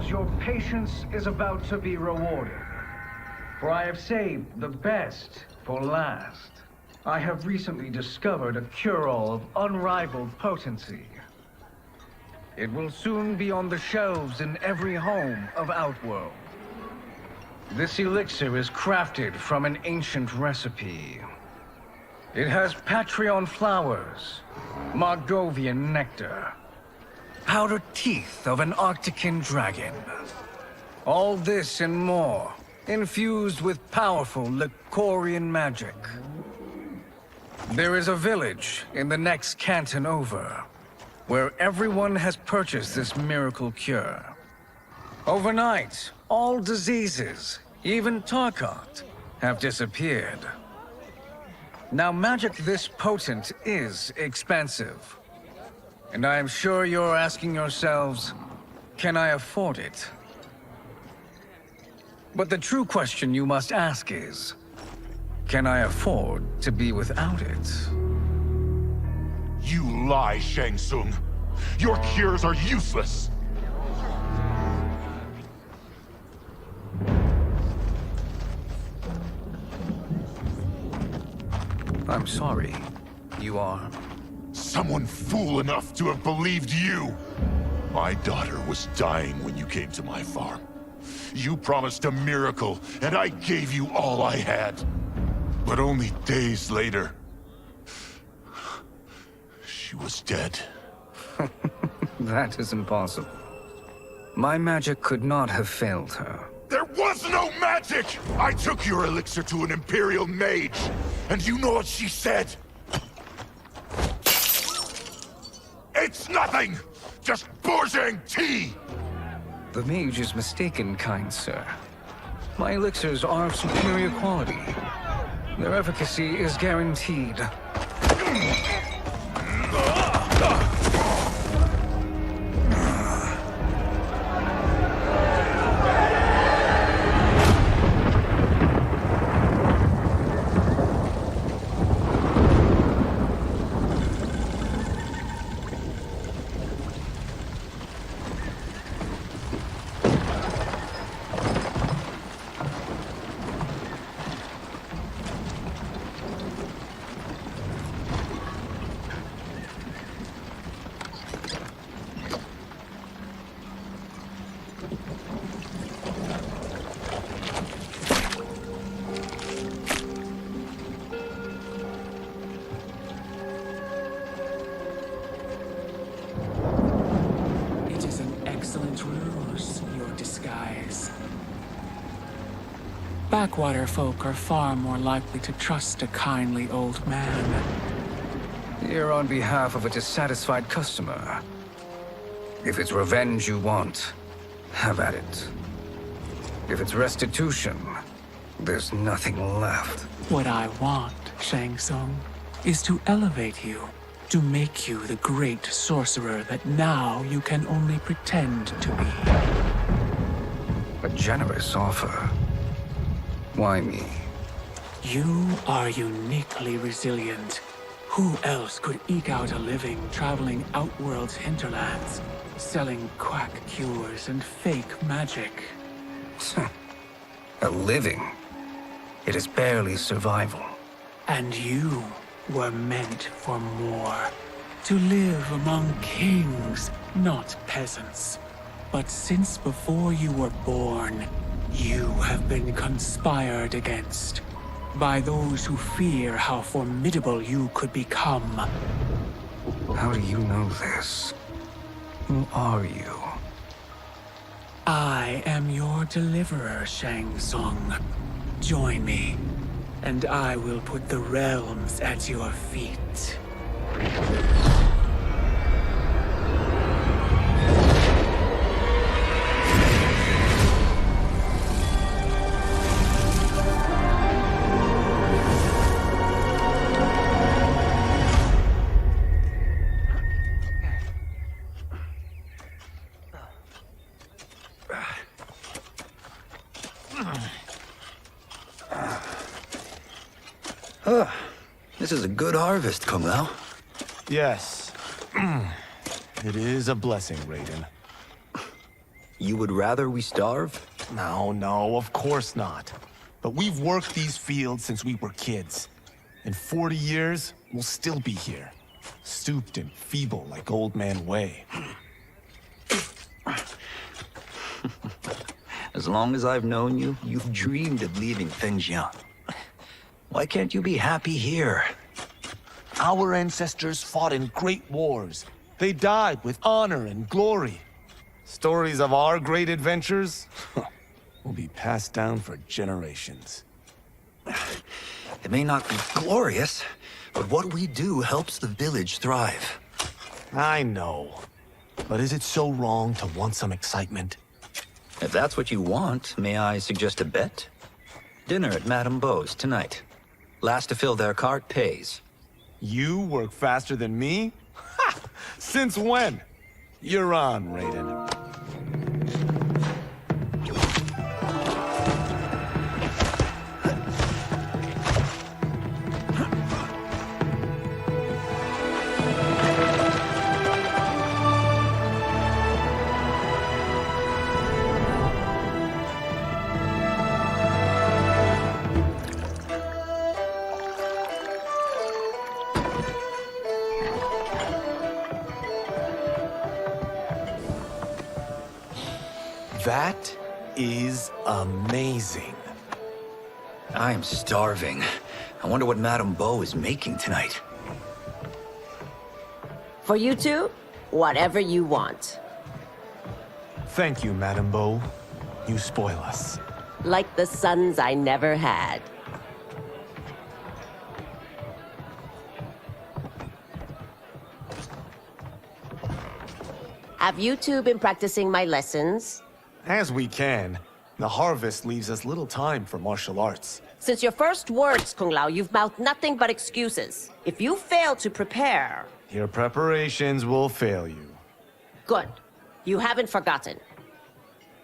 because your patience is about to be rewarded. For I have saved the best for last. I have recently discovered a cure-all of unrivaled potency. It will soon be on the shelves in every home of Outworld. This elixir is crafted from an ancient recipe. It has Patreon flowers, Margovian nectar, powdered teeth of an Arctican dragon. All this and more, infused with powerful Lycorian magic. There is a village in the next canton over, where everyone has purchased this miracle cure. Overnight, all diseases, even Tarkat, have disappeared. Now, magic this potent is expensive. And I am sure you're asking yourselves, can I afford it? But the true question you must ask is, can I afford to be without it? You lie, Shang Tsung. Your cures are useless. I'm sorry. You are? Someone fool enough to have believed you. My daughter was dying when you came to my farm. You promised a miracle, and I gave you all I had. But only days later, she was dead. That is impossible. My magic could not have failed her. There was no magic! I took your elixir to an Imperial mage, and you know what she said? It's nothing! Just bourgeois tea! The mage is mistaken, kind sir. My elixirs are of superior quality. Their efficacy is guaranteed. Backwater folk are far more likely to trust a kindly old man. Here on behalf of a dissatisfied customer. If it's revenge you want, have at it. If it's restitution, there's nothing left. What I want, Shang Tsung, is to elevate you, to make you the great sorcerer that now you can only pretend to be. A generous offer. Why me? You are uniquely resilient. Who else could eke out a living traveling Outworld's hinterlands, selling quack cures and fake magic? A living? It is barely survival. And you were meant for more. To live among kings, not peasants. But since before you were born, you have been conspired against by those who fear how formidable you could become. How do you know this? Who are you? I am your deliverer, Shang Tsung. Join me, and I will put the realms at your feet. This is a good harvest, Kung Lao. Yes. It is a blessing, Raiden. You would rather we starve? No, of course not. But we've worked these fields since we were kids. In 40 years, we'll still be here. Stooped and feeble like Old Man Way. As long as I've known you, you've dreamed of leaving things young. Why can't you be happy here? Our ancestors fought in great wars. They died with honor and glory. Stories of our great adventures will be passed down for generations. It may not be glorious, but what we do helps the village thrive. I know. But is it so wrong to want some excitement? If that's what you want, may I suggest a bet? Dinner at Madame Beau's tonight. Last to fill their cart pays. You work faster than me? Ha! Since when? You're on, Raiden. That is amazing. I'm starving. I wonder what Madame Beau is making tonight. For you two, whatever you want. Thank you, Madame Beau. You spoil us. Like the sons I never had. Have you two been practicing my lessons? As we can. The harvest leaves us little time for martial arts. Since your first words, Kung Lao, you've mouthed nothing but excuses. If you fail to prepare... Your preparations will fail you. Good. You haven't forgotten.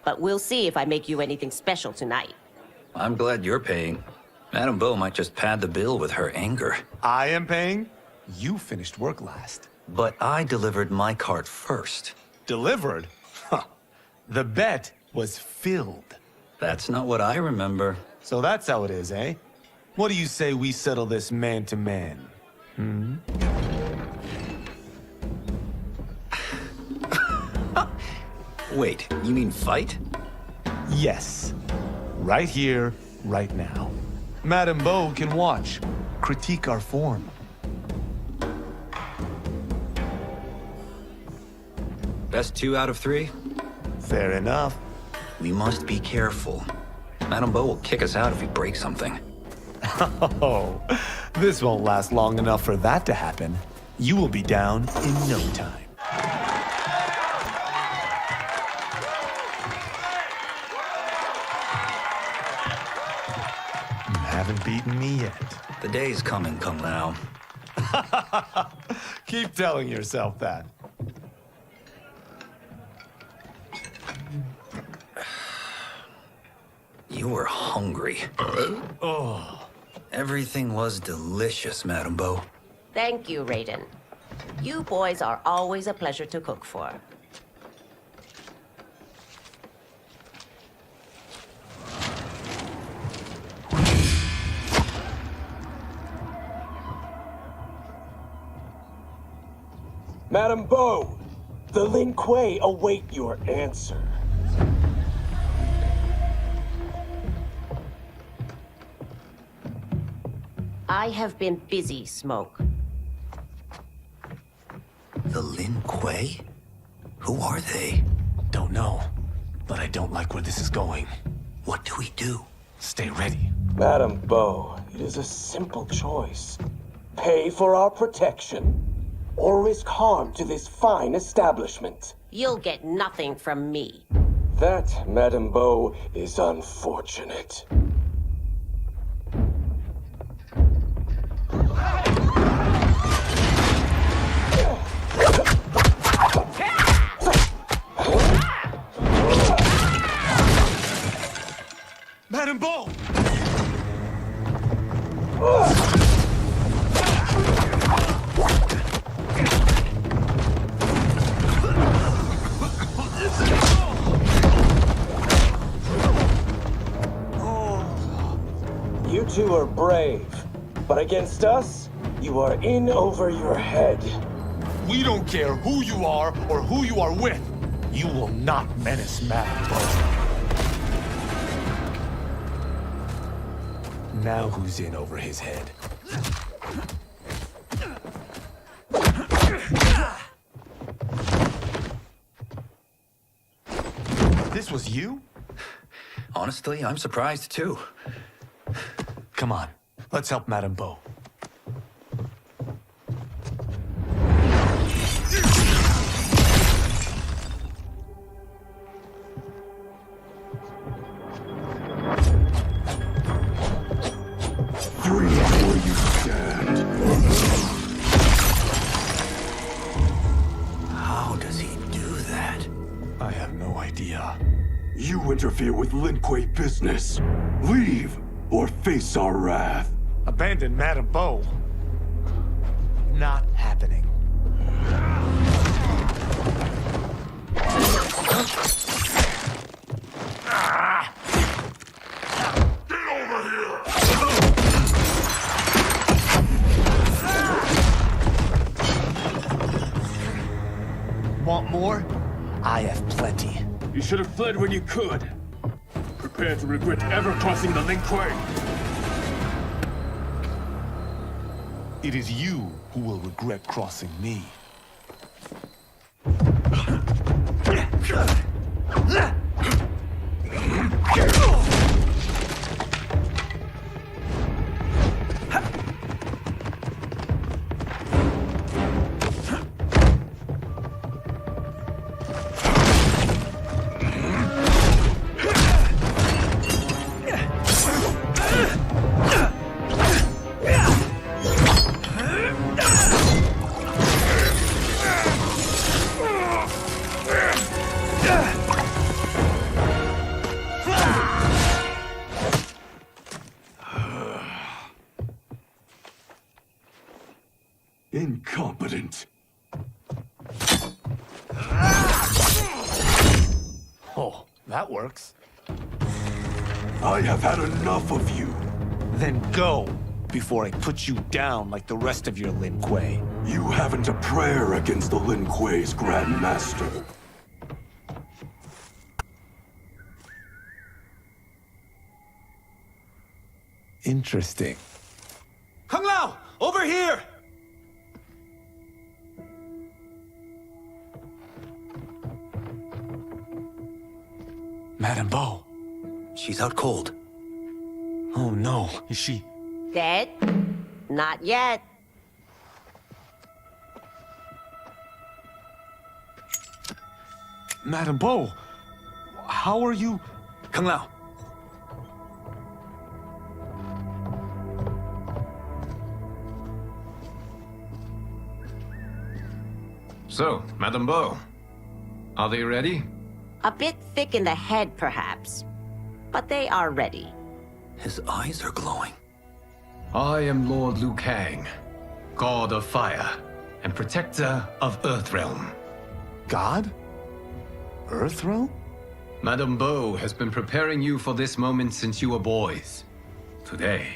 But we'll see if I make you anything special tonight. I'm glad you're paying. Madame Beau might just pad the bill with her anger. I am paying? You finished work last. But I delivered my cart first. Delivered? Huh. The bet was filled. That's not what I remember. So that's how it is, eh? What do you say we settle this man to man? Wait, you mean fight? Yes. Right here, right now. Madame Beau can watch, critique our form. Best 2 out of 3? Fair enough. We must be careful. Madame Beau will kick us out if we break something. Oh, this won't last long enough for that to happen. You will be down in no time. You haven't beaten me yet. The day's coming, Kung Lao. Keep telling yourself that. You were hungry. Oh. Everything was delicious, Madame Beau. Thank you, Raiden. You boys are always a pleasure to cook for. Madame Beau, the Lin Kuei await your answer. I have been busy, Smoke. The Lin Kuei? Who are they? Don't know, but I don't like where this is going. What do we do? Stay ready. Madame Beau, it is a simple choice. Pay for our protection, or risk harm to this fine establishment. You'll get nothing from me. That, Madame Beau, is unfortunate. Madame Beau! two are brave, but against us, you are in over your head. We don't care who you are or who you are with. You will not menace Madam Bo. Now who's in over his head? This was you? Honestly, I'm surprised too. Come on, let's help Madam Bo. How does he do that? I have no idea. You interfere with Lin Kuei business. Leave, or face our wrath. Abandon Madam Bo? Not happening. Want more? I have plenty. You should have fled when you could. Prepare to regret ever crossing the Lin Kuei. It is you who will regret crossing me. Incompetent. Oh, that works. I have had enough of you. Then go, before I put you down like the rest of your Lin Kuei. You haven't a prayer against the Lin Kuei's Grand Master. Interesting. Kung Lao, over here! Madam Bo. She's out cold. Oh no, is she? Dead? Not yet. Madam Bo, how are you? Kung Lao. So, Madam Bo, are they ready? A bit thick in the head, perhaps. But they are ready. His eyes are glowing. I am Lord Liu Kang, God of Fire and Protector of Earthrealm. God? Earthrealm? Madam Bo has been preparing you for this moment since you were boys. Today,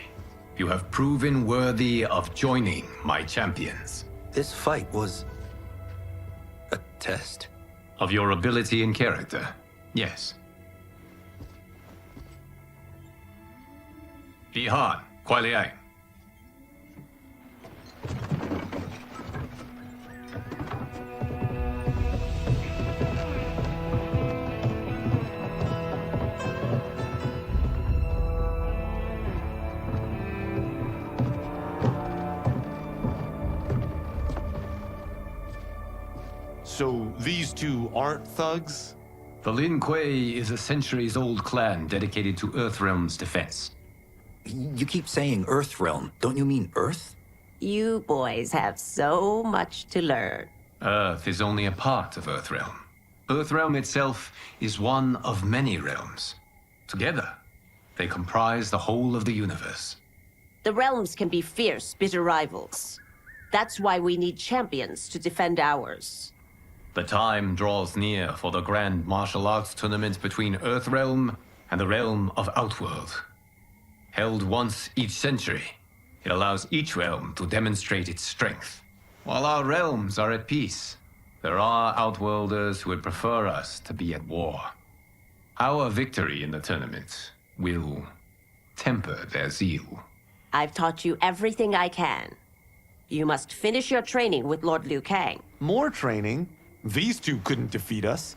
you have proven worthy of joining my champions. This fight was a test? Of your ability and character, yes. Ihan, Kuai Liang. So these two aren't thugs? The Lin Kuei is a centuries-old clan dedicated to Earthrealm's defense. You keep saying Earthrealm. Don't you mean Earth? You boys have so much to learn. Earth is only a part of Earthrealm. Earthrealm itself is one of many realms. Together, they comprise the whole of the universe. The realms can be fierce, bitter rivals. That's why we need champions to defend ours. The time draws near for the grand martial arts tournament between Earthrealm and the realm of Outworld. held once each century. It allows each realm to demonstrate its strength. While our realms are at peace, there are Outworlders who would prefer us to be at war. Our victory in the tournament will temper their zeal. I've taught you everything I can. You must finish your training with Lord Liu Kang. More training? These two couldn't defeat us.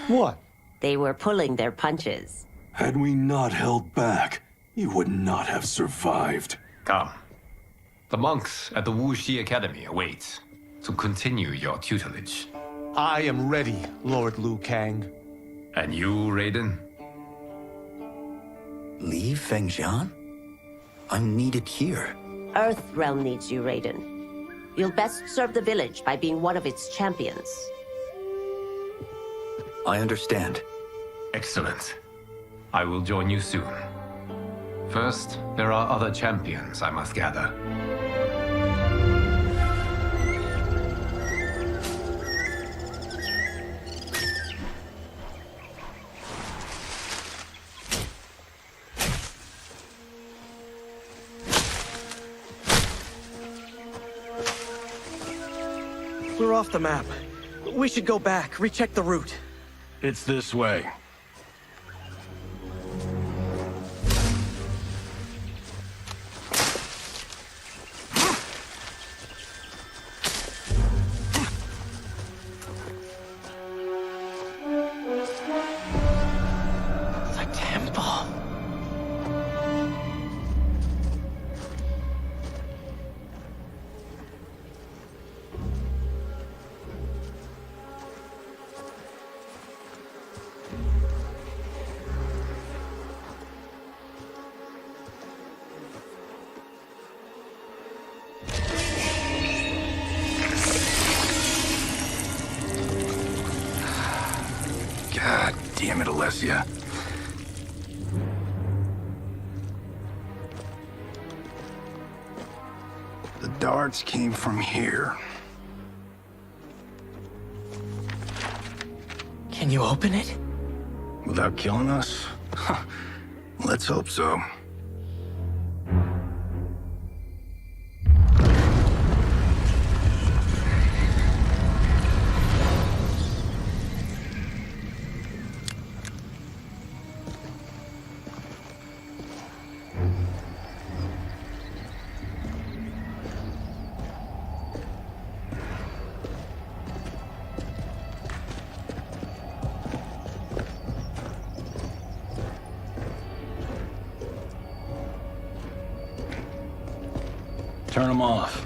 What? They were pulling their punches. Had we not held back, you would not have survived. Come. The monks at the Wuxi Academy await to continue your tutelage. I am ready, Lord Liu Kang. And you, Raiden? Leave Fengjian? I'm needed here. Earth Realm needs you, Raiden. You'll best serve the village by being one of its champions. I understand. Excellent. I will join you soon. First, there are other champions I must gather. We're off the map. We should go back, recheck the route. It's this way. The temple. God damn it, Alessia. The darts came from here. Can you open it? Without killing us? Let's hope so. Turn them off.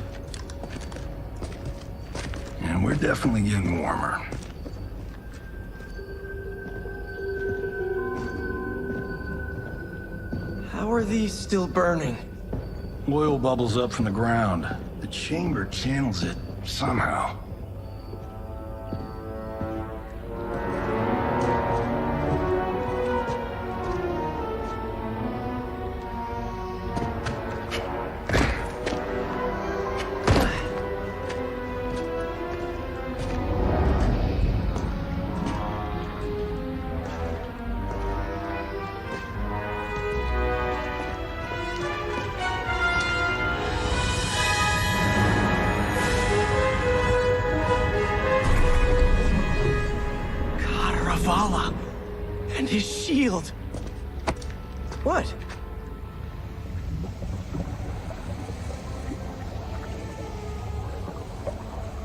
And we're definitely getting warmer. How are these still burning? Oil bubbles up from the ground. The chamber channels it somehow. Vala and his shield. What?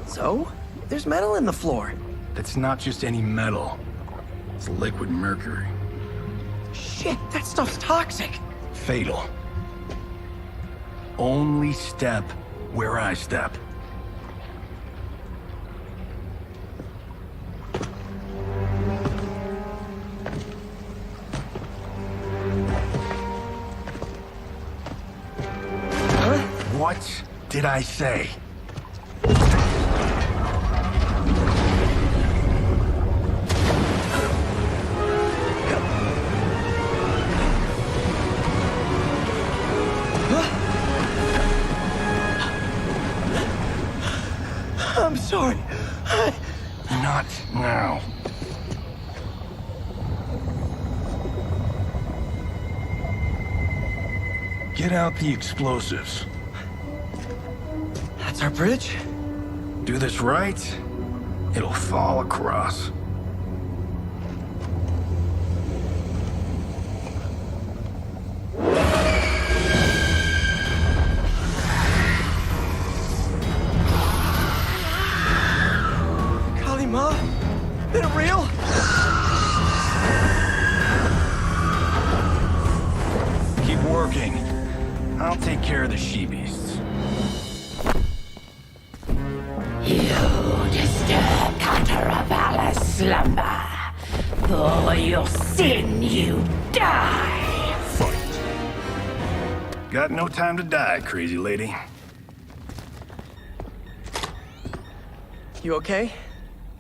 So, there's metal in the floor. That's not just any metal. It's liquid mercury. Shit, that stuff's toxic. Fatal. Only step where I step. What did I say? I'm sorry. Not now. Get out the explosives. That's our bridge? Do this right, it'll fall across. Kalima? Is it real? Keep working. I'll take care of the she-beasts. You disturb Catarabala's slumber. For your sin, you die. Fight. Got no time to die, crazy lady. You okay?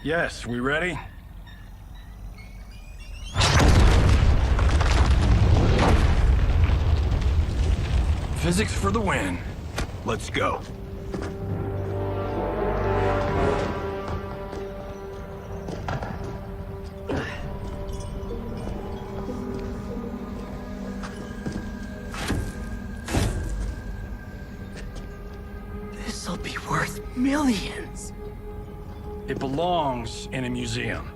Yes, we ready? Physics for the win. Let's go. This'll be worth millions. It belongs in a museum.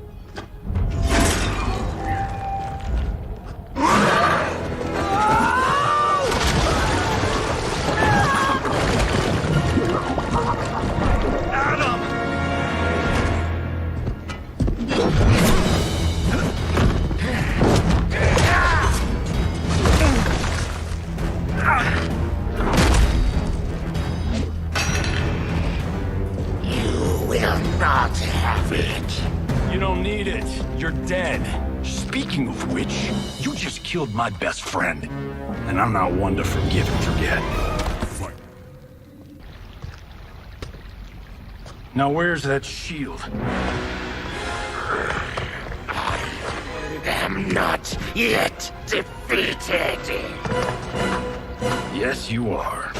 Not have it. You don't need it. You're dead. Speaking of which, you just killed my best friend. And I'm not one to forgive and forget. Now where's that shield? I'm not yet defeated. Yes, you are.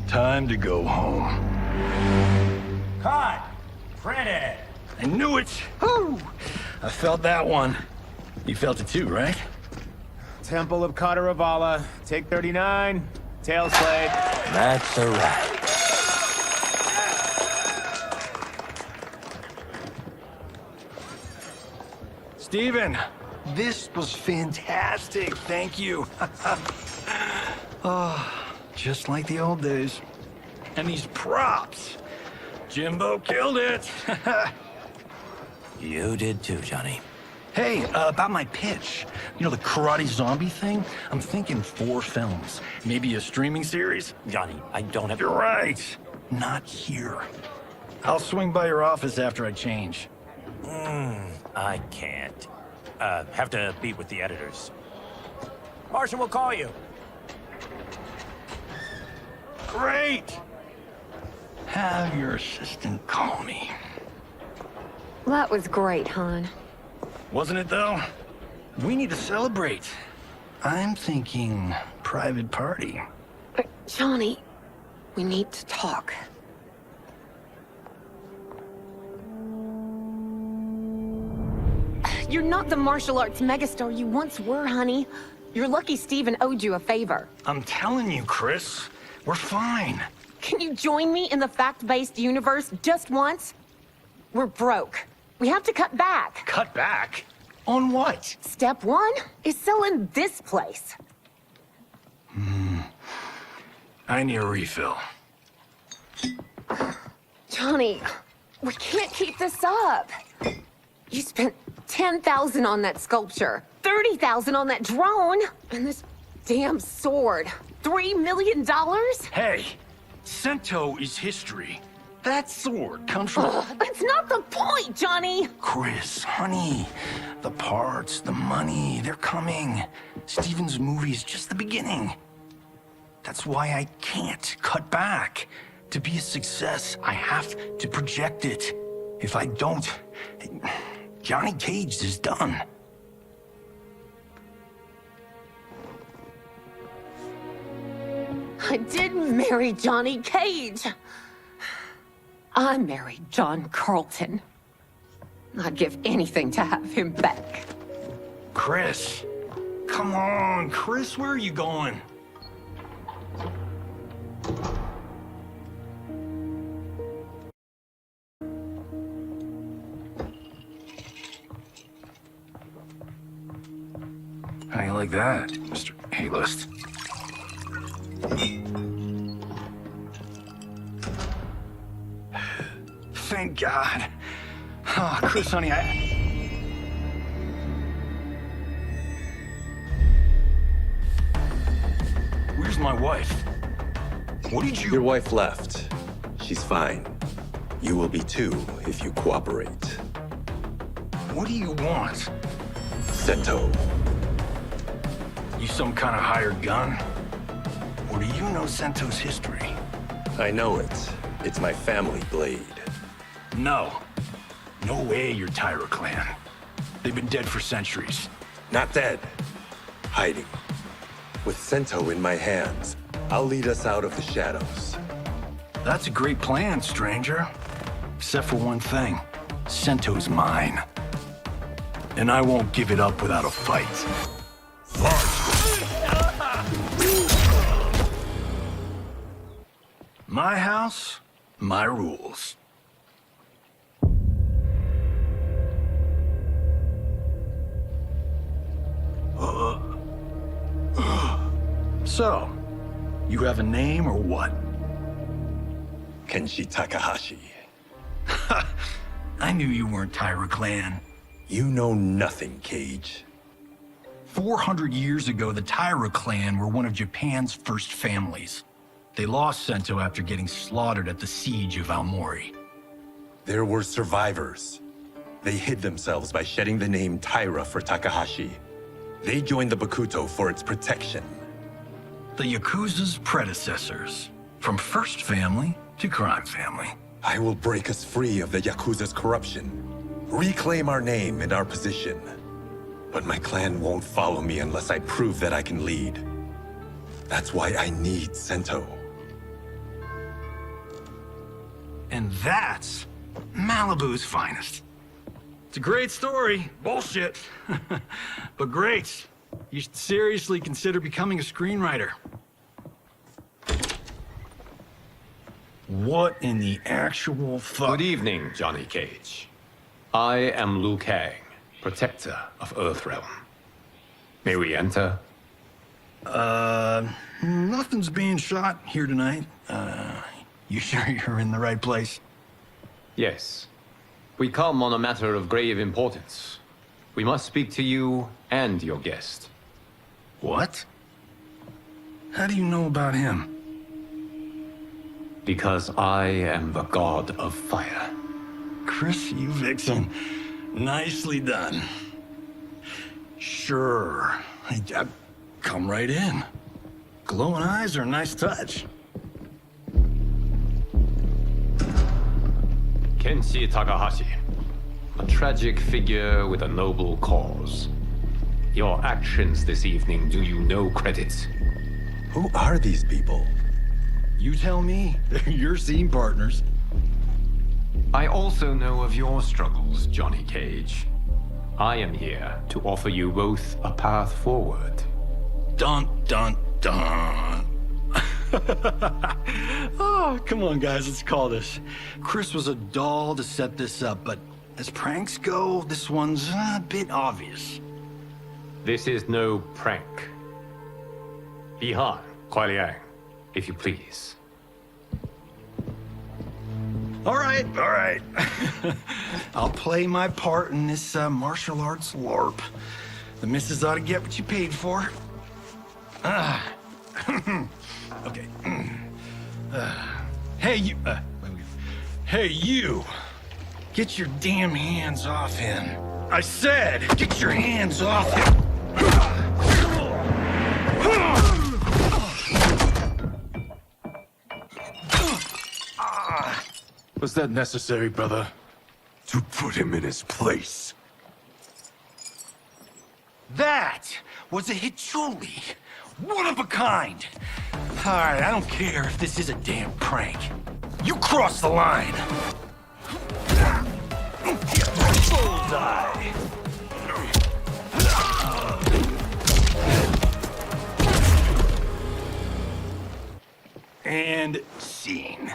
Time to go home. Cut! Printed! I knew it! Woo! I felt that one. You felt it too, right? Temple of Kataravala, take 39, tail slate. That's a wrap. Steven, this was fantastic. Thank you. Oh, just like the old days. And these props. Jimbo killed it. You did too, Johnny. Hey, about my pitch. You know, the karate zombie thing? I'm thinking 4 films. Maybe a streaming series? Johnny, I don't have... You're right. Not here. I'll swing by your office after I change. I can't. Have to meet with the editors. Martian will call you. Great! Have your assistant call me. That was great, hon. Wasn't it, though? We need to celebrate. I'm thinking private party. Johnny, we need to talk. You're not the martial arts megastar you once were, honey. You're lucky Steven owed you a favor. I'm telling you, Chris, we're fine. Can you join me in the fact-based universe just once? We're broke. We have to cut back. Cut back? On what? Step 1 is selling this place. I need a refill. Johnny, we can't keep this up. You spent $10,000 on that sculpture, $30,000 on that drone, and this damn sword. $3 million? Hey, Sento is history. That sword comes from... That's not the point, Johnny! Chris, honey, the parts, the money, they're coming. Steven's movie is just the beginning. That's why I can't cut back. To be a success, I have to project it. If I don't, Johnny Cage is done. I didn't marry Johnny Cage. I married John Carlton. I'd give anything to have him back. Chris. Come on, Chris, where are you going? How you like that, Mr. A-list? Thank God. Oh, Chris, honey, Where's my wife? What did you... Your wife left. She's fine. You will be too, if you cooperate. What do you want? Sento. You some kind of hired gun? Or do you know Sento's history? I know it. It's my family blade. No. No way you're Tyra clan. They've been dead for centuries. Not dead. Hiding. With Sento in my hands, I'll lead us out of the shadows. That's a great plan, stranger. Except for one thing. Sento's mine. And I won't give it up without a fight. My house, my rules. So, you have a name or what? Kenshi Takahashi. I knew you weren't Tyra clan. You know nothing, Cage. 400 years ago, the Tyra clan were one of Japan's first families. They lost Sento after getting slaughtered at the siege of Aomori. There were survivors. They hid themselves by shedding the name Tyra for Takahashi. They joined the Bakuto for its protection. The Yakuza's predecessors. From first family to crime family. I will break us free of the Yakuza's corruption. Reclaim our name and our position. But my clan won't follow me unless I prove that I can lead. That's why I need Sento. And that's Malibu's finest. It's a great story. Bullshit. But great. You should seriously consider becoming a screenwriter. What in the actual fuck? Good evening, Johnny Cage. I am Liu Kang, protector of Earthrealm. May we enter? Nothing's being shot here tonight. You sure you're in the right place? Yes. We come on a matter of grave importance. We must speak to you and your guest. What? How do you know about him? Because I am the god of fire. Chris, you vixen. Nicely done. Sure. Come right in. Glowing eyes are a nice touch. Kenshi Takahashi. A tragic figure with a noble cause. Your actions this evening do you no credit. Who are these people? You tell me. They're your scene partners. I also know of your struggles, Johnny Cage. I am here to offer you both a path forward. Dun, dun, dun. Oh, come on, guys, let's call this. Chris was a doll to set this up, but as pranks go, this one's a bit obvious. This is no prank. Bihan, Kuai Liang, if you please. All right. I'll play my part in this martial arts LARP. The missus ought to get what you paid for. Okay. Hey, you. Hey, you. Get your damn hands off him. I said, get your hands off him. Was that necessary, brother? To put him in his place. That was a Hichuli. One of a kind. All right, I don't care if this is a damn prank. You crossed the line. Bullseye! And scene.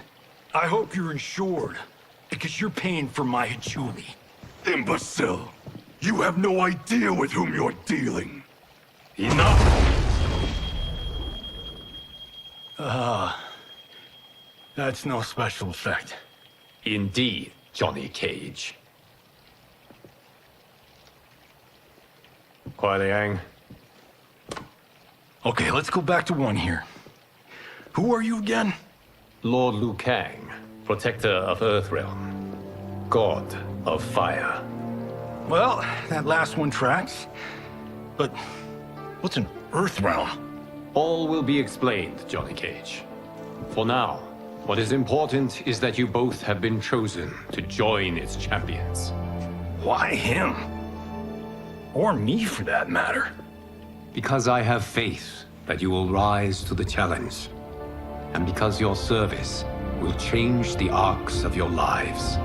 I hope you're insured, because you're paying for my Hachuli. Imbecile! You have no idea with whom you're dealing. Enough! That's no special effect. Indeed, Johnny Cage. Kuai Liang. Okay, let's go back to one here. Who are you again? Lord Liu Kang, protector of Earthrealm, god of fire. Well, that last one tracks. But what's an Earthrealm? All will be explained, Johnny Cage. For now, what is important is that you both have been chosen to join its champions. Why him? Or me, for that matter. Because I have faith that you will rise to the challenge. And because your service will change the arcs of your lives.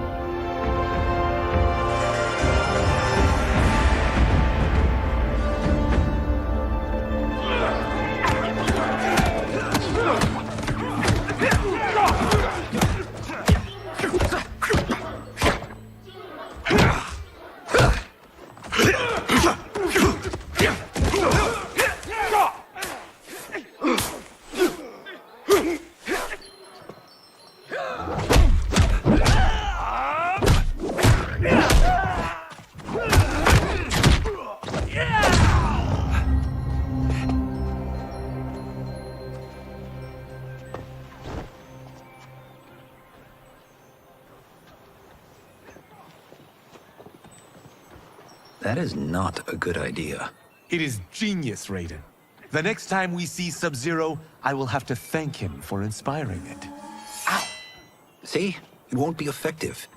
That is not a good idea. It is genius, Raiden. The next time we see Sub-Zero, I will have to thank him for inspiring it. Ow! See? It won't be effective.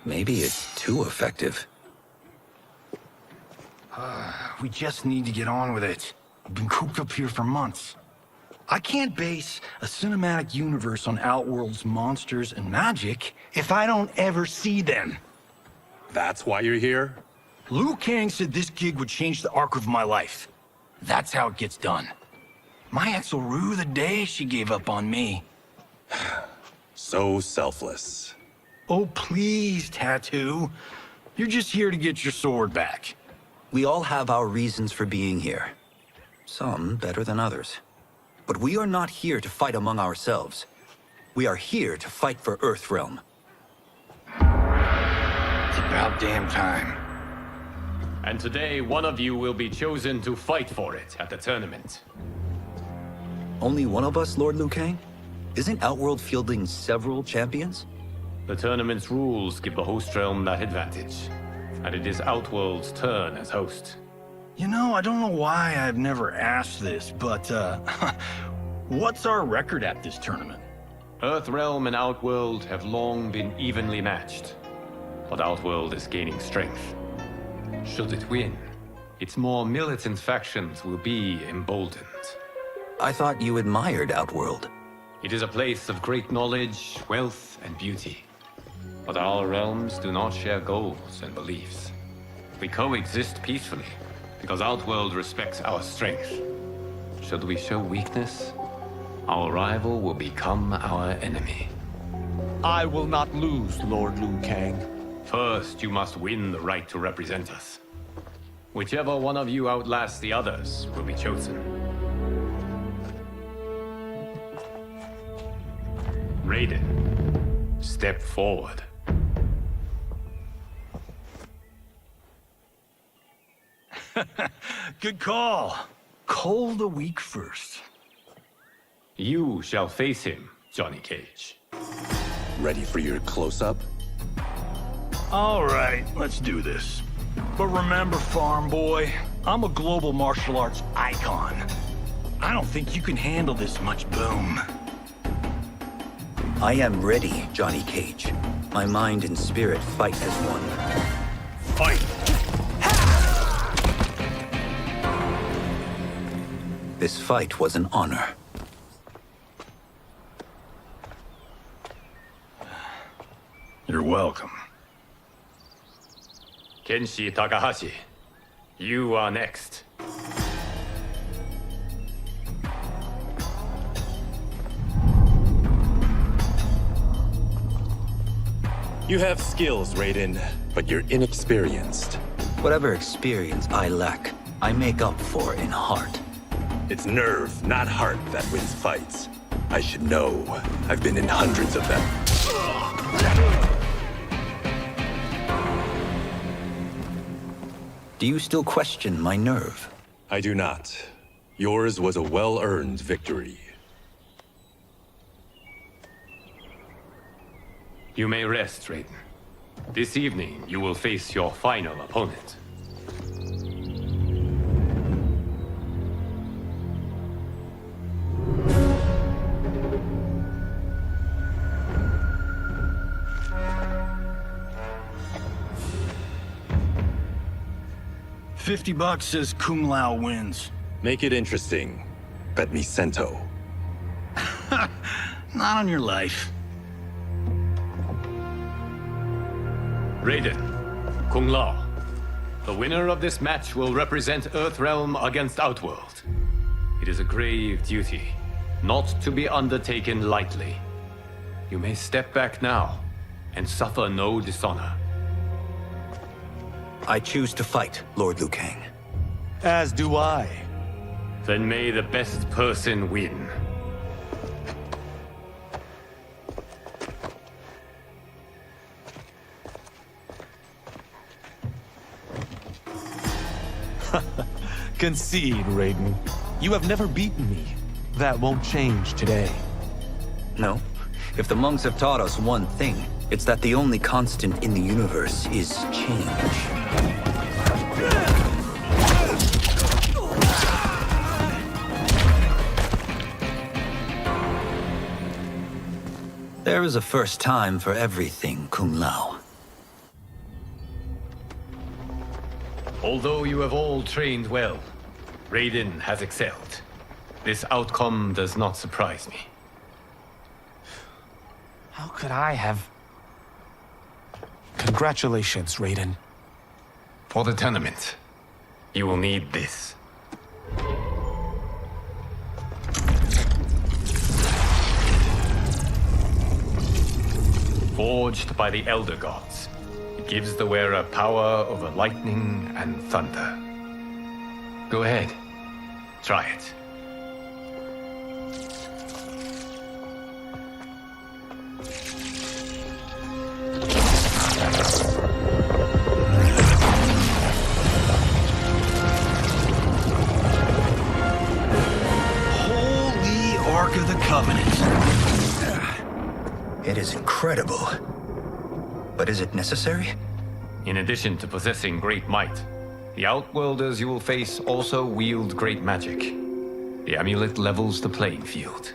Maybe it's too effective. We just need to get on with it. I've been cooped up here for months. I can't base a cinematic universe on Outworld's monsters and magic if I don't ever see them. That's why you're here? Liu Kang said this gig would change the arc of my life. That's how it gets done. My ex will rue the day she gave up on me. So selfless. Oh, please, Tattoo. You're just here to get your sword back. We all have our reasons for being here. Some better than others. But we are not here to fight among ourselves. We are here to fight for Earthrealm. It's about damn time. And today, one of you will be chosen to fight for it at the tournament. Only one of us, Lord Liu Kang? Isn't Outworld fielding several champions? The tournament's rules give the host realm that advantage. And it is Outworld's turn as host. You know, I don't know why I've never asked this, but, what's our record at this tournament? Earthrealm and Outworld have long been evenly matched. But Outworld is gaining strength. Should it win, its more militant factions will be emboldened. I thought you admired Outworld. It is a place of great knowledge, wealth, and beauty. But our realms do not share goals and beliefs. We coexist peacefully, because Outworld respects our strength. Should we show weakness, our rival will become our enemy. I will not lose, Lord Liu Kang. First, you must win the right to represent us. Whichever one of you outlasts the others will be chosen. Raiden, step forward. Good call. Cole the weak first. You shall face him, Johnny Cage. Ready for your close-up? All right, let's do this. But remember, farm boy, I'm a global martial arts icon. I don't think you can handle this much boom. I am ready, Johnny Cage. My mind and spirit fight as one. Fight! This fight was an honor. You're welcome. Kenshi Takahashi, you are next. You have skills, Raiden, but you're inexperienced. Whatever experience I lack, I make up for in heart. It's nerve, not heart, that wins fights. I should know. I've been in hundreds of them. Do you still question my nerve? I do not. Yours was a well-earned victory. You may rest, Raiden. This evening, you will face your final opponent. $50 says Kung Lao wins. Make it interesting. Bet me cento. Not on your life. Raiden, Kung Lao. The winner of this match will represent Earthrealm against Outworld. It is a grave duty, not to be undertaken lightly. You may step back now and suffer no dishonor. I choose to fight, Lord Liu Kang. As do I. Then may the best person win. Concede, Raiden. You have never beaten me. That won't change today. No. If the monks have taught us one thing, it's that the only constant in the universe is change. There is a first time for everything, Kung Lao. Although you have all trained well, Raiden has excelled. This outcome does not surprise me. How could I have... Congratulations, Raiden. For the tournament, you will need this. Forged by the Elder Gods, it gives the wearer power over lightning and thunder. Go ahead, try it. Holy Ark of the Covenant. It is incredible. But is it necessary? In addition to possessing great might, the Outworlders you will face also wield great magic. The amulet levels the playing field.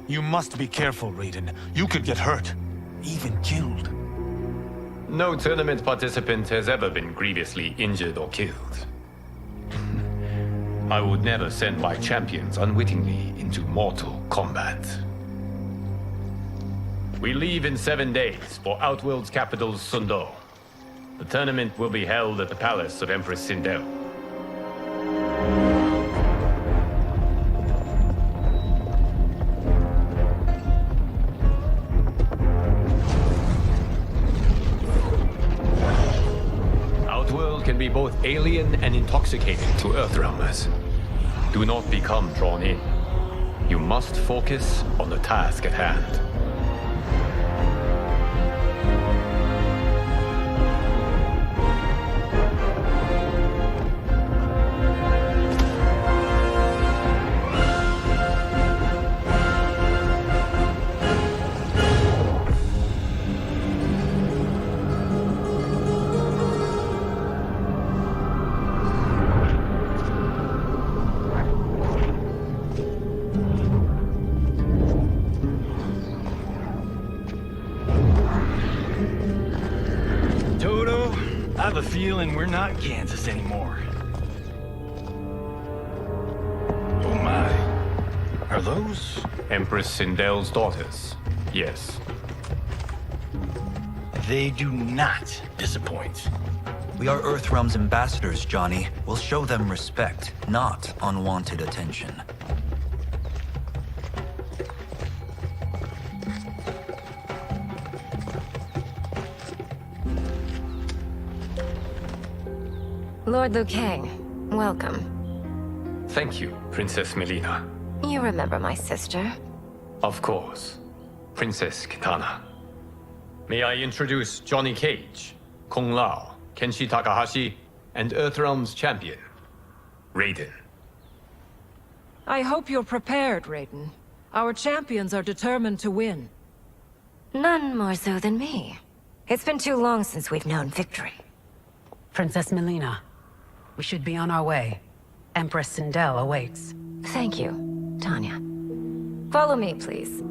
You must be careful, Raiden. You could get hurt. Even killed. No tournament participant has ever been grievously injured or killed. I would never send my champions unwittingly into mortal combat. We leave in 7 days for Outworld's capital, Sundo. The tournament will be held at the palace of Empress Sindel. Outworld can be both alien and intoxicating to Earthrealmers. Do not become drawn in. You must focus on the task at hand. I have a feeling we're not Kansas anymore. Oh my. Are those? Empress Sindel's daughters, yes. They do not disappoint. We are Earthrealm's ambassadors, Johnny. We'll show them respect, not unwanted attention. Lord Liu Kang, welcome. Thank you, Princess Melina. You remember my sister? Of course. Princess Kitana. May I introduce Johnny Cage, Kung Lao, Kenshi Takahashi, and Earthrealm's champion, Raiden. I hope you're prepared, Raiden. Our champions are determined to win. None more so than me. It's been too long since we've known victory. Princess Melina, we should be on our way. Empress Sindel awaits. Thank you, Tanya. Follow me, please.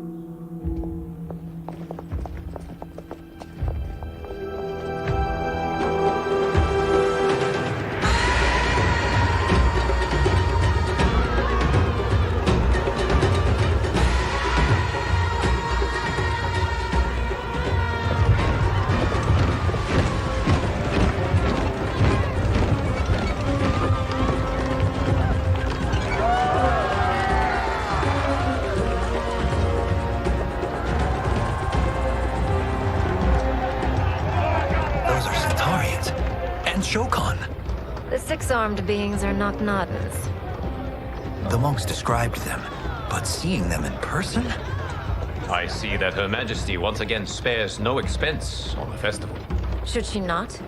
The six-armed beings are not Nadans. The monks described them, but seeing them in person? I see that Her Majesty once again spares no expense on the festival. Should she not?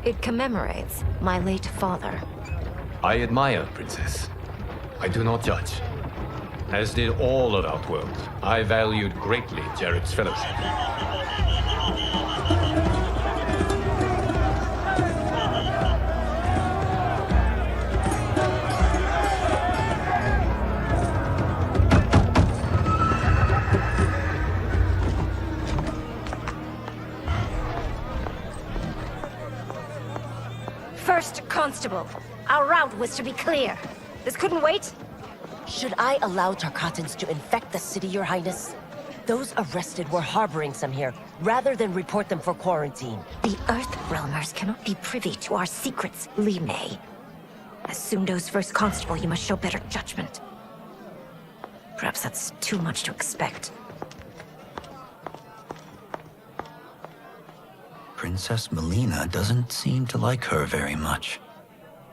It commemorates my late father. I admire, Princess. I do not judge. As did all of Outworld, I valued greatly Jared's fellowship. First Constable, our route was to be clear. This couldn't wait? Should I allow Tarkatans to infect the city, Your Highness? Those arrested were harboring some here, rather than report them for quarantine. The Earthrealmers cannot be privy to our secrets, Li Mei. As Sundo's first constable, you must show better judgment. Perhaps that's too much to expect. Princess Melina doesn't seem to like her very much.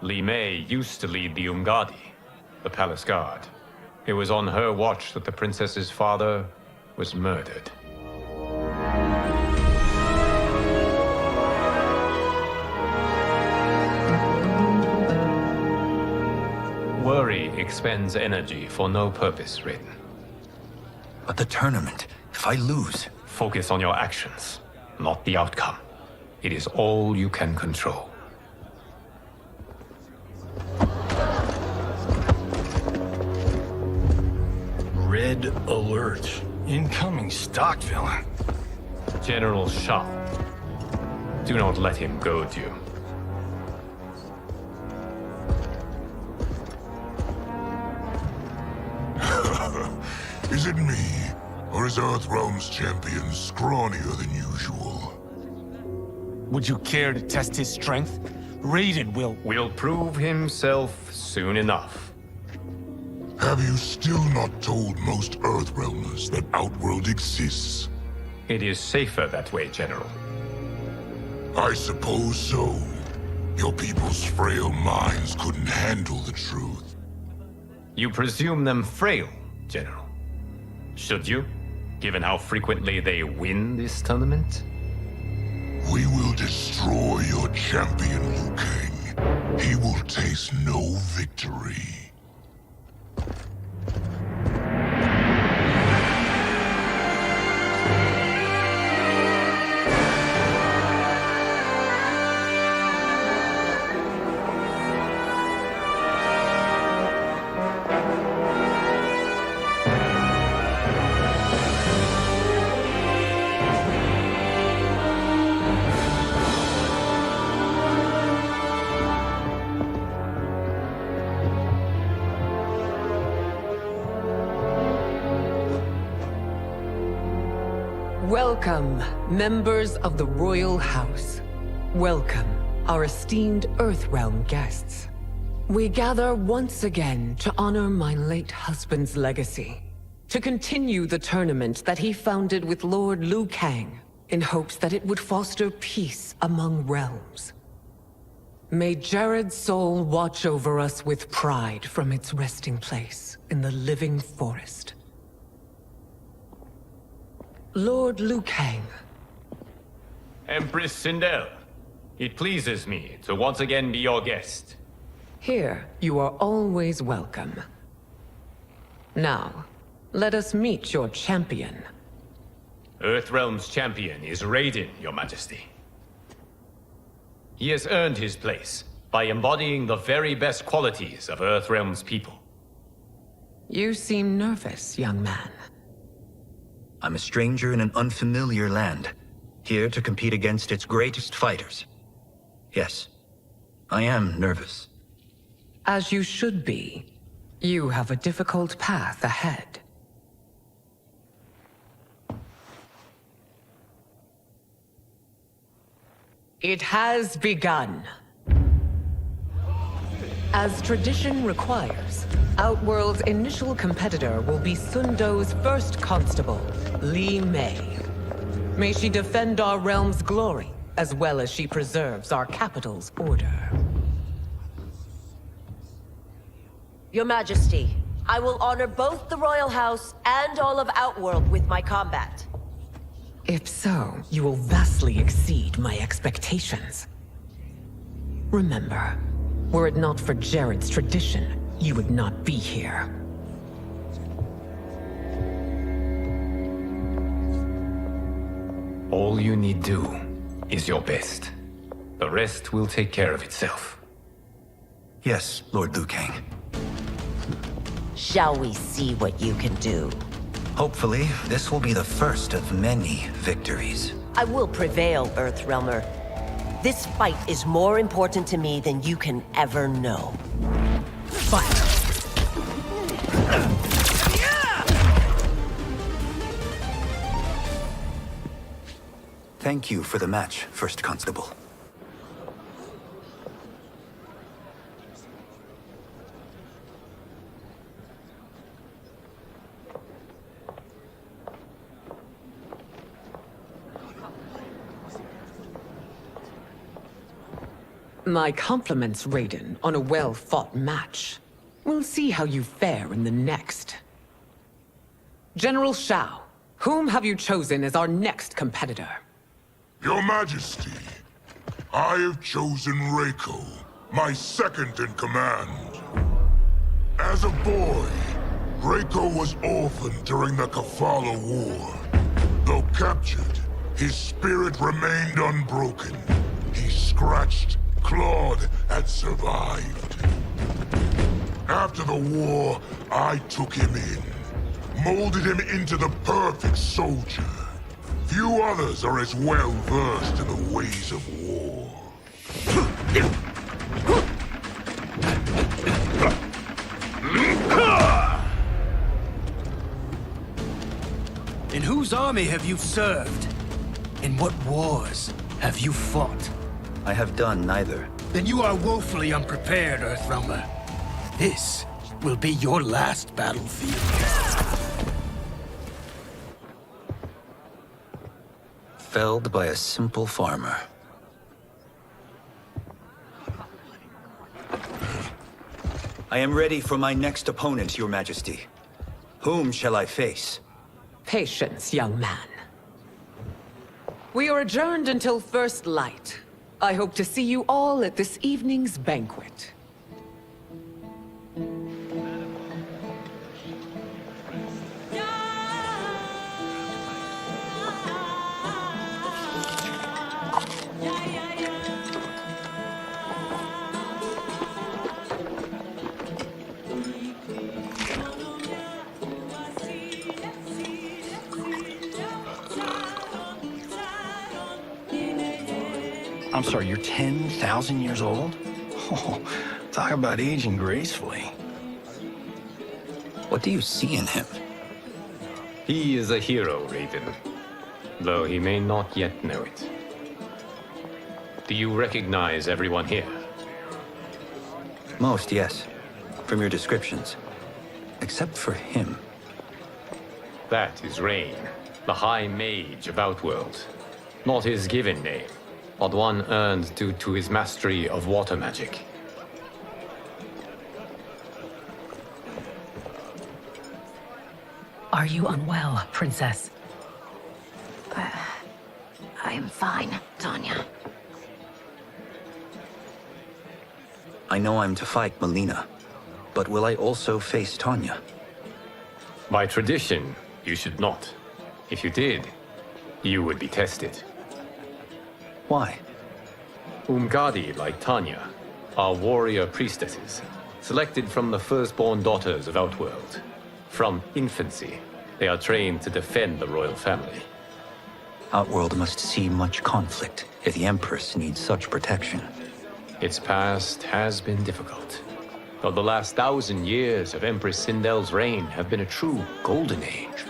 Li Mei used to lead the Umgadi, the palace guard. It was on her watch that the princess's father was murdered. Worry expends energy for no purpose, Raiden. But the tournament, if I lose... Focus on your actions, not the outcome. It is all you can control. Red alert. Incoming stock villain. General Shao. Do not let him goad you. Is it me? Or is Earthrealm's champion scrawnier than usual? Would you care to test his strength? Raiden will prove himself soon enough. Have you still not told most Earthrealmers that Outworld exists? It is safer that way, General. I suppose so. Your people's frail minds couldn't handle the truth. You presume them frail, General. Should you, given how frequently they win this tournament? We will destroy your champion, Liu Kang. He will taste no victory. Welcome, members of the Royal House. Welcome, our esteemed Earthrealm guests. We gather once again to honor my late husband's legacy, to continue the tournament that he founded with Lord Liu Kang, in hopes that it would foster peace among realms. May Jared's soul watch over us with pride from its resting place in the living forest. Lord Liu Kang. Empress Sindel, it pleases me to once again be your guest. Here, you are always welcome. Now, let us meet your champion. Earthrealm's champion is Raiden, Your Majesty. He has earned his place by embodying the very best qualities of Earthrealm's people. You seem nervous, young man. I'm a stranger in an unfamiliar land, here to compete against its greatest fighters. Yes, I am nervous. As you should be. You have a difficult path ahead. It has begun. As tradition requires, Outworld's initial competitor will be Sundo's first constable, Li Mei. May she defend our realm's glory, as well as she preserves our capital's order. Your Majesty, I will honor both the Royal House and all of Outworld with my combat. If so, you will vastly exceed my expectations. Remember, were it not for Jared's tradition, you would not be here. All you need do is your best. The rest will take care of itself. Yes, Lord Liu Kang. Shall we see what you can do? Hopefully, this will be the first of many victories. I will prevail, Earthrealmer. This fight is more important to me than you can ever know. Fight! Thank you for the match, First Constable. My compliments, Raiden, on a well-fought match. We'll see how you fare in the next. General Shao, whom have you chosen as our next competitor? Your Majesty, I have chosen Reiko, my second in command. As a boy, Reiko was orphaned during the Kafala War. Though captured, his spirit remained unbroken. He scratched, clawed, and survived. After the war, I took him in, molded him into the perfect soldier. Few others are as well versed in the ways of war. In whose army have you served? In what wars have you fought? I have done neither. Then you are woefully unprepared, Earthrealmer. This will be your last battlefield. Felled by a simple farmer. I am ready for my next opponent, Your Majesty. Whom shall I face? Patience, young man. We are adjourned until first light. I hope to see you all at this evening's banquet. I'm sorry, you're 10,000 years old? Oh, talk about aging gracefully. What do you see in him? He is a hero, Raiden. though he may not yet know it. Do you recognize everyone here? Most, yes. From your descriptions. Except for him. That is Rain, the High Mage of Outworld. Not his given name, but one earned due to his mastery of water magic. Are you unwell, Princess? I'm fine, Tanya. I know I'm to fight Melina, but will I also face Tanya? By tradition, you should not. If you did, you would be tested. Why? Umgadi, like Tanya, are warrior priestesses, selected from the firstborn daughters of Outworld. From infancy, they are trained to defend the royal family. Outworld must see much conflict if the Empress needs such protection. Its past has been difficult, though the last 1,000 years of Empress Sindel's reign have been a true golden age.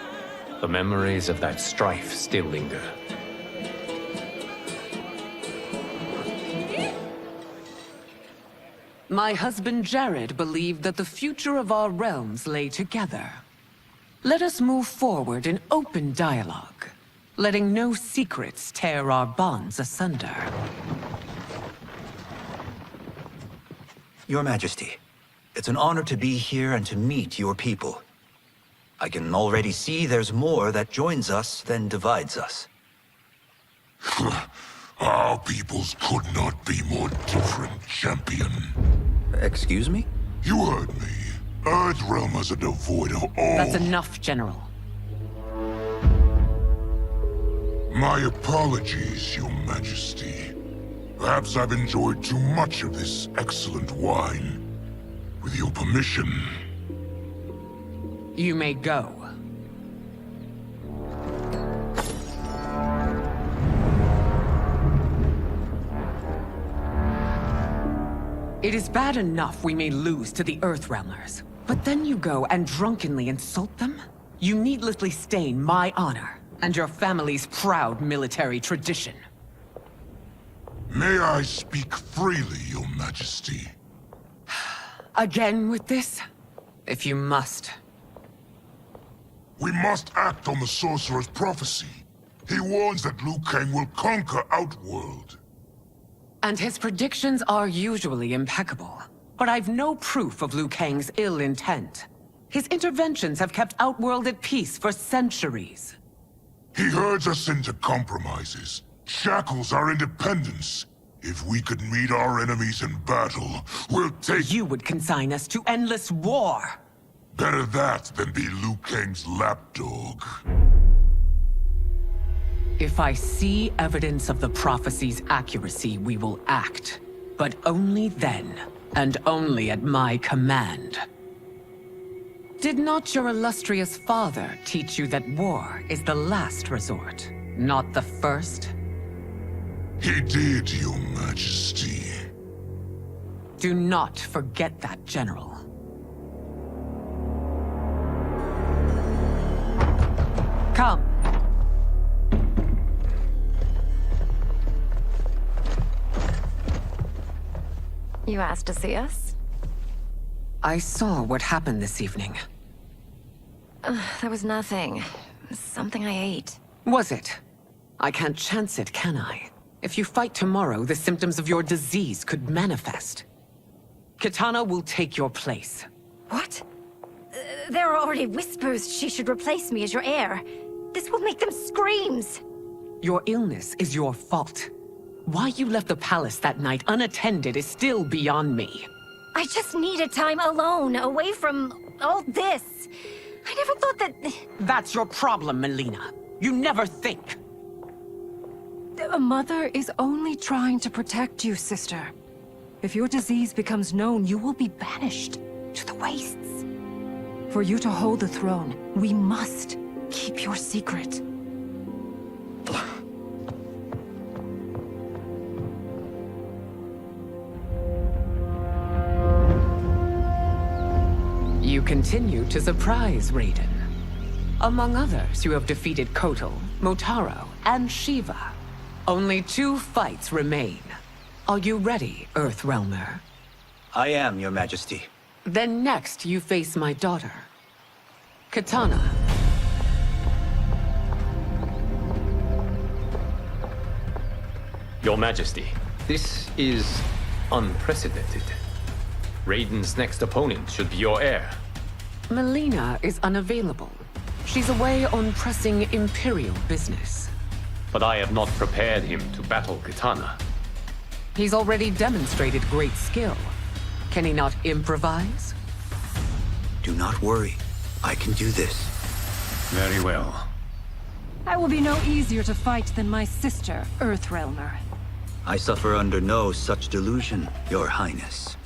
The memories of that strife still linger. My husband Jared believed that the future of our realms lay together. Let us move forward in open dialogue, letting no secrets tear our bonds asunder. Your Majesty, it's an honor to be here and to meet your people. I can already see there's more that joins us than divides us. Our peoples could not be more different, champion. Excuse me? You heard me. Earthrealmers are devoid of all... That's enough, General. My apologies, Your Majesty. Perhaps I've enjoyed too much of this excellent wine. With your permission... You may go. It is bad enough we may lose to the Earthrealmers, but then you go and drunkenly insult them? You needlessly stain my honor and your family's proud military tradition. May I speak freely, Your Majesty? Again with this? If you must. We must act on the Sorcerer's prophecy. He warns that Liu Kang will conquer Outworld. And his predictions are usually impeccable. But I've no proof of Liu Kang's ill intent. His interventions have kept Outworld at peace for centuries. He herds us into compromises, shackles our independence. If we could meet our enemies in battle, we'll take... You would consign us to endless war! Better that than be Liu Kang's lapdog. If I see evidence of the prophecy's accuracy, we will act. But only then, and only at my command. Did not your illustrious father teach you that war is the last resort, not the first? He did, Your Majesty. Do not forget that, General. Come. You asked to see us? I saw what happened this evening. There was nothing. Something I ate. Was it? I can't chance it, can I? If you fight tomorrow, the symptoms of your disease could manifest. Kitana will take your place. What? There are already whispers she should replace me as your heir. This will make them screams! Your illness is your fault. Why you left the palace that night unattended is still beyond me. I just needed time alone, away from all this. I never thought that... That's your problem, Melina. You never think. A mother is only trying to protect you, sister. If your disease becomes known, you will be banished to the wastes. For you to hold the throne, we must keep your secret. You continue to surprise Raiden. Among others, you have defeated Kotal, Motaro, and Shiva. Only 2 fights remain. Are you ready, Earthrealmer? I am, Your Majesty. Then next, you face my daughter, Katana. Your Majesty, this is unprecedented. Raiden's next opponent should be your heir. Melina is unavailable. She's away on pressing Imperial business. But I have not prepared him to battle Katana. He's already demonstrated great skill. Can he not improvise? Do not worry. I can do this. Very well. I will be no easier to fight than my sister, Earthrealmer. I suffer under no such delusion, Your Highness.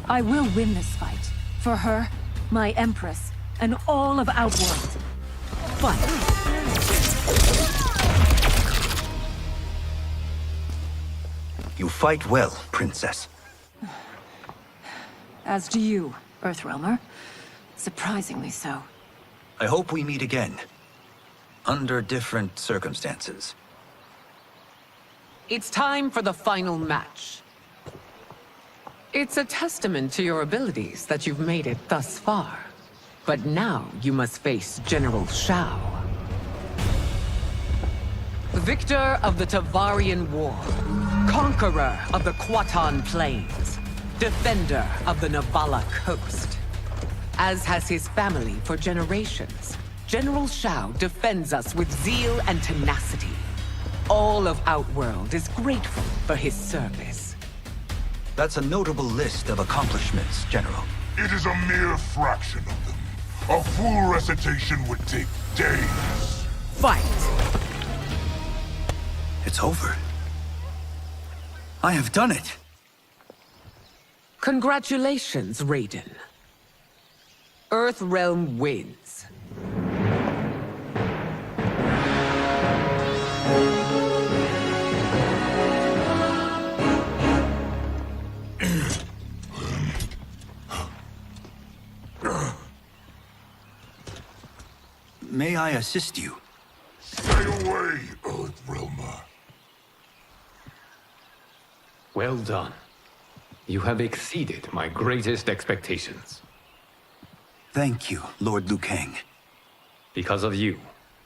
I will win this fight. For her, my Empress, and all of Outworld. Fight! You fight well, Princess. As do you, Earthrealmer. Surprisingly so. I hope we meet again. Under different circumstances. It's time for the final match. It's a testament to your abilities that you've made it thus far. But now you must face General Shao. Victor of the Tavarian War. Conqueror of the Kwatan Plains. Defender of the Navala Coast. As has his family for generations, General Shao defends us with zeal and tenacity. All of Outworld is grateful for his service. That's a notable list of accomplishments, General. It is a mere fraction of them. A full recitation would take days. Fight! It's over. I have done it. Congratulations, Raiden. Earthrealm wins. May I assist you? Stay away, Earthrealmer. Well done. You have exceeded my greatest expectations. Thank you, Lord Liu Kang. Because of you,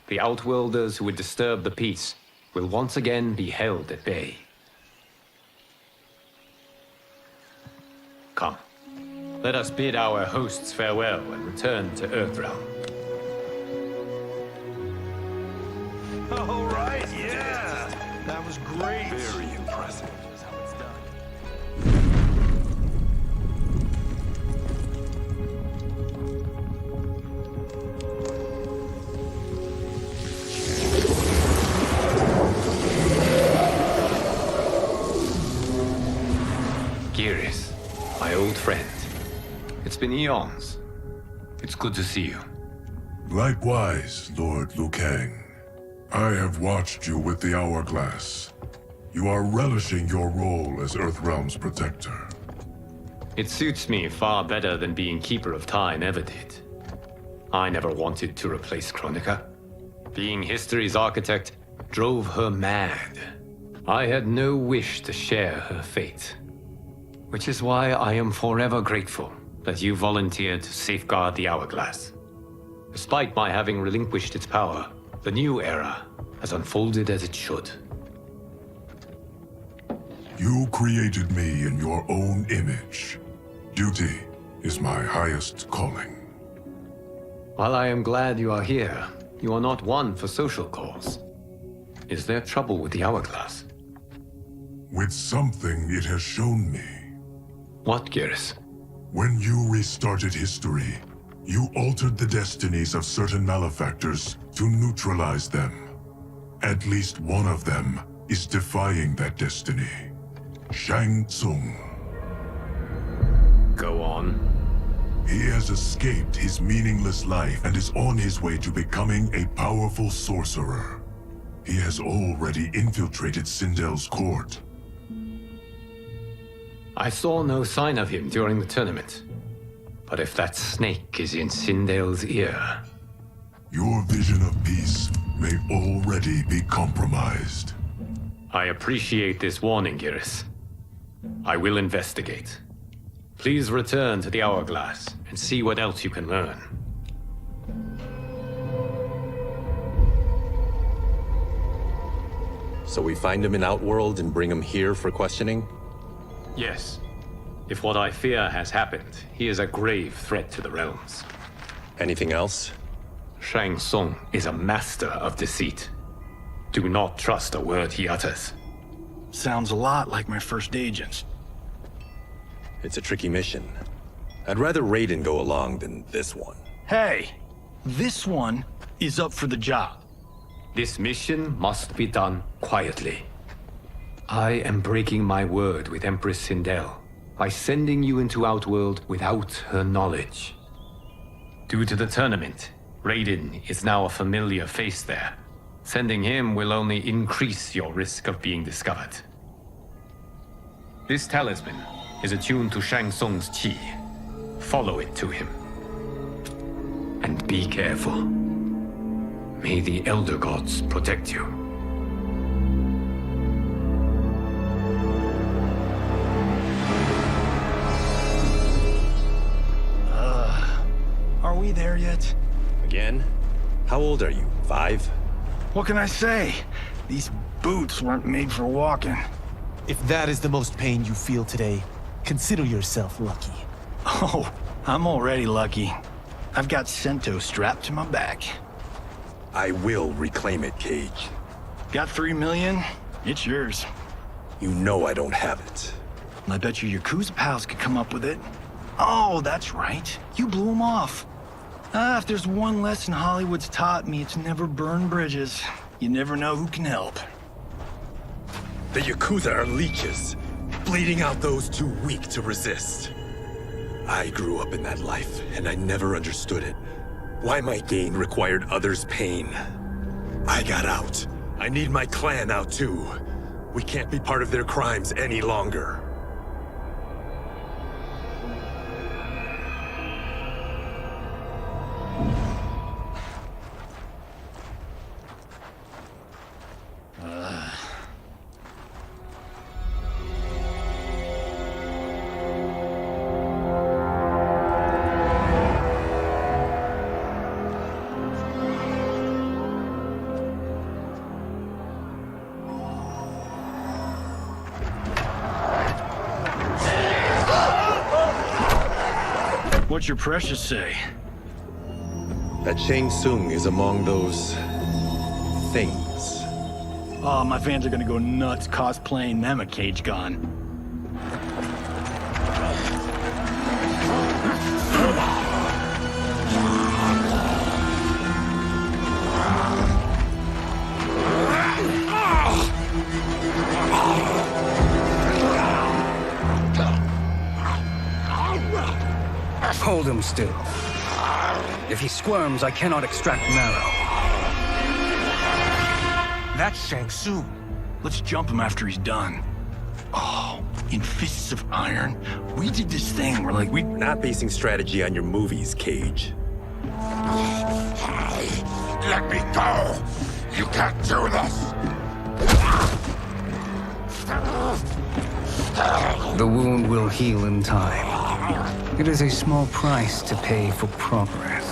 the Outworlders who would disturb the peace will once again be held at bay. Come, let us bid our hosts farewell and return to Earthrealm. All right, yeah! That was great! Very impressive. Geras, my old friend. It's been eons. It's good to see you. Likewise, Lord Liu Kang. I have watched you with the Hourglass. You are relishing your role as Earthrealm's protector. It suits me far better than being Keeper of Time ever did. I never wanted to replace Kronika. Being history's architect drove her mad. I had no wish to share her fate. Which is why I am forever grateful that you volunteered to safeguard the Hourglass. Despite my having relinquished its power, the new era has unfolded as it should. You created me in your own image. Duty is my highest calling. While I am glad you are here, you are not one for social calls. Is there trouble with the Hourglass? With something it has shown me. What, Geras? When you restarted history, you altered the destinies of certain malefactors to neutralize them. At least one of them is defying that destiny. Shang Tsung. Go on. He has escaped his meaningless life and is on his way to becoming a powerful sorcerer. He has already infiltrated Sindel's court. I saw no sign of him during the tournament. But if that snake is in Sindel's ear... Your vision of peace may already be compromised. I appreciate this warning, Giris. I will investigate. Please return to the Hourglass and see what else you can learn. So we find him in Outworld and bring him here for questioning? Yes. If what I fear has happened, he is a grave threat to the realms. Anything else? Shang Tsung is a master of deceit. Do not trust a word he utters. Sounds a lot like my first agents. It's a tricky mission. I'd rather Raiden go along than this one. Hey, this one is up for the job. This mission must be done quietly. I am breaking my word with Empress Sindel by sending you into Outworld without her knowledge. Due to the tournament, Raiden is now a familiar face there. Sending him will only increase your risk of being discovered. This talisman is attuned to Shang Tsung's chi. Follow it to him. And be careful. May the Elder Gods protect you. Are we there yet? Again? How old are you? 5? What can I say? These boots weren't made for walking. If that is the most pain you feel today, consider yourself lucky. Oh, I'm already lucky. I've got Sento strapped to my back. I will reclaim it, Cage. Got 3 million? It's yours. You know I don't have it. I bet your Yakuza pals could come up with it. Oh, that's right. You blew them off. If there's one lesson Hollywood's taught me, it's never burn bridges. You never know who can help. The Yakuza are leeches, bleeding out those too weak to resist. I grew up in that life, and I never understood it. Why my gain required others' pain. I got out. I need my clan out too. We can't be part of their crimes any longer. What's your precious say? That Shang Tsung is among those... things. Oh, my fans are gonna go nuts cosplaying them a Cage Gun. Hold him still. If he squirms, I cannot extract marrow. That's Shang Tsung. Let's jump him after he's done. Oh, in Fists of Iron, we did this thing where like We're not basing strategy on your movies, Cage. Let me go! You can't do this! The wound will heal in time. It is a small price to pay for progress.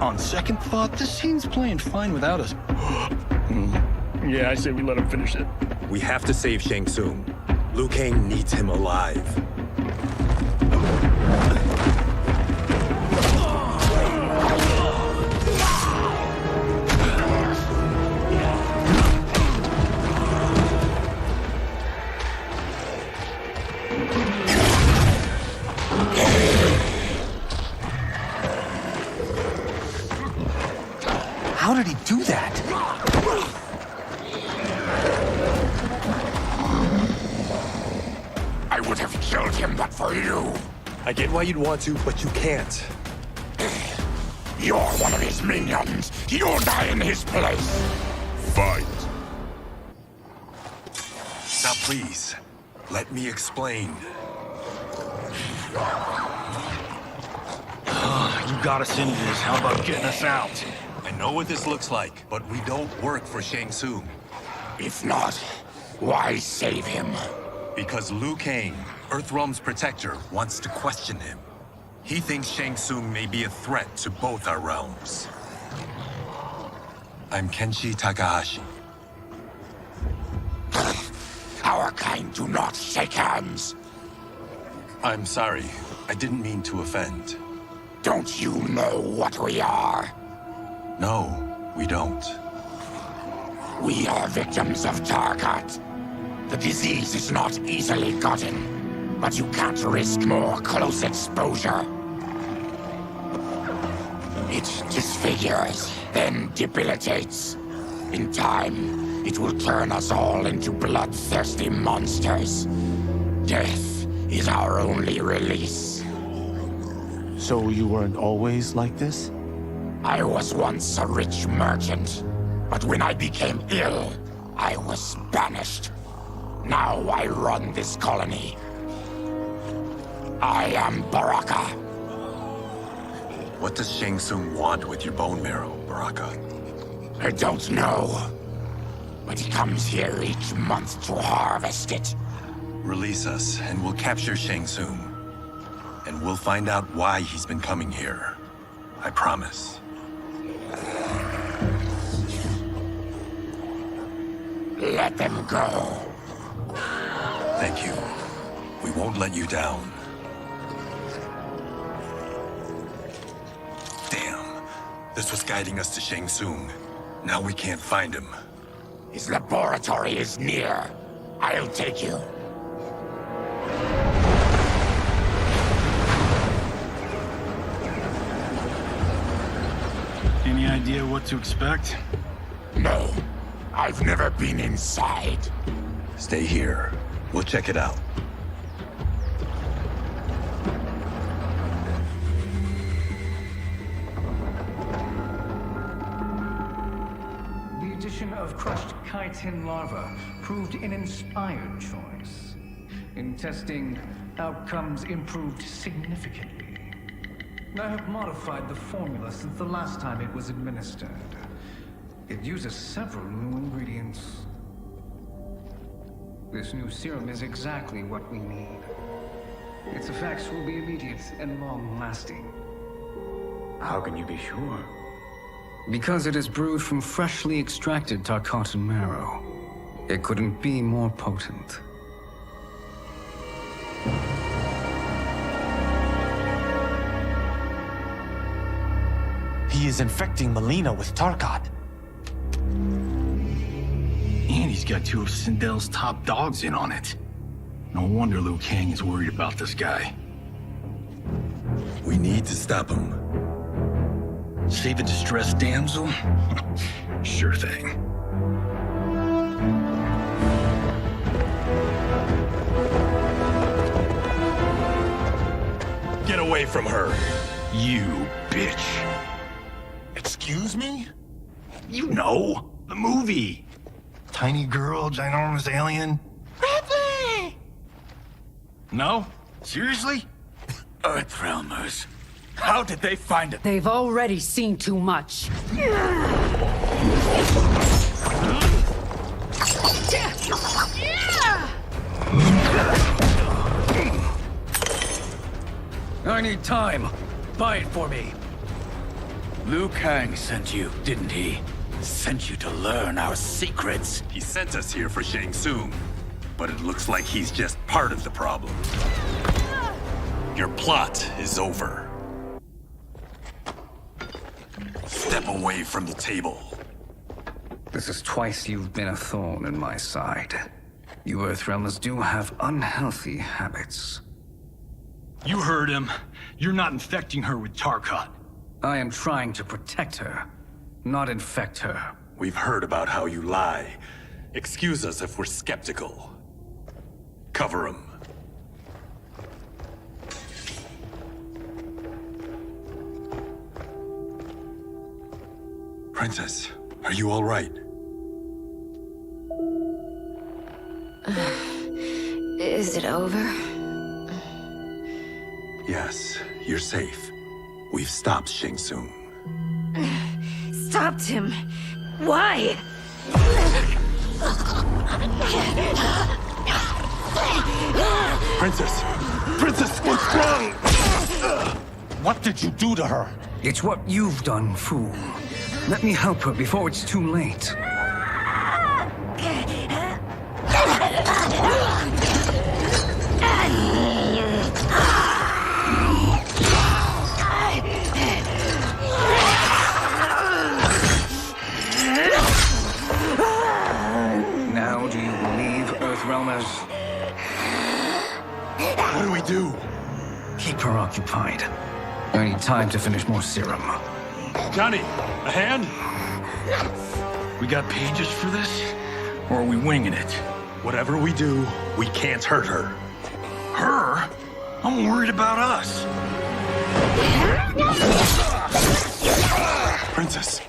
On second thought, this scene's playing fine without us. Yeah, I say we let him finish it. We have to save Shang Tsung. Liu Kang needs him alive. How did he do that? I would have killed him but for you. I get why you'd want to, but you can't. You're one of his minions. You'll die in his place. Fight. Now please, let me explain. You got us into this. How about getting us out? I know what this looks like, but we don't work for Shang Tsung. If not, why save him? Because Liu Kang, Earthrealm's protector, wants to question him. He thinks Shang Tsung may be a threat to both our realms. I'm Kenshi Takahashi. Our kind do not shake hands. I'm sorry. I didn't mean to offend. Don't you know what we are? No, we don't. We are victims of Tarkat. The disease is not easily gotten, but you can't risk more close exposure. It disfigures, then debilitates. In time, it will turn us all into bloodthirsty monsters. Death is our only release. So you weren't always like this? I was once a rich merchant, but when I became ill, I was banished. Now I run this colony. I am Baraka. What does Shang Tsung want with your bone marrow, Baraka? I don't know, but he comes here each month to harvest it. Release us, and we'll capture Shang Tsung. And we'll find out why he's been coming here. I promise. Let them go. Thank you. We won't let you down. Damn. This was guiding us to Shang Tsung. Now we can't find him. His laboratory is near. I'll take you. Any idea what to expect? No. I've never been inside. Stay here. We'll check it out. The addition of crushed chitin larva proved an inspired choice. In testing, outcomes improved significantly. I have modified the formula since the last time it was administered. It uses several new ingredients. This new serum is exactly what we need. Its effects will be immediate and long-lasting. How can you be sure? Because it is brewed from freshly extracted Tarkatan marrow. It couldn't be more potent. He is infecting Melina with Tarkat. And he's got two of Sindel's top dogs in on it. No wonder Liu Kang is worried about this guy. We need to stop him. Save a distressed damsel? Sure thing. Get away from her! You bitch. Excuse me? You know, the movie. Tiny girl, ginormous alien. Bradley! No? Seriously? Earthrealmers. How did they find it? They've already seen too much. I need time. Buy it for me. Liu Kang sent you, didn't he? Sent you to learn our secrets. He sent us here for Shang Tsung, but it looks like he's just part of the problem. Your plot is over. Step away from the table. This is twice you've been a thorn in my side. You Earthrealmers do have unhealthy habits. You heard him. You're not infecting her with Tarkat. I am trying to protect her, not infect her. We've heard about how you lie. Excuse us if we're skeptical. Cover him. Princess, are you all right? Is it over? Yes, you're safe. We've stopped Shang Tsung. Stopped him? Why? Princess! Princess, what's wrong? What did you do to her? It's what you've done, fool. Let me help her before it's too late. Now do you believe, Earthrealmers? What do we do? Keep her occupied. I need time to finish more serum. Johnny, a hand? We got pages for this? Or are we winging it? Whatever we do, we can't hurt her. Her? I'm worried about us. Princess,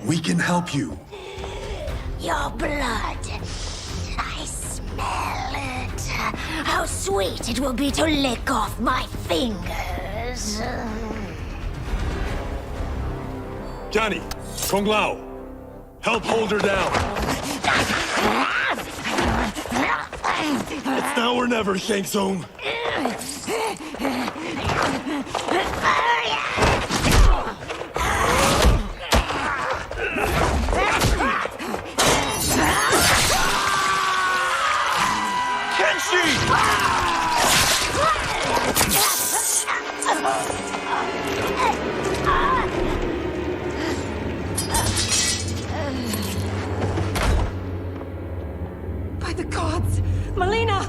we can help you. Your blood. I smell it. How sweet it will be to lick off my fingers. Johnny, Kung Lao, help hold her down. It's now or never, Shang Tsung. By the gods! Melina!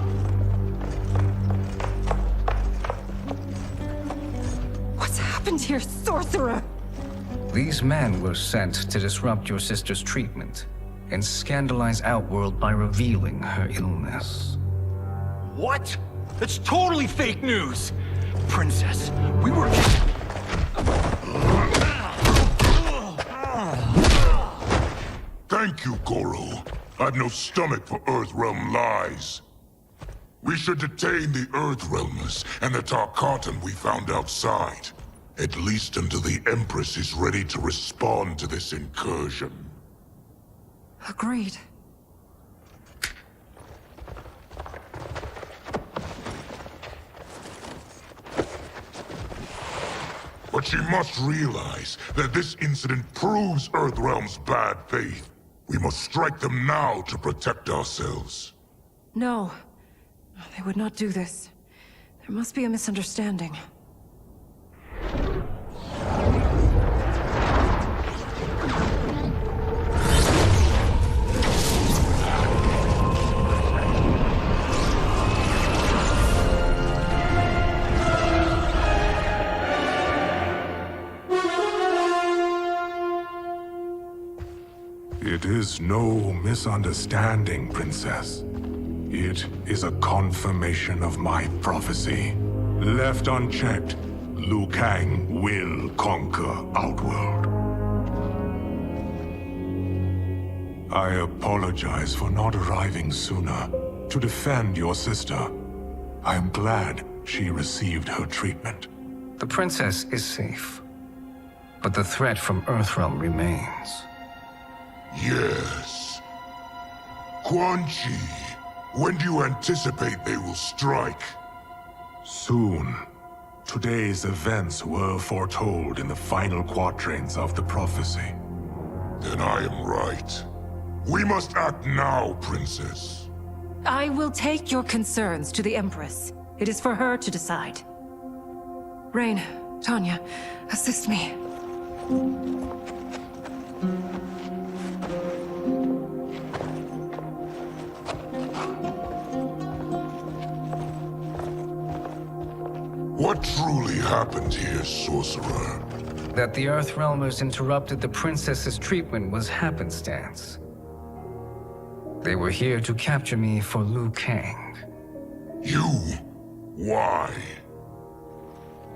What's happened here, sorcerer? These men were sent to disrupt your sister's treatment and scandalize Outworld by revealing her illness. What? That's totally fake news! Princess, we were... Thank you, Goro. I've no stomach for Earthrealm lies. We should detain the Earthrealmers and the Tarkatan we found outside. At least until the Empress is ready to respond to this incursion. Agreed. But she must realize that this incident proves Earthrealm's bad faith. We must strike them now to protect ourselves. No. They would not do this. There must be a misunderstanding. It is no misunderstanding, Princess. It is a confirmation of my prophecy. Left unchecked, Liu Kang will conquer Outworld. I apologize for not arriving sooner to defend your sister. I am glad she received her treatment. The princess is safe, but the threat from Earthrealm remains. Yes. Quan Chi, when do you anticipate they will strike? Soon. Today's events were foretold in the final quatrains of the prophecy. Then I am right. We must act now, Princess. I will take your concerns to the Empress. It is for her to decide. Rain, Tanya, assist me. What truly happened here, sorcerer? That the Earthrealmers interrupted the princess's treatment was happenstance. They were here to capture me for Liu Kang. You? Why?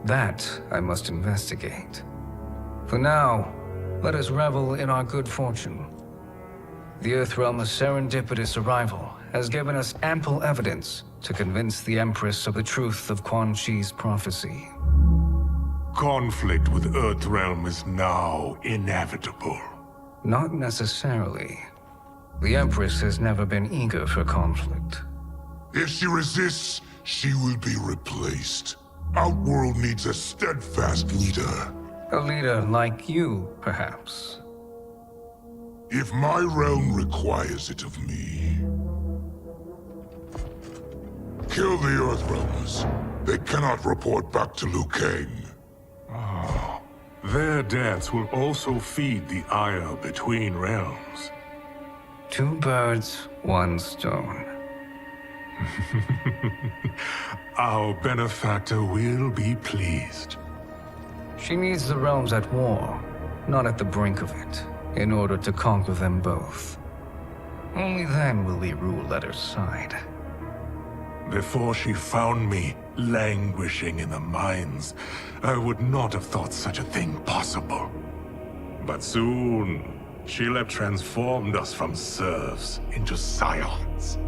That I must investigate. For now, Let us revel in our good fortune. The Earthrealm's serendipitous arrival has given us ample evidence to convince the Empress of the truth of Quan Chi's prophecy. Conflict with Earthrealm is now inevitable. Not necessarily. The Empress has never been eager for conflict. If she resists, she will be replaced. Outworld needs a steadfast leader. A leader like you, perhaps. If my realm requires it of me. Kill the Earthrealmers. They cannot report back to Liu Kang. Their deaths will also feed the ire between realms. 2 birds, 1 stone. Our benefactor will be pleased. She needs the realms at war, not at the brink of it, in order to conquer them both. Only then will we rule at her side. Before she found me languishing in the mines, I would not have thought such a thing possible. But soon, she'll have transformed us from serfs into scions.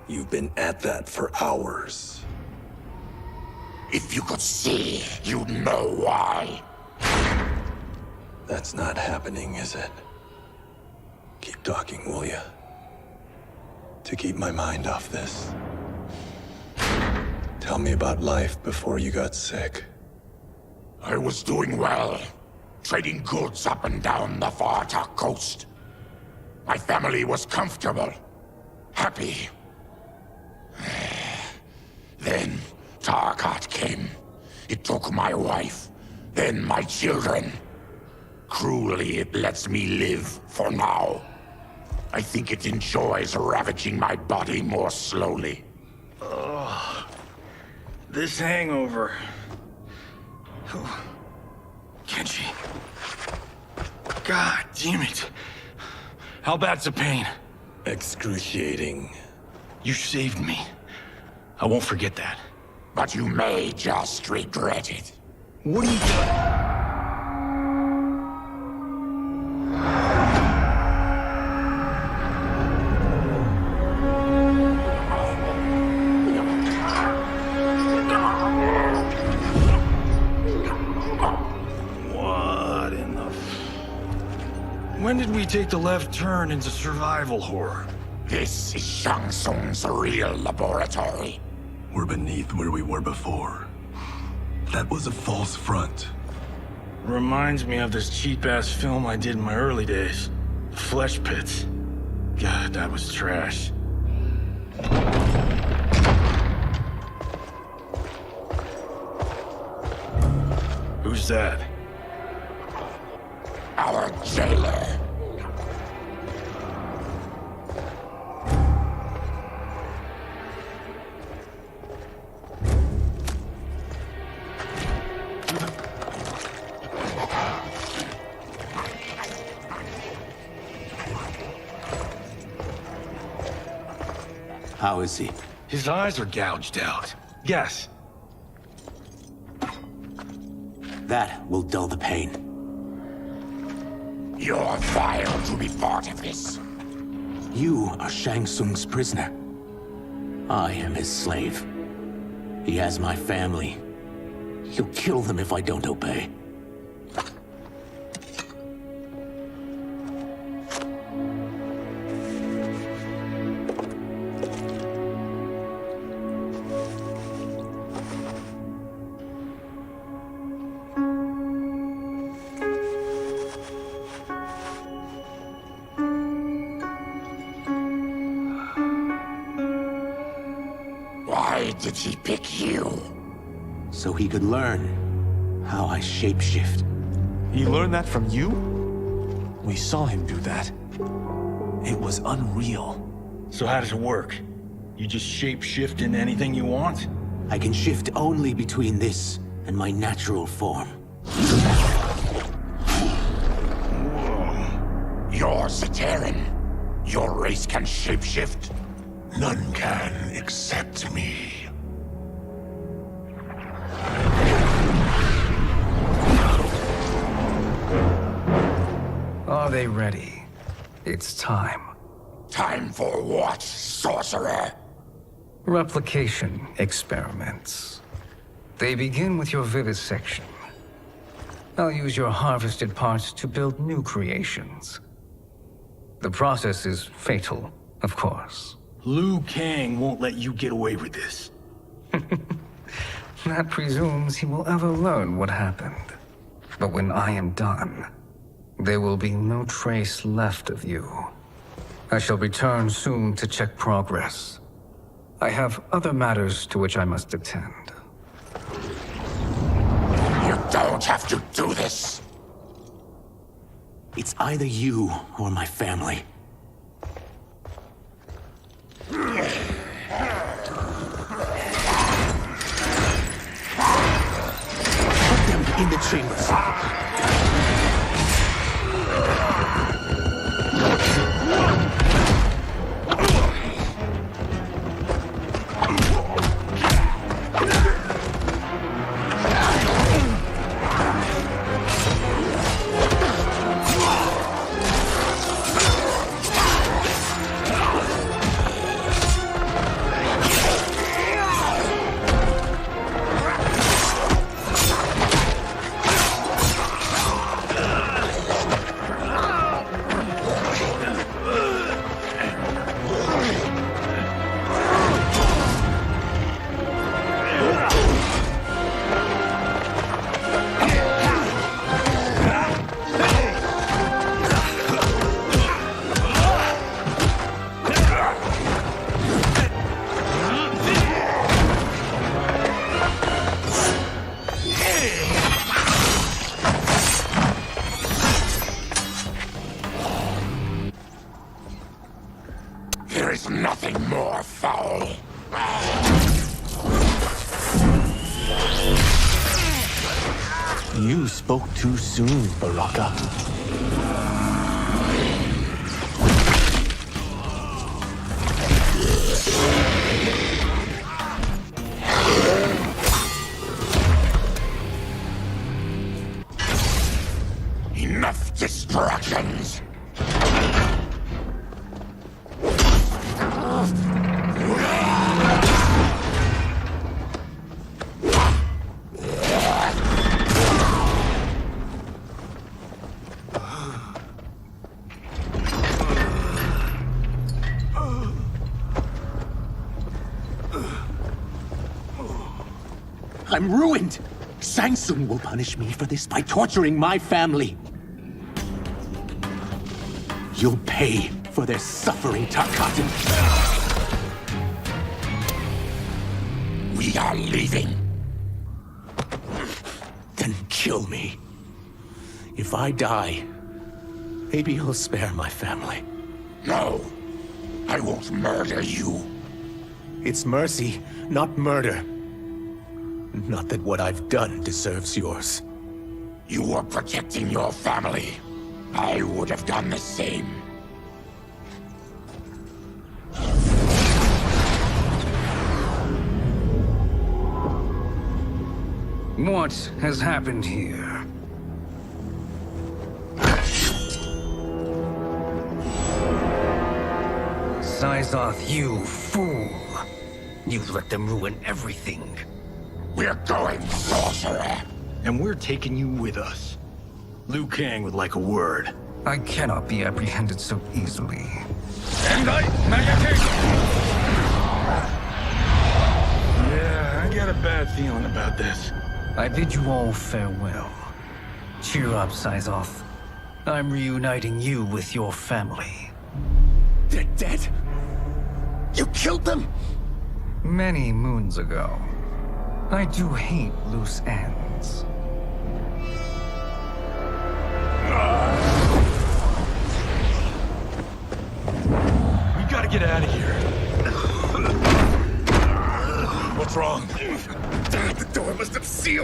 You've been at that for hours. If you could see, you'd know why. That's not happening, is it? Keep talking, will ya? To keep my mind off this. Tell me about life before you got sick. I was doing well, trading goods up and down the Varta coast. My family was comfortable, happy. Then Tarkat came. It took my wife, then my children. Cruelly, it lets me live for now. I think it enjoys ravaging my body more slowly. Ugh. This hangover. Kenji. God damn it. How bad's the pain? Excruciating. You saved me. I won't forget that. But you may just regret it. What are you doing? What in the... When did we take the left turn into survival horror? This is Shang Tsung's real laboratory. We're beneath where we were before. That was a false front. Reminds me of this cheap-ass film I did in my early days. Flesh Pits. God, that was trash. Who's that? Our jailer. How is he? His eyes are gouged out. Guess. That will dull the pain. You're vile to be part of this. You are Shang Tsung's prisoner. I am his slave. He has my family. He'll kill them if I don't obey. Why did he pick you? So he could learn how I shapeshift. He learned that from you? We saw him do that. It was unreal. So how does it work? You just shape-shift into anything you want? I can shift only between this and my natural form. You're Zateran. Your race can shapeshift. None can except me. Are they ready? It's time. Time for what, sorcerer? Replication experiments. They begin with your vivisection. I'll use your harvested parts to build new creations. The process is fatal, of course. Liu Kang won't let you get away with this. That presumes he will ever learn what happened. But when I am done, there will be no trace left of you. I shall return soon to check progress. I have other matters to which I must attend. You don't have to do this! It's either you or my family. Put them in the chambers. There is nothing more foul. You spoke too soon, Baraka. Enough distractions! I'm ruined! Shang Tsung will punish me for this by torturing my family. You'll pay for their suffering, Tarkatan. We are leaving. Then kill me. If I die, maybe you'll spare my family. No, I won't murder you. It's mercy, not murder. Not that what I've done deserves yours. You were protecting your family. I would have done the same. What has happened here? Syzoth, you fool! You've let them ruin everything. We're going, sorcerer! And we're taking you with us. Liu Kang would like a word. I cannot be apprehended so easily. Yeah, I got a bad feeling about this. I bid you all farewell. Cheer up, Syzoth. I'm reuniting you with your family. They're dead? You killed them? Many moons ago. I do hate loose ends.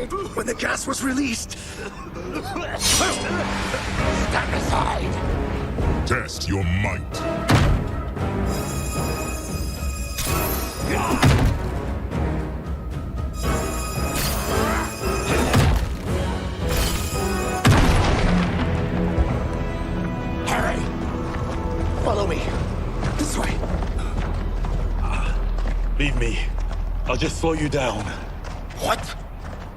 died when the gas was released. Stand aside! Test your might. Harry! Follow me. This way. Leave me. I'll just slow you down. What?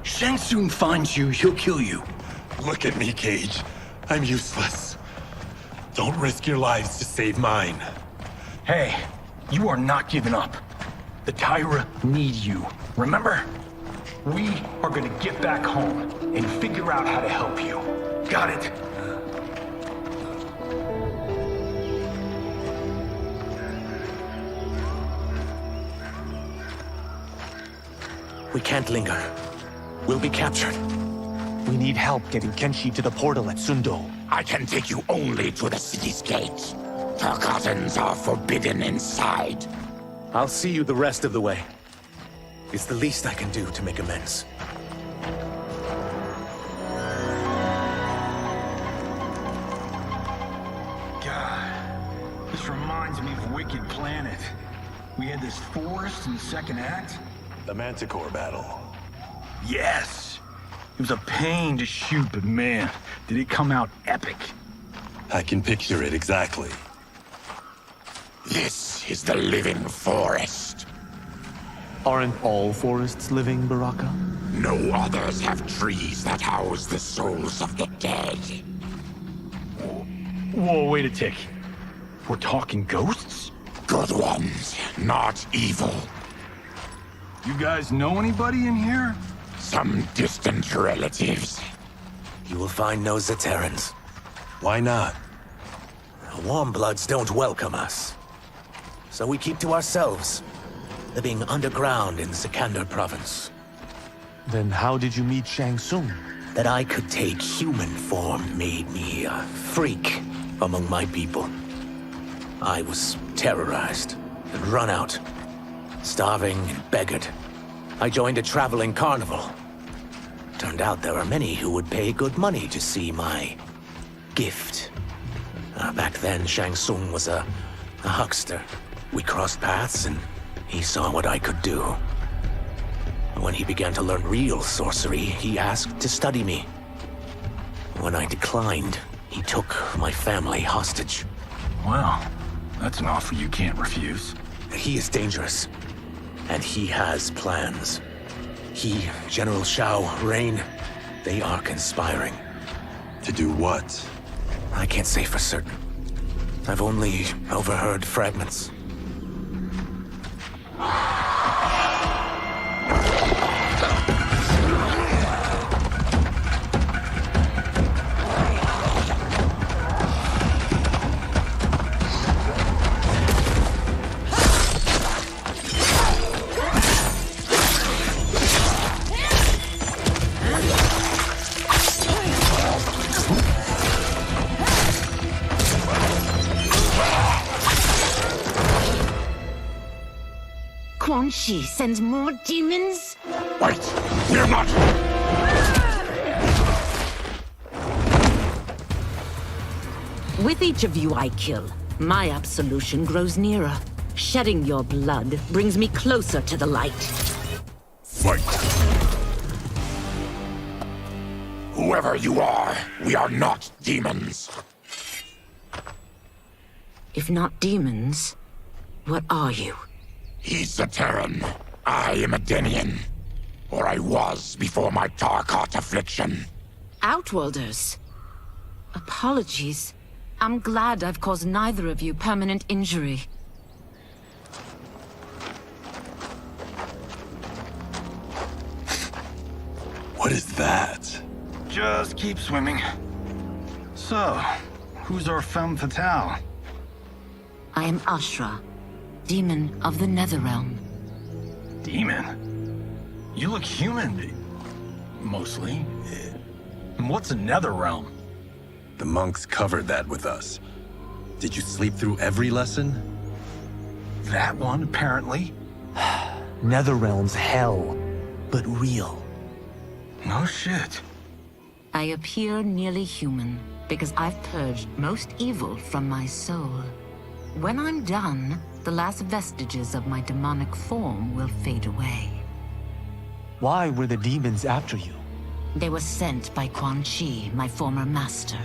Shang Tsung finds you, he'll kill you. Look at me, Cage. I'm useless. Don't risk your lives to save mine. Hey, you are not giving up. The Tyra need you, remember? We are gonna get back home and figure out how to help you. Got it? We can't linger. We'll be captured. We need help getting Kenshi to the portal at Sundo. I can take you only to the city's gate. Tarkatans are forbidden inside. I'll see you the rest of the way. It's the least I can do to make amends. God, this reminds me of Wicked Planet. We had this forest in the second act. The Manticore battle. Yes! It was a pain to shoot, but man, did it come out epic. I can picture it exactly. This is the living forest. Aren't all forests living, Baraka? No others have trees that house the souls of the dead. Whoa, wait a tick. We're talking ghosts? Good ones, not evil. You guys know anybody in here? Some distant relatives. You will find no Zaterrans. Why not? Warmbloods don't welcome us. So we keep to ourselves, living underground in Sikander province. Then how did you meet Shang Tsung? That I could take human form made me a freak among my people. I was terrorized and run out, starving and beggared. I joined a traveling carnival. Turned out there are many who would pay good money to see my gift. Back then, Shang Tsung was a huckster. We crossed paths and he saw what I could do. When he began to learn real sorcery, he asked to study me. When I declined, he took my family hostage. Well, that's an offer you can't refuse. He is dangerous, and he has plans. He, General Shao, Rain, they are conspiring. To do what? I can't say for certain. I've only overheard fragments. Quan Chi sends more demons? Wait! We're not... With each of you I kill, my absolution grows nearer. Shedding your blood brings me closer to the light. Fight! Whoever you are, we are not demons. If not demons, what are you? He's a Terran. I am a Denian. Or I was before my Tarkat affliction. Outworlders. Apologies. I'm glad I've caused neither of you permanent injury. What is that? Just keep swimming. So, who's our femme fatale? I am Ashra, demon of the Netherrealm. Demon? You look human, mostly. And what's a Netherrealm? The monks covered that with us. Did you sleep through every lesson? That one, apparently. Netherrealm's hell, but real. No shit. I appear nearly human because I've purged most evil from my soul. When I'm done, the last vestiges of my demonic form will fade away. Why were the demons after you? They were sent by Quan Chi, my former master.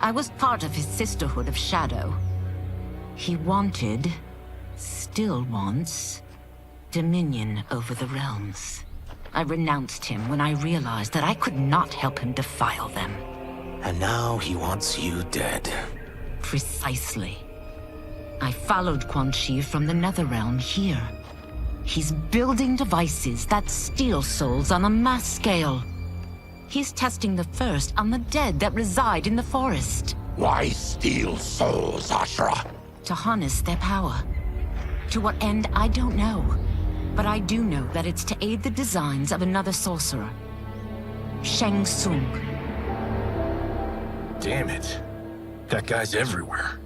I was part of his Sisterhood of Shadow. He wanted, still wants, dominion over the realms. I renounced him when I realized that I could not help him defile them. And now he wants you dead. Precisely. I followed Quan Chi from the Netherrealm here. He's building devices that steal souls on a mass scale. He's testing the first on the dead that reside in the forest. Why steal souls, Ashra? To harness their power. To what end, I don't know. But I do know that it's to aid the designs of another sorcerer. Shang Tsung. Damn it. That guy's everywhere.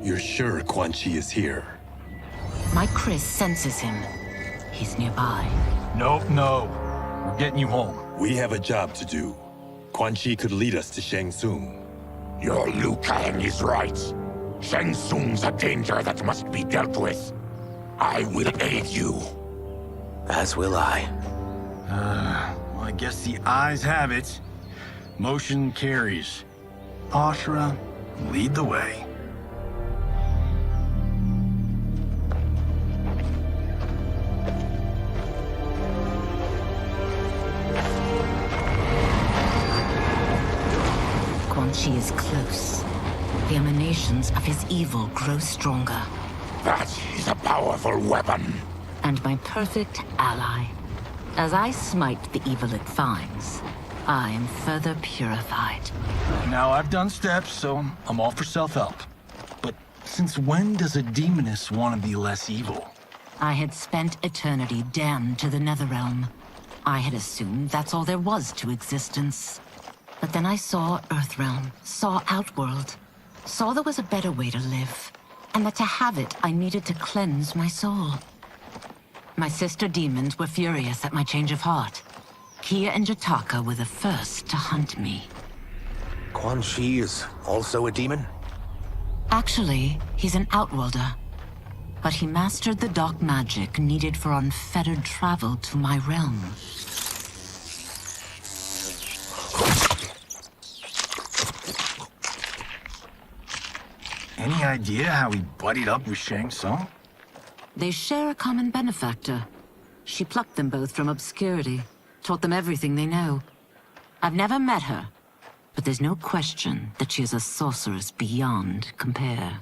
You're sure Quan Chi is here? My Chris senses him. He's nearby. Nope, no. We're getting you home. We have a job to do. Quan Chi could lead us to Shang Tsung. Your Liu Kang is right. Shang Tsung's a danger that must be dealt with. I will aid you. As will I. Well, I guess the eyes have it. Motion carries. Ashra, lead the way. Quan Chi is close. The emanations of his evil grow stronger. That is a powerful weapon. And my perfect ally. As I smite the evil it finds, I am further purified. Now, I've done steps, so I'm all for self-help. But since when does a demoness want to be less evil? I had spent eternity damned to the Netherrealm. I had assumed that's all there was to existence. But then I saw Earthrealm, saw Outworld, saw there was a better way to live, and that to have it, I needed to cleanse my soul. My sister demons were furious at my change of heart. Kia and Jataka were the first to hunt me. Quan Chi is also a demon? Actually, he's an Outworlder. But he mastered the dark magic needed for unfettered travel to my realm. Any idea how he buddied up with Shang Tsung? They share a common benefactor. She plucked them both from obscurity, taught them everything they know. I've never met her, but there's no question that she is a sorceress beyond compare.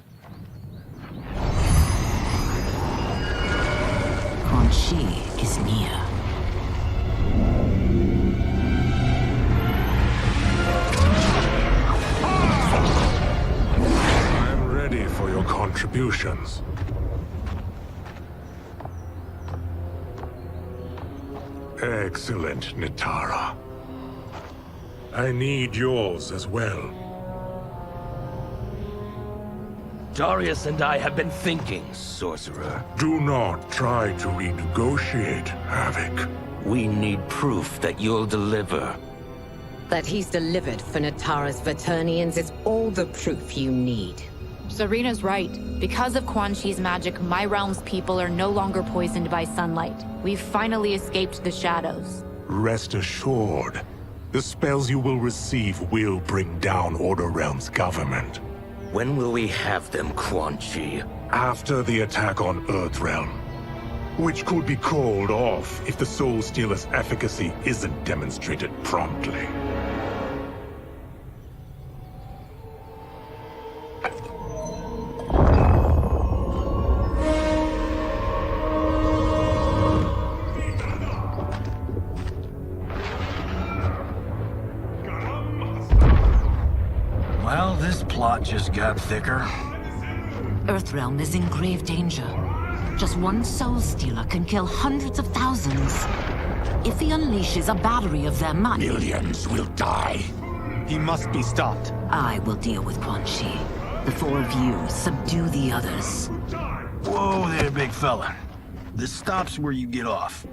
Quan Chi is near. I'm ready for your contributions. Excellent, Nitara. I need yours as well. Darius and I have been thinking, Sorcerer. Do not try to renegotiate, Havoc. We need proof that you'll deliver. That he's delivered for Natara's Vaternians is all the proof you need. Serena's right. Because of Quan Chi's magic, my realm's people are no longer poisoned by sunlight. We've finally escaped the shadows. Rest assured, the spells you will receive will bring down Order Realm's government. When will we have them, Quan Chi? After the attack on Earthrealm, which could be called off if the Soul Stealer's efficacy isn't demonstrated promptly. Well, this plot just got thicker. Earthrealm is in grave danger. Just one Soul Stealer can kill hundreds of thousands. If he unleashes a battery of them, Millions will die. He must be stopped. I will deal with Quan Chi. The four of you subdue the others. Whoa there, big fella. This stops where you get off.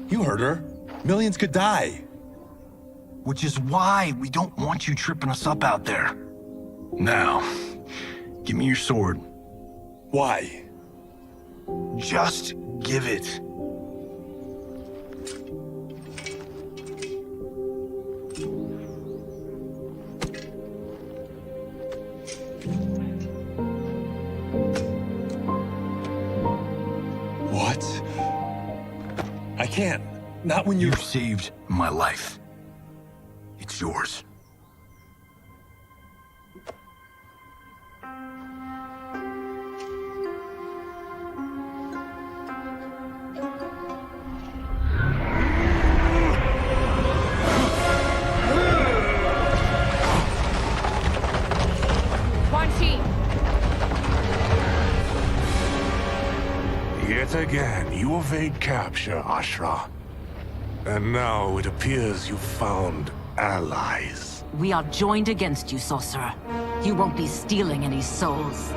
You heard her. Millions could die. Which is why we don't want you tripping us up out there. Now, give me your sword. Why? Just give it. What? I can't. Not when You've saved my life. It's yours. Quan Chi! Yet again, you evade capture, Ashra. And now it appears you've found allies. We are joined against you, sorcerer. You won't be stealing any souls.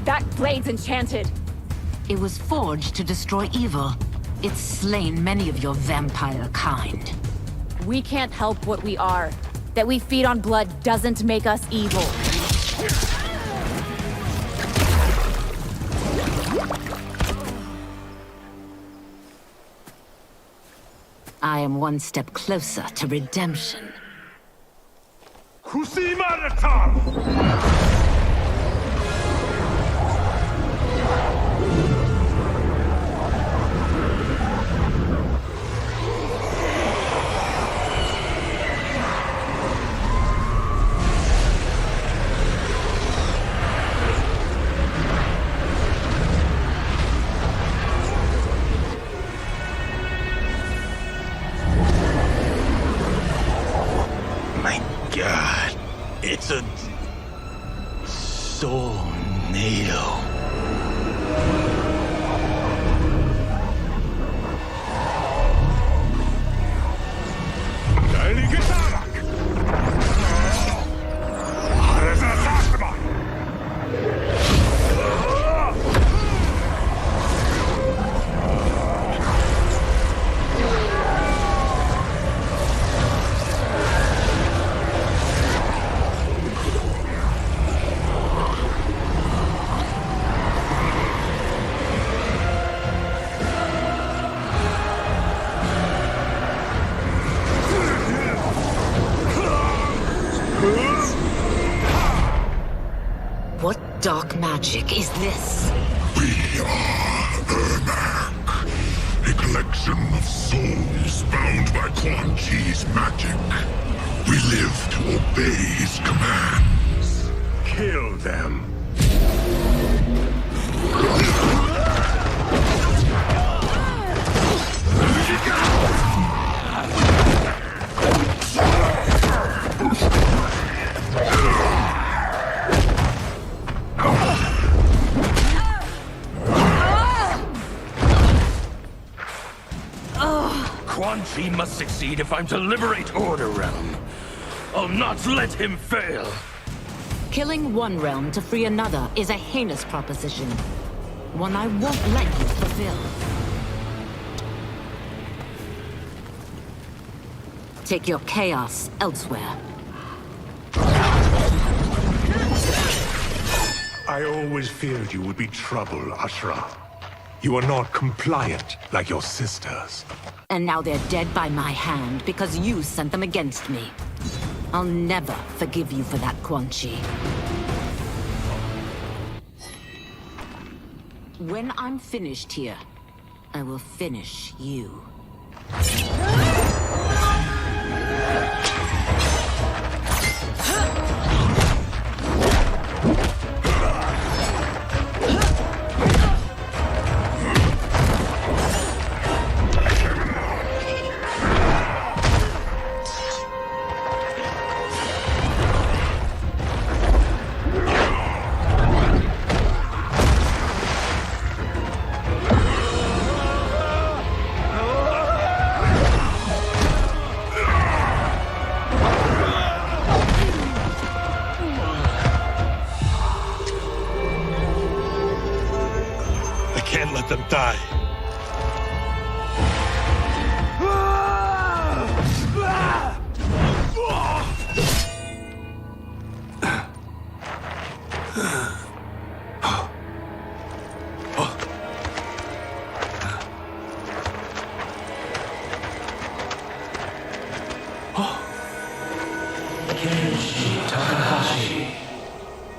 That blade's enchanted. It was forged to destroy evil. It's slain many of your vampire kind. We can't help what we are. That we feed on blood doesn't make us evil. I am one step closer to redemption. God, it's a soul needle. What dark magic is this? We are Ermac, a collection of souls bound by Quan Chi's magic. We live to obey his commands. Kill them. Quan Chi must succeed if I'm to liberate Order Realm. I'll not let him fail. Killing one realm to free another is a heinous proposition. One I won't let you fulfill. Take your chaos elsewhere. I always feared you would be trouble, Ashra. You are not compliant like your sisters. And now they're dead by my hand because you sent them against me. I'll never forgive you for that, Quan Chi. When I'm finished here, I will finish you. let them die.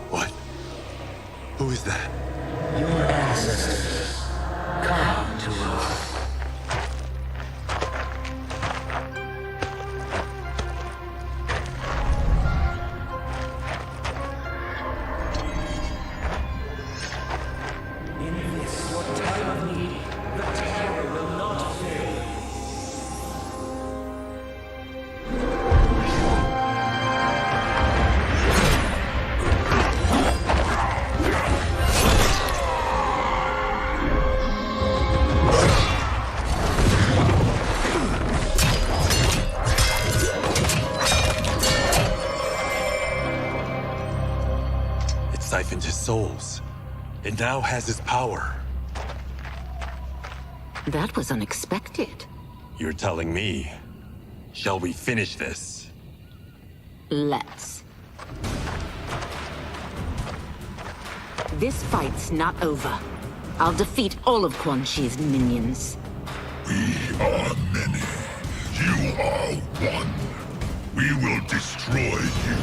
What? Who is that? Your ancestors. Come to us. In this, your time of need, the terror will not fail. It siphoned his souls. It now has his power. That was unexpected. You're telling me. Shall we finish this? Let's. This fight's not over. I'll defeat all of Quan Chi's minions. We are many. You are one. We will destroy you.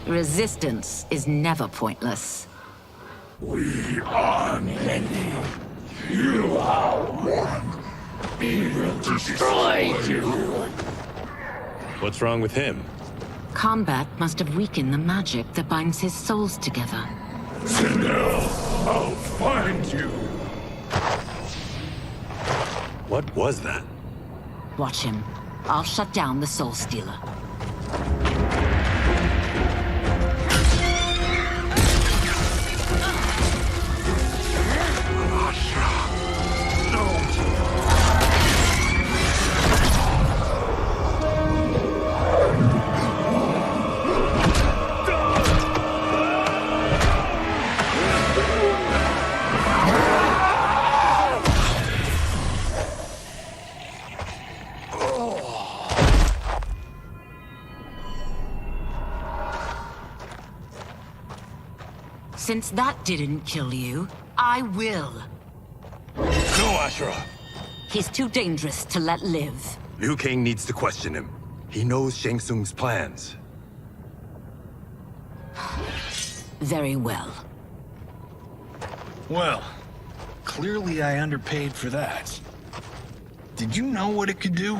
Resistance is never pointless. We are many. You are one. We will destroy you. What's wrong with him? Combat must have weakened the magic that binds his souls together. Sindel, I'll find you. What was that? Watch him. I'll shut down the Soul Stealer. Since that didn't kill you, I will. No, Ashura! He's too dangerous to let live. Liu Kang needs to question him. He knows Shang Tsung's plans. Very well. Well, clearly I underpaid for that. Did you know what it could do?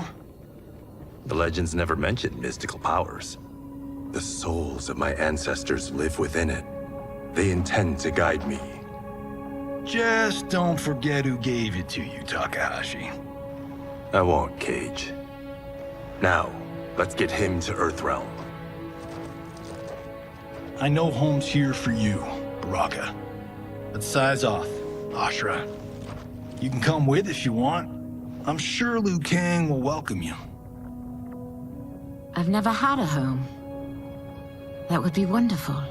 The legends never mentioned mystical powers. The souls of my ancestors live within it. They intend to guide me. Just don't forget who gave it to you, Takahashi. I won't, Cage. Now, let's get him to Earthrealm. I know home's here for you, Baraka. But size off, Ashura. You can come with if you want. I'm sure Liu Kang will welcome you. I've never had a home. That would be wonderful.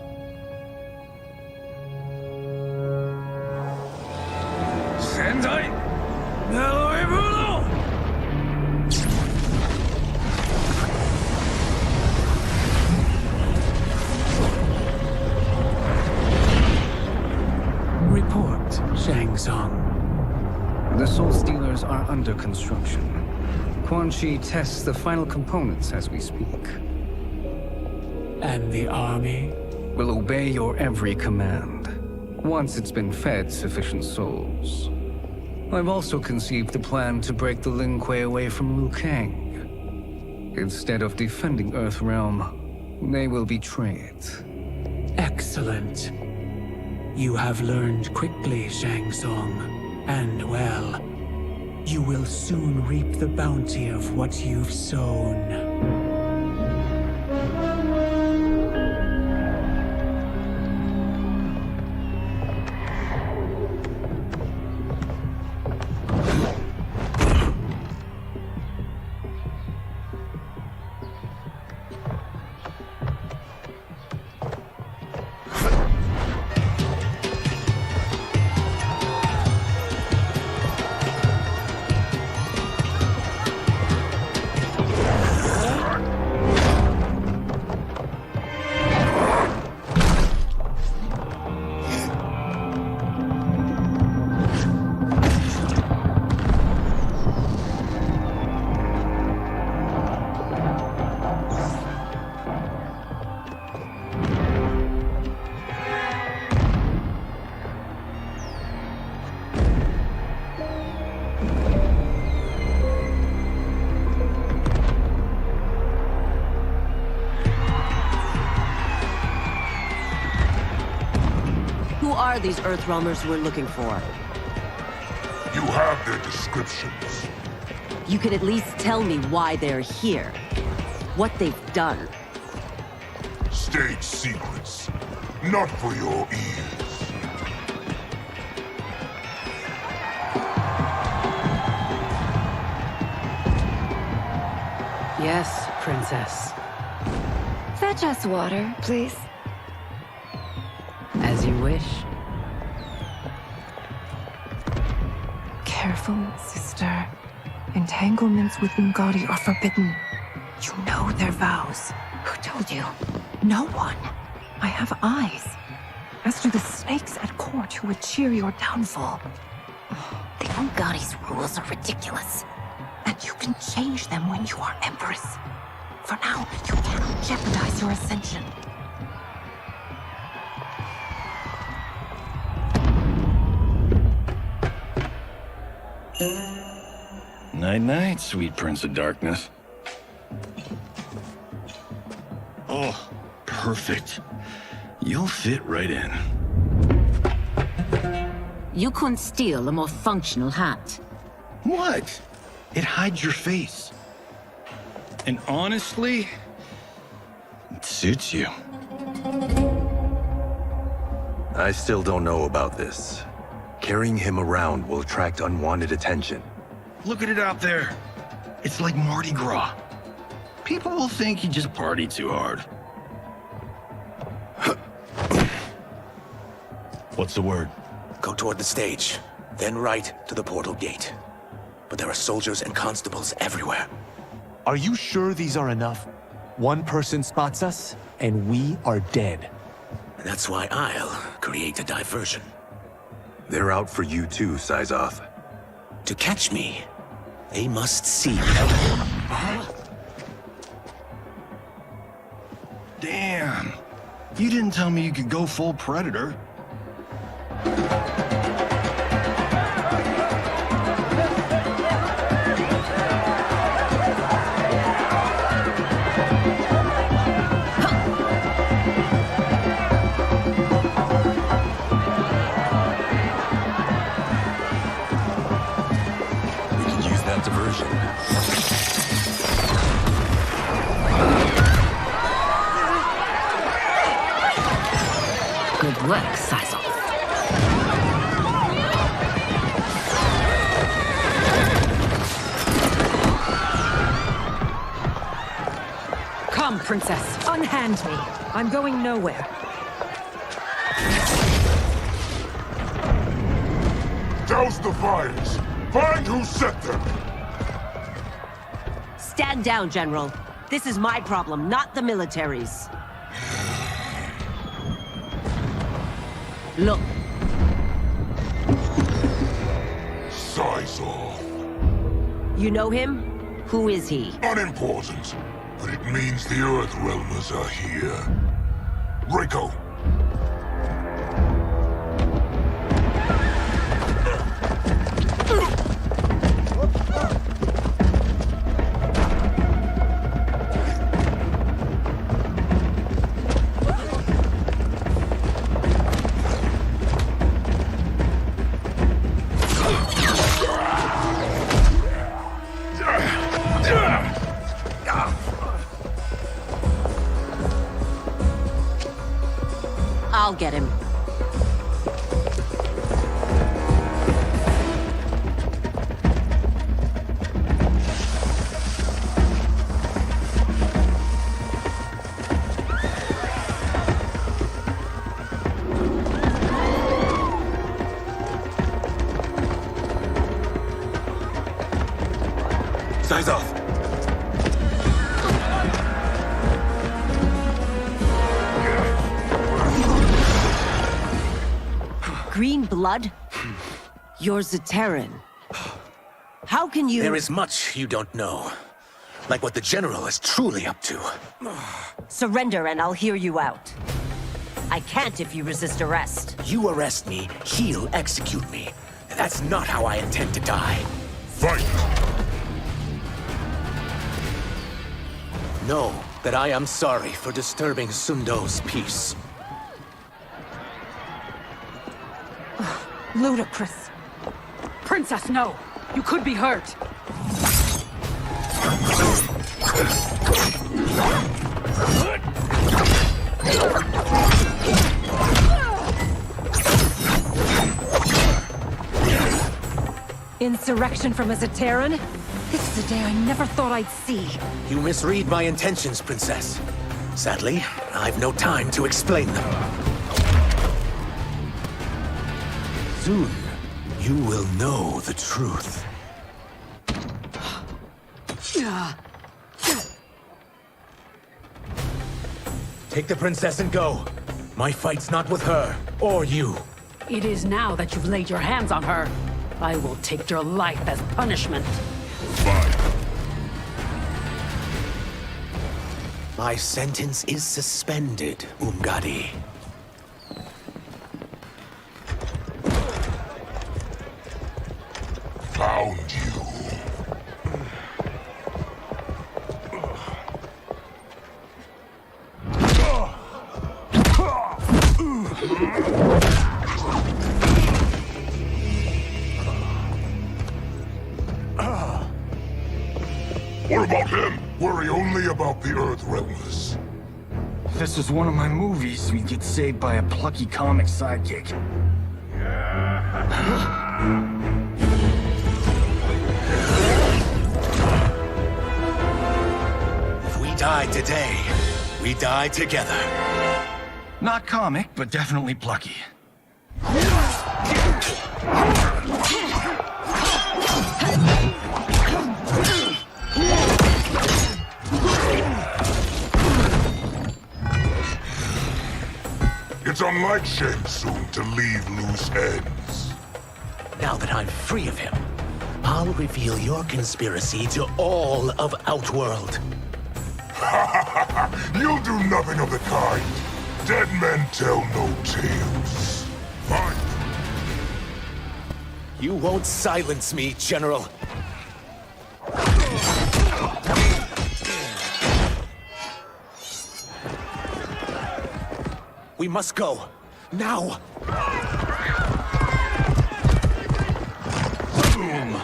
Sendai! Nelloy Bruno! Report, Shang Tsung. The Soul Stealers are under construction. Quan Chi tests the final components as we speak. And the army? Will obey your every command, once it's been fed sufficient souls. I've also conceived a plan to break the Lin Kuei away from Liu Kang. Instead of defending Earthrealm, they will betray it. Excellent. You have learned quickly, Shang Tsung, and well. You will soon reap the bounty of what you've sown. are these Earthrealmers we're looking for? You have their descriptions. You can at least tell me why they're here. What they've done. State secrets. Not for your ears. Yes, Princess. Fetch us water, please. As you wish. Careful, sister. Entanglements with Ungadi are forbidden. You know their vows. Who told you? No one. I have eyes. As do the snakes at court who would cheer your downfall. The Ungadi's rules are ridiculous. And you can change them when you are Empress. For now, you cannot jeopardize your ascension. Night-night, sweet Prince of Darkness. Oh, perfect. You'll fit right in. You couldn't steal a more functional hat. What? It hides your face. And honestly, it suits you. I still don't know about this. Carrying him around will attract unwanted attention. Look at it out there. It's like Mardi Gras. People will think you just party too hard. What's the word? Go toward the stage, then right to the portal gate. But there are soldiers and constables everywhere. Are you sure these are enough? One person spots us, and we are dead. And that's why I'll create a diversion. They're out for you too, Syzoth. To catch me, they must see me. Damn. You didn't tell me you could go full Predator. Good work, Syzoth. Come, Princess. Unhand me. I'm going nowhere. Douse the fires. Find who set them. Stand down, General. This is my problem, not the military's. Look. Syzoth. You know him? Who is he? Unimportant, but it means the Earthrealmers are here. Rico. I'll get him. Syzoth! Green blood? You're Zaterran. How can you— There is much you don't know. Like what the General is truly up to. Surrender and I'll hear you out. I can't if you resist arrest. You arrest me, he'll execute me. And that's not how I intend to die. Fight! Know that I am sorry for disturbing Sundo's peace. Ludicrous. Princess, no! You could be hurt! Insurrection from a Zaterran? This is a day I never thought I'd see. You misread my intentions, Princess. Sadly, I've no time to explain them. Soon, you will know the truth. Take the princess and go. My fight's not with her, or you. It is now that you've laid your hands on her. I will take your life as punishment. My sentence is suspended, Umgadi. Found you. What about him? Worry only about the Earth Realmers. If this was one of my movies, we'd get saved by a plucky comic sidekick. If we die today, we die together. Not comic, but definitely plucky. It's unlike Shang Tsung to leave loose ends. Now that I'm free of him, I'll reveal your conspiracy to all of Outworld. You'll do nothing of the kind. Dead men tell no tales. Fine. You won't silence me, General. We must go. Now! Boom!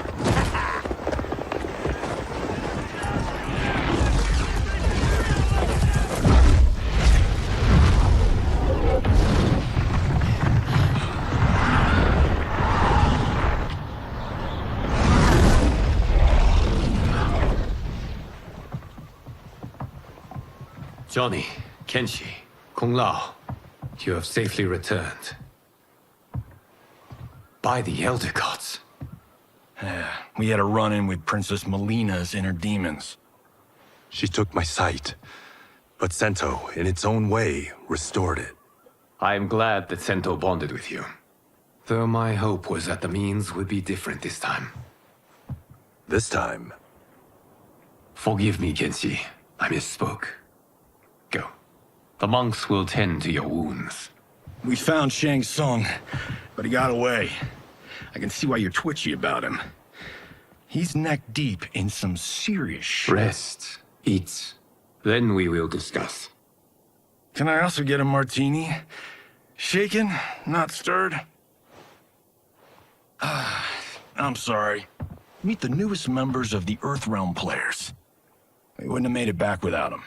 Johnny, Kenshi, Kung Lao, you have safely returned. By the Elder Gods. We had a run-in with Princess Melina's inner demons. She took my sight, but Sento, in its own way, restored it. I am glad that Sento bonded with you. Though my hope was that the means would be different this time. This time? Forgive me, Kenshi. I misspoke. Go. The monks will tend to your wounds. We found Shang Tsung, but he got away. I can see why you're twitchy about him. He's neck deep in some serious shit. Rest. Eat. Then we will discuss. Can I also get a martini? Shaken, not stirred? I'm sorry. Meet the newest members of the Earthrealm players. We wouldn't have made it back without them.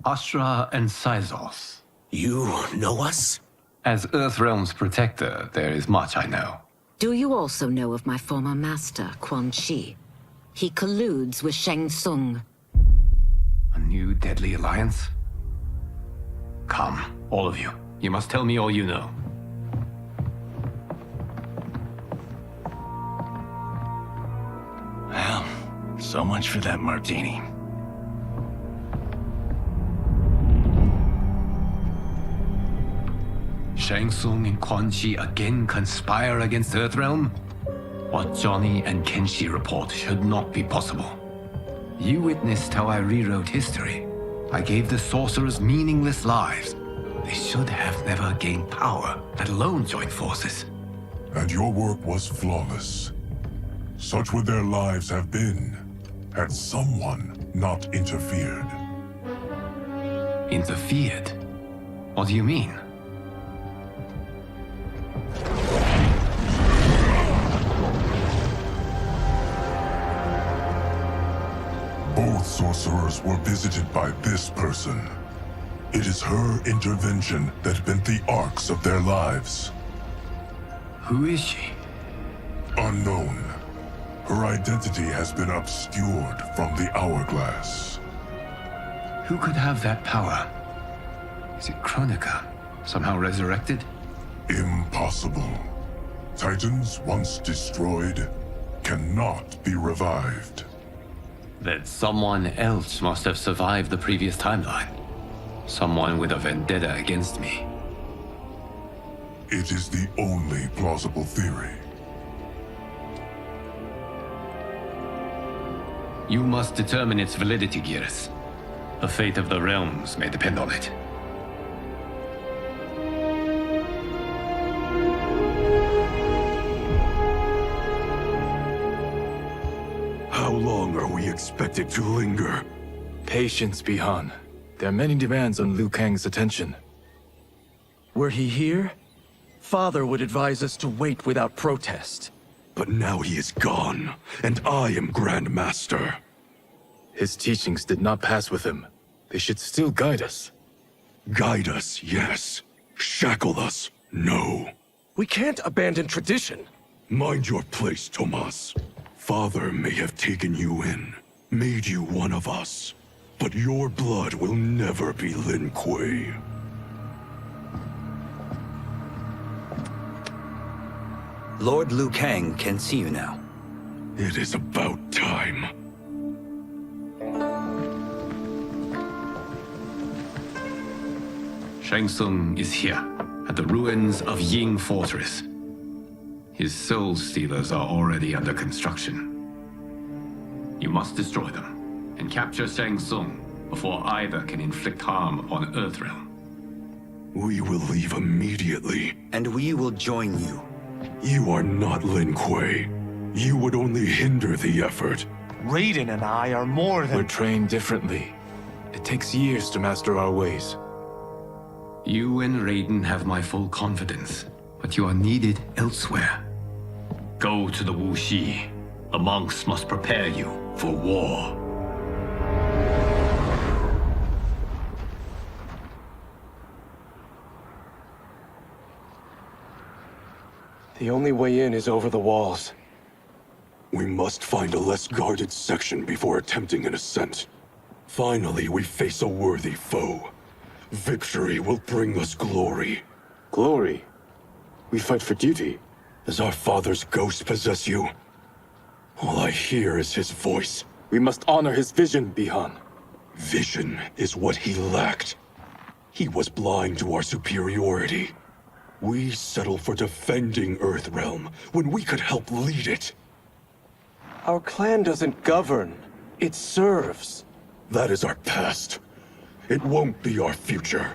Astra and Syzos. You know us? As Earthrealm's protector, there is much I know. Do you also know of my former master, Quan Chi? He colludes with Shang Tsung. A new deadly alliance? Come, all of you. You must tell me all you know. Well, so much for that martini. Shang Tsung and Quan Chi again conspire against Earthrealm? What Johnny and Kenshi report should not be possible. You witnessed how I rewrote history. I gave the sorcerers meaningless lives. They should have never gained power, let alone joined forces. And your work was flawless. Such would their lives have been, had someone not interfered. Interfered? What do you mean? both sorcerers were visited by this person. It is her intervention that bent the arcs of their lives. Who is she? Unknown. Her identity has been obscured from the hourglass. Who could have that power? Is it Kronika? Somehow resurrected? Impossible. Titans once destroyed cannot be revived. Then someone else must have survived the previous timeline. Someone with a vendetta against me. It is the only plausible theory. You must determine its validity, Geras. The fate of the realms may depend on it. How long are we expected to linger? Patience, Bihan. There are many demands on Liu Kang's attention. Were he here, Father would advise us to wait without protest. But now he is gone, and I am Grand Master. His teachings did not pass with him. They should still guide us. Guide us, yes. Shackle us, no. We can't abandon tradition. Mind your place, Tomas. Father may have taken you in, made you one of us. But your blood will never be Lin Kuei. Lord Liu Kang can see you now. It is about time. Shang Tsung is here, at the ruins of Ying Fortress. His soul stealers are already under construction. You must destroy them, and capture Shang Tsung before either can inflict harm upon Earthrealm. We will leave immediately. And we will join you. You are not Lin Kuei. You would only hinder the effort. Raiden and I are more than... We're trained differently. It takes years to master our ways. You and Raiden have my full confidence, but you are needed elsewhere. Go to the Wuxi. The monks must prepare you for war. The only way in is over the walls. We must find a less guarded section before attempting an ascent. Finally, we face a worthy foe. Victory will bring us glory. Glory? We fight for duty. Does our father's ghost possess you? All I hear is his voice. We must honor his vision, Bihan. Vision is what he lacked. He was blind to our superiority. We settle for defending Earthrealm when we could help lead it. Our clan doesn't govern. It serves. That is our past. It won't be our future.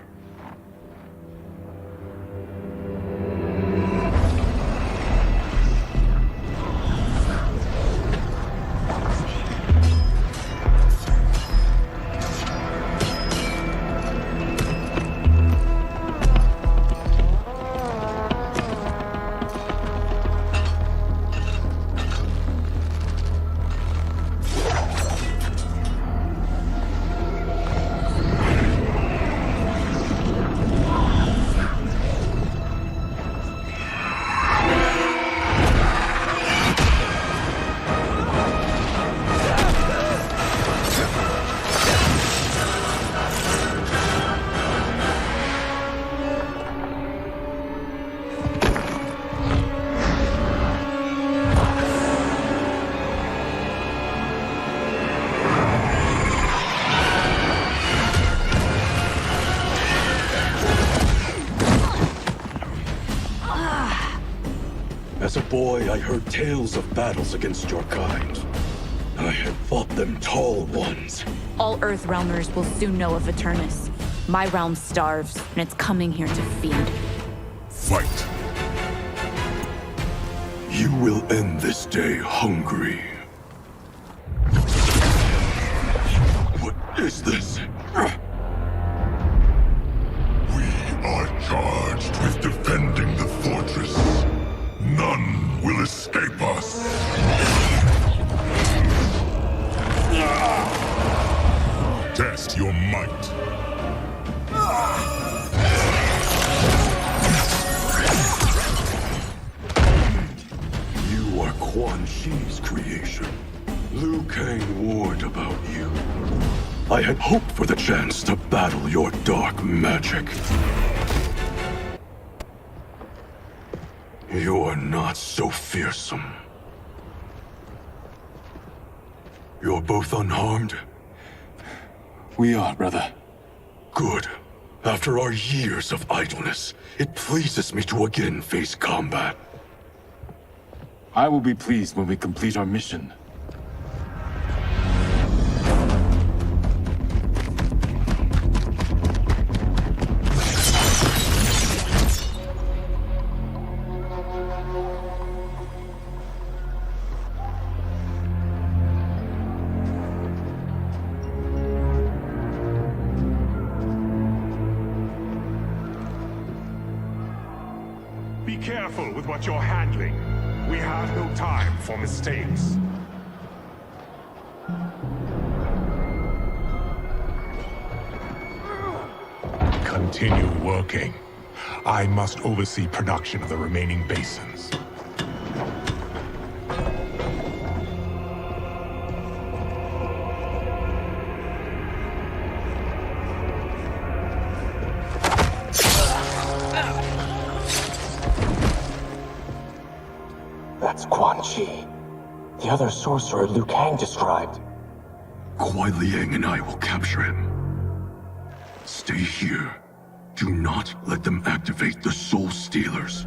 As a boy, I heard tales of battles against your kind. I had fought them tall ones. All Earthrealmers will soon know of Eternus. My realm starves, and it's coming here to feed. Fight! You will end this day hungry. What is this? We are charged with defending the fortress. None will escape us. Test your might. You are Quan Chi's creation. Liu Kang warned about you. I had hoped for the chance to battle your dark magic. You are not so fearsome. You're both unharmed? We are, brother. Good. After our years of idleness, it pleases me to again face combat. I will be pleased when we complete our mission. Be careful with what you're handling. We have no time for mistakes. Continue working. I must oversee production of the remaining basins. That's Quan Chi. The other sorcerer Liu Kang described. Kuai Liang and I will capture him. Stay here. Do not let them activate the Soul Stealers.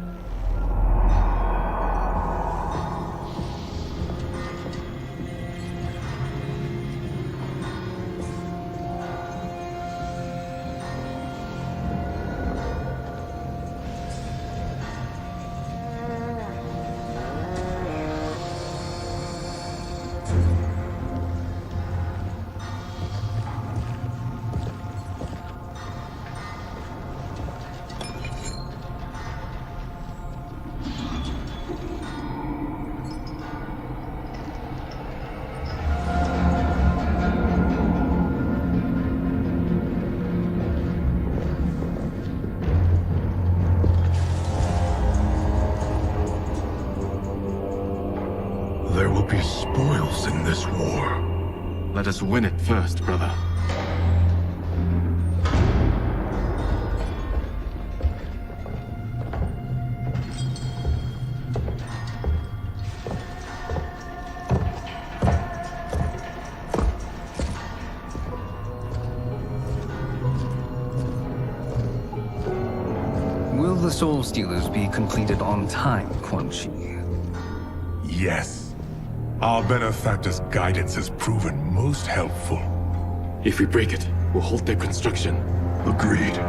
There will be spoils in this war. Let us win it first, brother. Will the Soul Stealers be completed on time, Quan Chi? Yes. Our benefactor's guidance has proven most helpful. If we break it, we'll halt their construction. Agreed.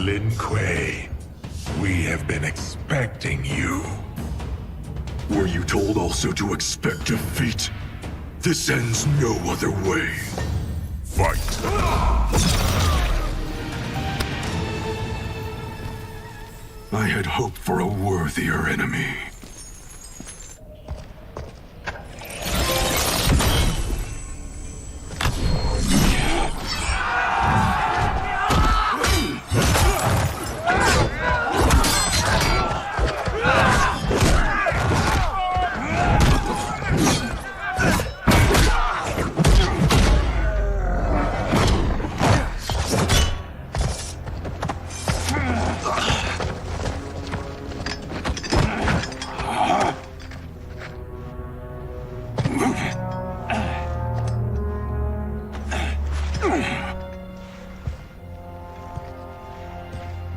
Lin Kuei, we have been expecting you. Were you told also to expect defeat? This ends no other way. Fight. I had hoped for a worthier enemy.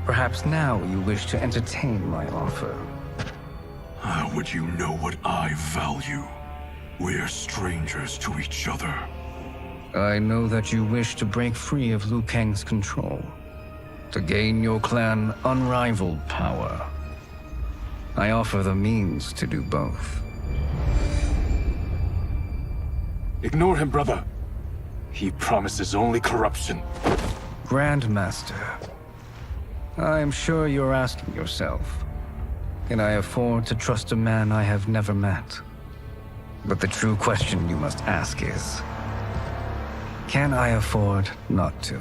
Perhaps now you wish to entertain my offer. How would you know what I value? We're strangers to each other. I know that you wish to break free of Liu Kang's control, to gain your clan unrivaled power. I offer the means to do both. Ignore him, brother. He promises only corruption. Grandmaster, I am sure you're asking yourself, can I afford to trust a man I have never met? But the true question you must ask is, can I afford not to?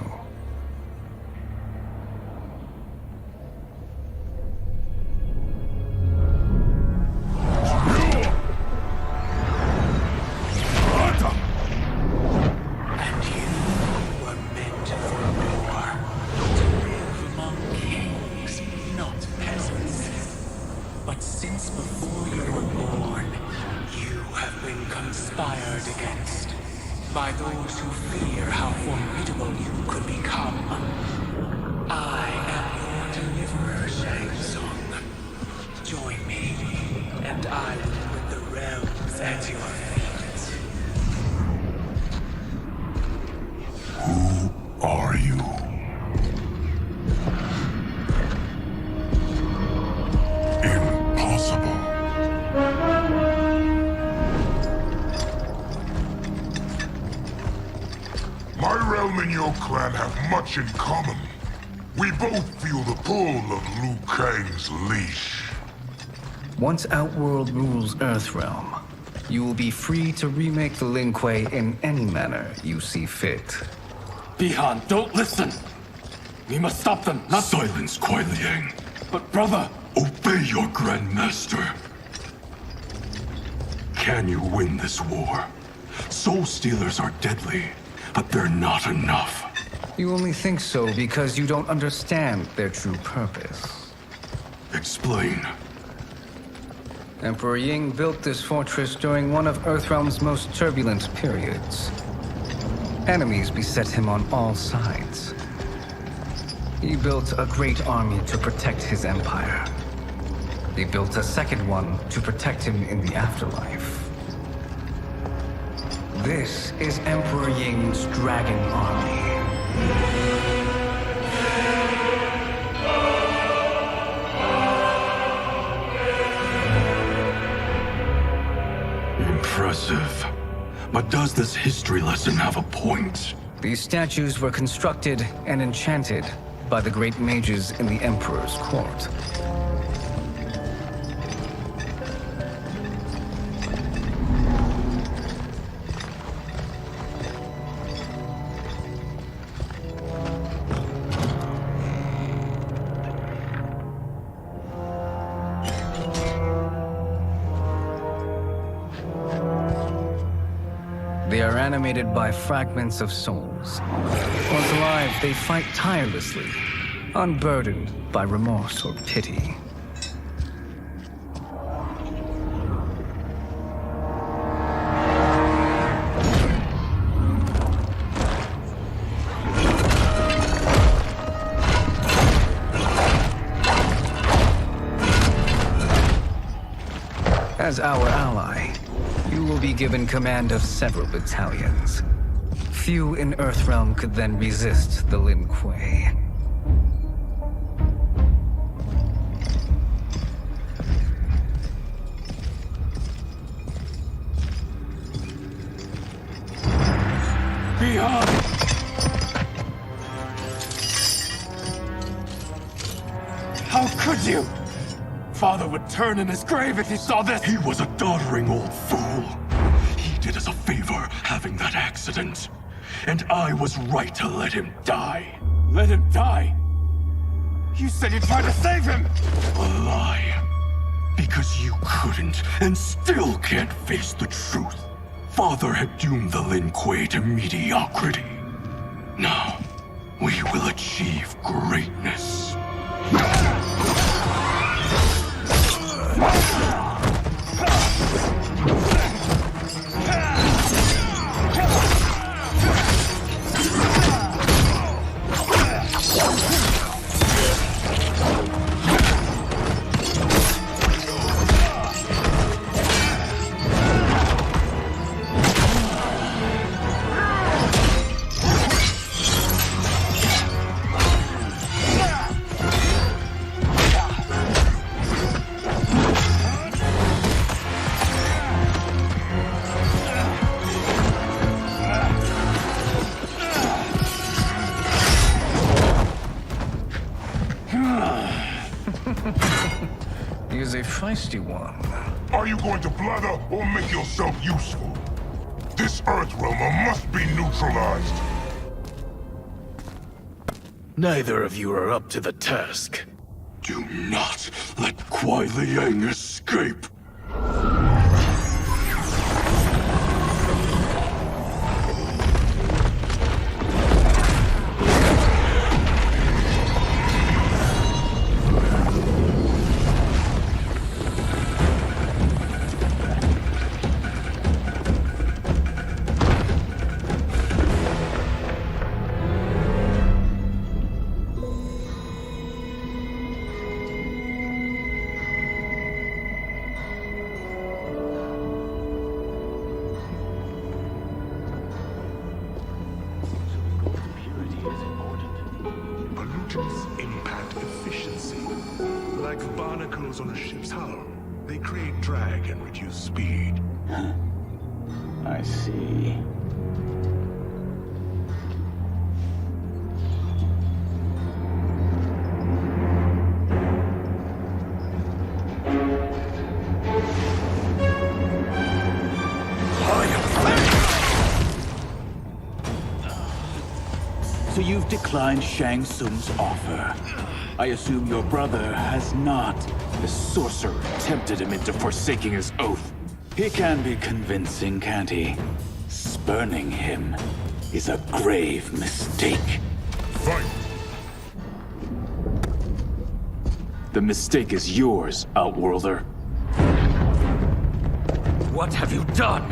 By those who fear how formidable you could become. I am your deliverer, Shang Tsung. Join me, and I will put the realms at your feet. Who are you? Impossible. My realm and your clan have much in common. We both feel the pull of Liu Kang's leash. Once Outworld rules Earthrealm, you will be free to remake the Lin Kuei in any manner you see fit. Bihan, don't listen! We must stop them, not— Silence, Kuai Liang. But brother— Obey your Grandmaster. Can you win this war? Soul Stealers are deadly, but they're not enough. You only think so because you don't understand their true purpose. Explain. Emperor Ying built this fortress during one of Earthrealm's most turbulent periods. Enemies beset him on all sides. He built a great army to protect his empire. He built a second one to protect him in the afterlife. This is Emperor Ying's Dragon Army. Impressive. But does this history lesson have a point? These statues were constructed and enchanted by the great mages in the Emperor's court. They are animated by fragments of souls. Once alive, they fight tirelessly, unburdened by remorse or pity. As our ally, you will be given command of several battalions. Few in Earthrealm could then resist the Lin Kuei. Beyond! How could you? Father would turn in his grave if he saw this! He was a doddering old fool. He did us a favor having that accident. And I was right to let him die. Let him die? You said you tried to save him! A lie. Because you couldn't and still can't face the truth. Father had doomed the Lin Kuei to mediocrity. Now, we will achieve greatness. tasty one. Are you going to blather or make yourself useful? This Earthrealmer must be neutralized. Neither of you are up to the task. Do not let Kuai Liang escape. Pollutants impact efficiency. Like barnacles on a ship's hull. They create drag and reduce speed. I see. So you've declined Shang Tsung's offer. I assume your brother has not. The sorcerer tempted him into forsaking his oath. He can be convincing, can't he? Spurning him is a grave mistake. Fight! The mistake is yours, Outworlder. What have you done?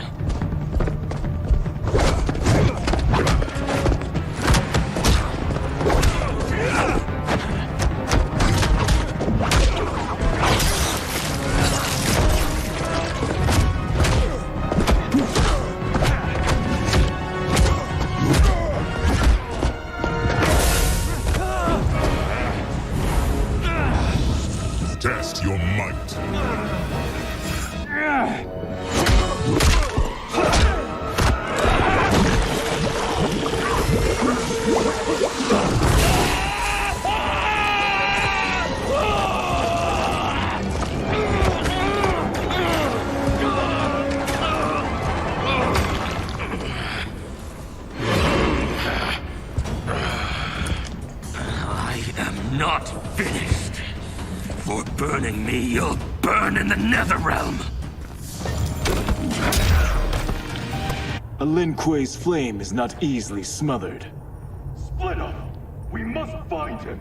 Test your might. I am not finished. For burning me, you'll burn in the Netherrealm! A Lin Kuei's flame is not easily smothered. Split up! We must find him!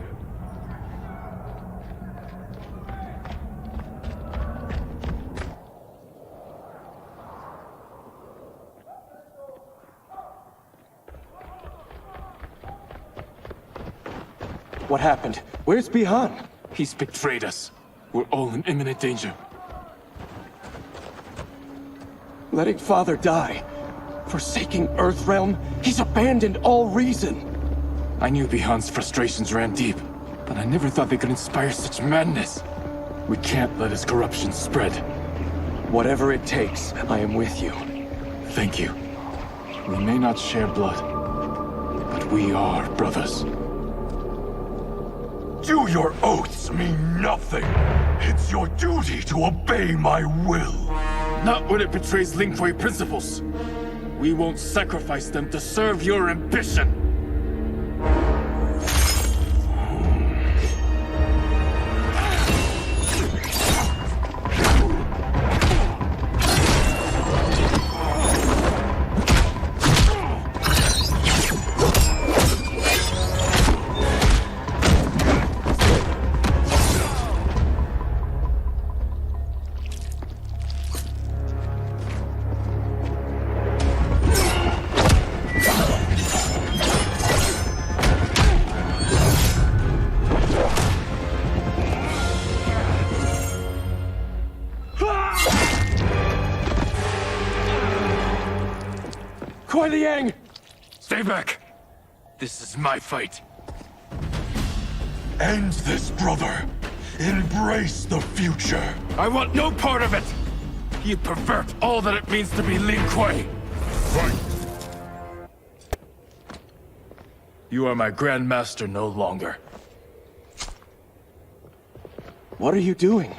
What happened? Where's Bihan? He's betrayed us. We're all in imminent danger. Letting Father die. Forsaking Earthrealm. He's abandoned all reason. I knew Bihan's frustrations ran deep, but I never thought they could inspire such madness. We can't let his corruption spread. Whatever it takes, I am with you. Thank you. We may not share blood, but we are brothers. Do your oaths mean nothing? It's your duty to obey my will. Not when it betrays Lin Kuei principles. We won't sacrifice them to serve your ambition. Kuai Liang! Stay back! This is my fight. End this, brother. Embrace the future. I want no part of it! You pervert all that it means to be Lin Kuei! Fight! You are my Grand Master no longer. What are you doing?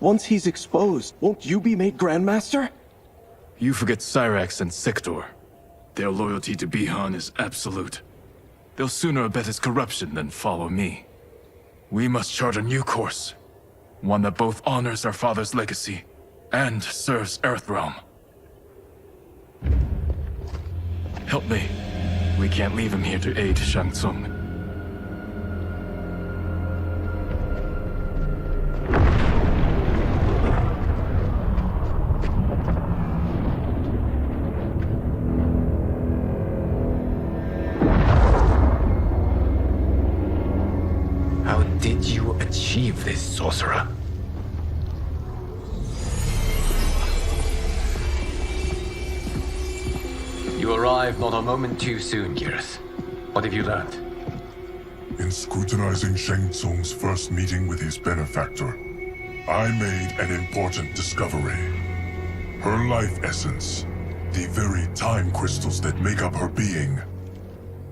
Once he's exposed, won't you be made Grandmaster? You forget Cyrax and Sector. Their loyalty to Bihan is absolute. They'll sooner abet his corruption than follow me. We must chart a new course. One that both honors our father's legacy and serves Earthrealm. Help me. We can't leave him here to aid Shang Tsung. How did you achieve this, sorcerer? You arrived not a moment too soon, Geras. What have you learned? In scrutinizing Shang Tsung's first meeting with his benefactor, I made an important discovery. Her life essence, the very time crystals that make up her being,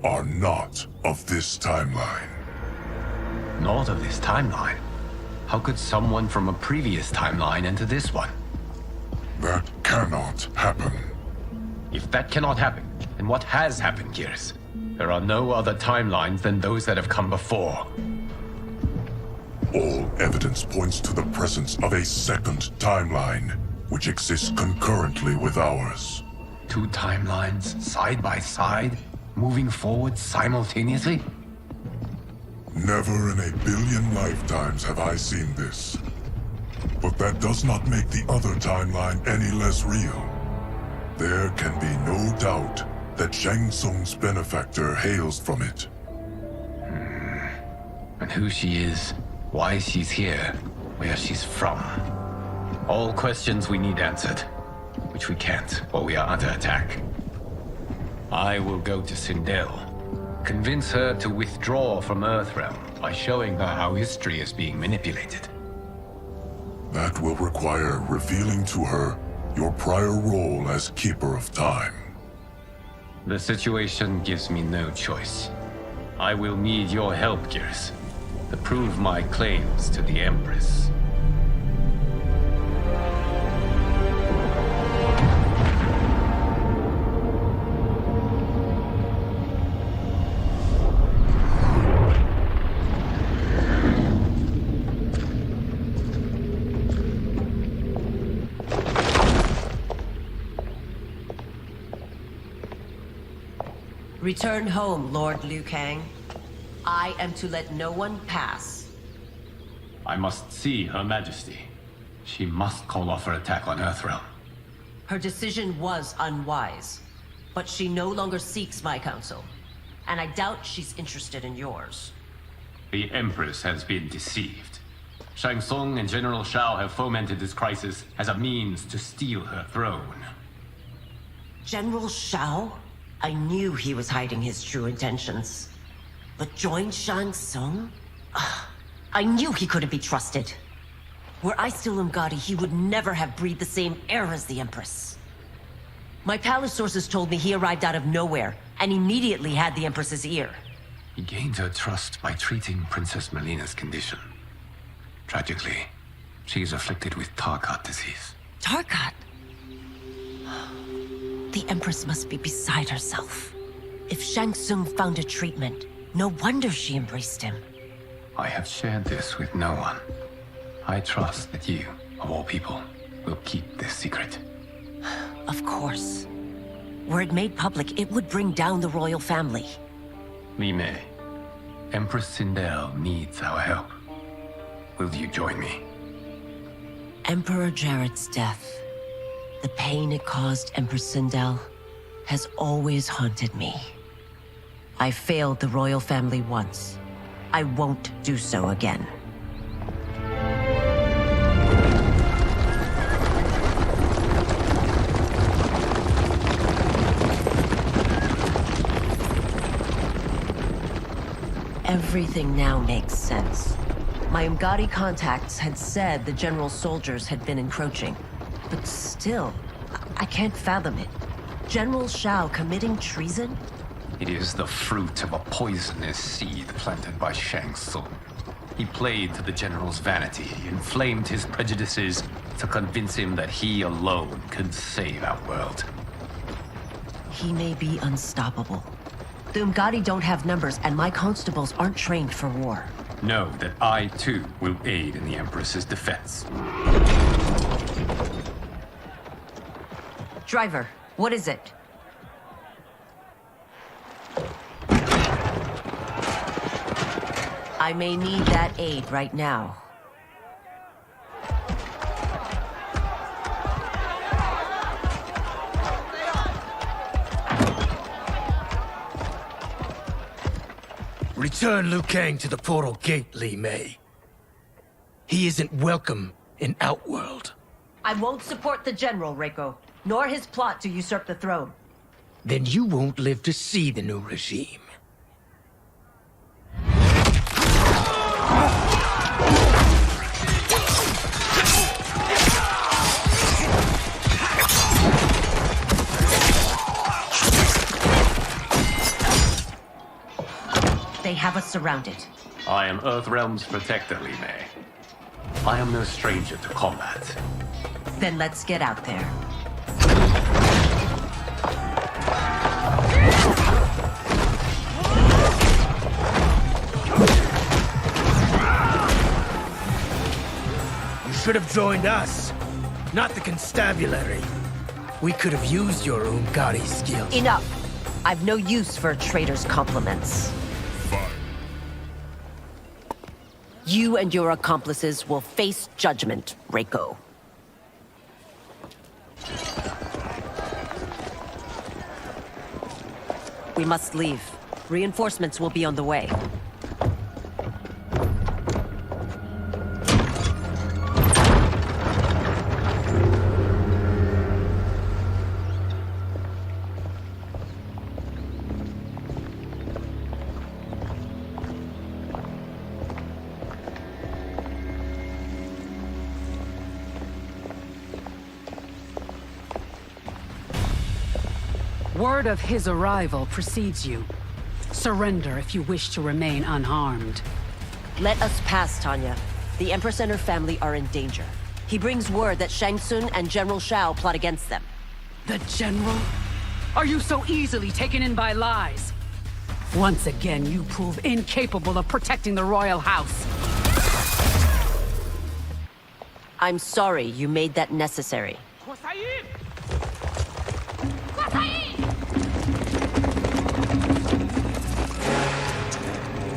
are not of this timeline. Not of this timeline? How could someone from a previous timeline enter this one? That cannot happen. If that cannot happen, then what has happened, Geras? There are no other timelines than those that have come before. All evidence points to the presence of a second timeline, which exists concurrently with ours. Two timelines, side by side, moving forward simultaneously? Never in a billion lifetimes have I seen this. But that does not make the other timeline any less real. There can be no doubt that Shang Tsung's benefactor hails from it. And who she is, why she's here, where she's from. All questions we need answered, which we can't, or we are under attack. I will go to Sindel, convince her to withdraw from Earthrealm by showing her how history is being manipulated. That will require revealing to her your prior role as Keeper of Time. The situation gives me no choice. I will need your help, Geras, to prove my claims to the Empress. Return home, Lord Liu Kang. I am to let no one pass. I must see Her Majesty. She must call off her attack on Earthrealm. Her decision was unwise, but she no longer seeks my counsel, and I doubt she's interested in yours. The Empress has been deceived. Shang Tsung and General Shao have fomented this crisis as a means to steal her throne. General Shao? I knew he was hiding his true intentions. But join Shang Tsung? I knew he couldn't be trusted. Were I still Umgadi, he would never have breathed the same air as the Empress. My palace sources told me he arrived out of nowhere, and immediately had the Empress's ear. He gained her trust by treating Princess Melina's condition. Tragically, she is afflicted with Tarkat disease. Tarkat? The Empress must be beside herself. If Shang Tsung found a treatment, no wonder she embraced him. I have shared this with no one. I trust that you, of all people, will keep this secret. Of course. Were it made public, it would bring down the royal family. Li Mei, Empress Sindel needs our help. Will you join me? Emperor Jarrett's death, the pain it caused Empress Sindel, has always haunted me. I failed the royal family once. I won't do so again. Everything now makes sense. My Umgadi contacts had said the general's soldiers had been encroaching. But still, I can't fathom it. General Shao committing treason? It is the fruit of a poisonous seed planted by Shang Tsung. He played to the General's vanity, inflamed his prejudices to convince him that he alone could save our world. He may be unstoppable. The Umgadi don't have numbers, and my constables aren't trained for war. Know that I, too, will aid in the Empress's defense. Driver, what is it? I may need that aid right now. Return Liu Kang to the portal gate, Li Mei. He isn't welcome in Outworld. I won't support the General, Reiko, nor his plot to usurp the throne. Then you won't live to see the new regime. They have us surrounded. I am Earthrealm's protector, Li Mei. I am no stranger to combat. Then let's get out there. You should have joined us, not the constabulary. We could have used your Umgadi skills. Enough! I've no use for a traitor's compliments. You and your accomplices will face judgment, Reiko. We must leave. Reinforcements will be on the way. Word of his arrival precedes you. Surrender if you wish to remain unharmed. Let us pass, Tanya. The Empress and her family are in danger. He brings word that Shang Tsung and General Shao plot against them. The General? Are you so easily taken in by lies? Once again, you prove incapable of protecting the royal house. I'm sorry you made that necessary.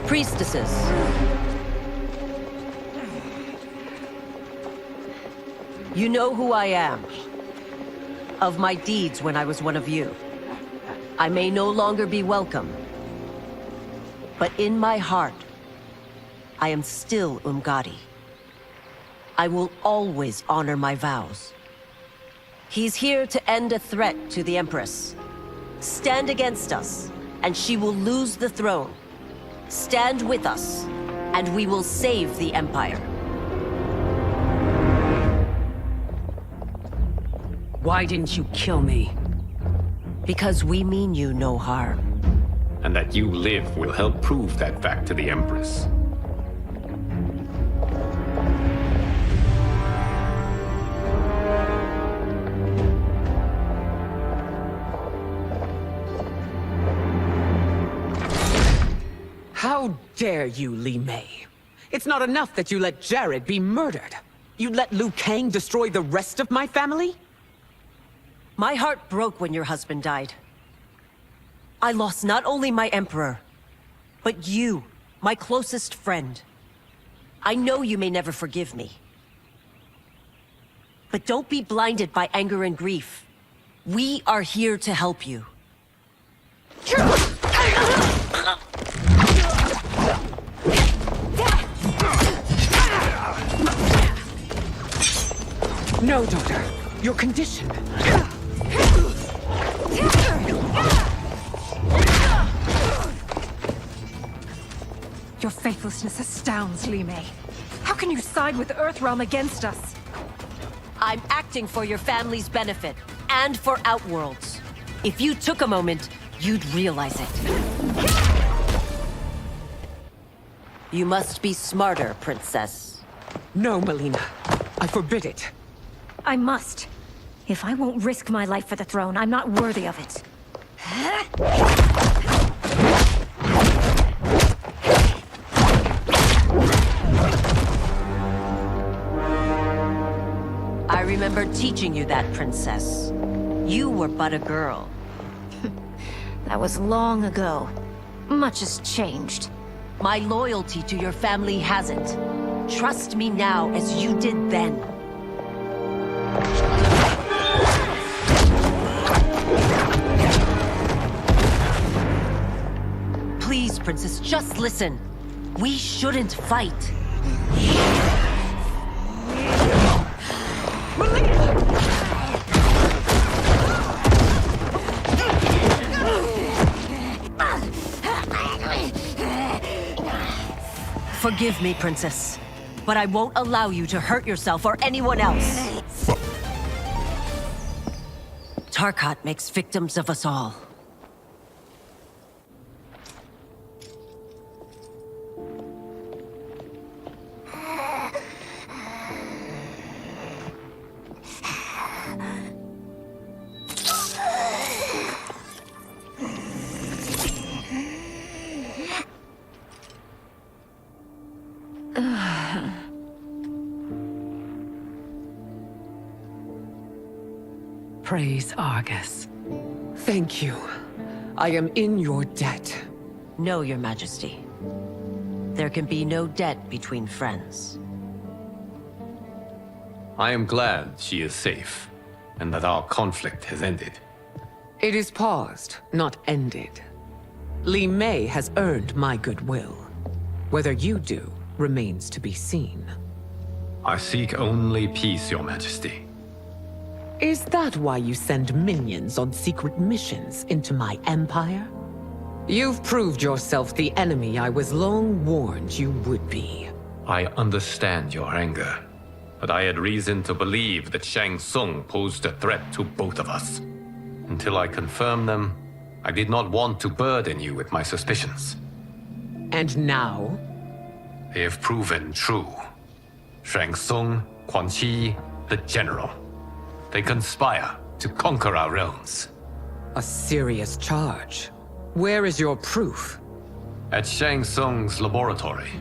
Priestesses. You know who I am. Of my deeds when I was one of you. I may no longer be welcome. But in my heart, I am still Umgadi. I will always honor my vows. He's here to end a threat to the Empress. Stand against us, and she will lose the throne. Stand with us, and we will save the Empire. Why didn't you kill me? Because we mean you no harm. And that you live will help prove that fact to the Empress. How dare you, Li Mei? It's not enough that you let Jared be murdered. You let Liu Kang destroy the rest of my family? My heart broke when your husband died. I lost not only my Emperor, but you, my closest friend. I know you may never forgive me. But don't be blinded by anger and grief. We are here to help you. No, daughter. Your condition. Your faithlessness astounds, Li Mei. How can you side with Earthrealm against us? I'm acting for your family's benefit, and for Outworld's. If you took a moment, you'd realize it. You must be smarter, Princess. No, Melina. I forbid it. I must. If I won't risk my life for the throne, I'm not worthy of it. I remember teaching you that, Princess. You were but a girl. That was long ago. Much has changed. My loyalty to your family hasn't. Trust me now as you did then. Please, Princess, just listen. We shouldn't fight. Forgive me, Princess, but I won't allow you to hurt yourself or anyone else. Tarkat makes victims of us all. Praise Argus. Thank you. I am in your debt. No, Your Majesty. There can be no debt between friends. I am glad she is safe, and that our conflict has ended. It is paused, not ended. Li Mei has earned my goodwill. Whether you do remains to be seen. I seek only peace, Your Majesty. Is that why you send minions on secret missions into my empire? You've proved yourself the enemy I was long warned you would be. I understand your anger, but I had reason to believe that Shang Tsung posed a threat to both of us. Until I confirmed them, I did not want to burden you with my suspicions. And now? They have proven true. Shang Tsung, Quan Chi, the General. They conspire to conquer our realms. A serious charge. Where is your proof? At Shang Tsung's laboratory.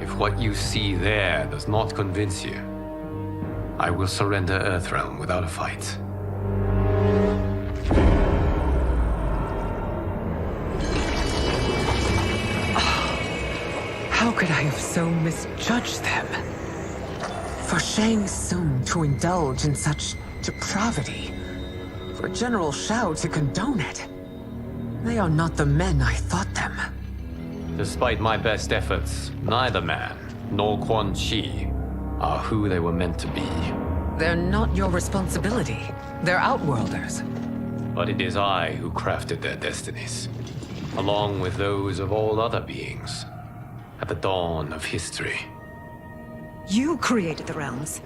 If what you see there does not convince you, I will surrender Earthrealm without a fight. How could I have so misjudged them? For Shang Tsung to indulge in such depravity, for General Shao to condone it, they are not the men I thought them. Despite my best efforts, neither man nor Quan Chi are who they were meant to be. They're not your responsibility. They're Outworlders. But it is I who crafted their destinies, along with those of all other beings, at the dawn of history. You created the realms.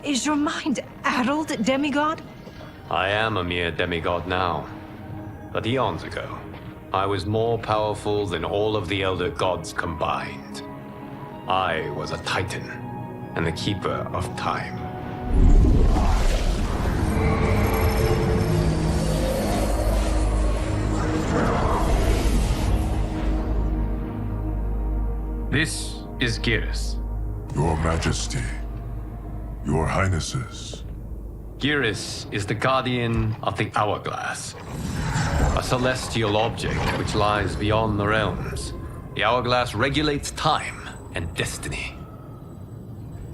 Is your mind addled, demigod? I am a mere demigod now. But eons ago, I was more powerful than all of the Elder Gods combined. I was a Titan, and the Keeper of Time. This is Geras. Your Majesty, Your Highnesses. Geras is the guardian of the Hourglass, a celestial object which lies beyond the realms. The Hourglass regulates time and destiny.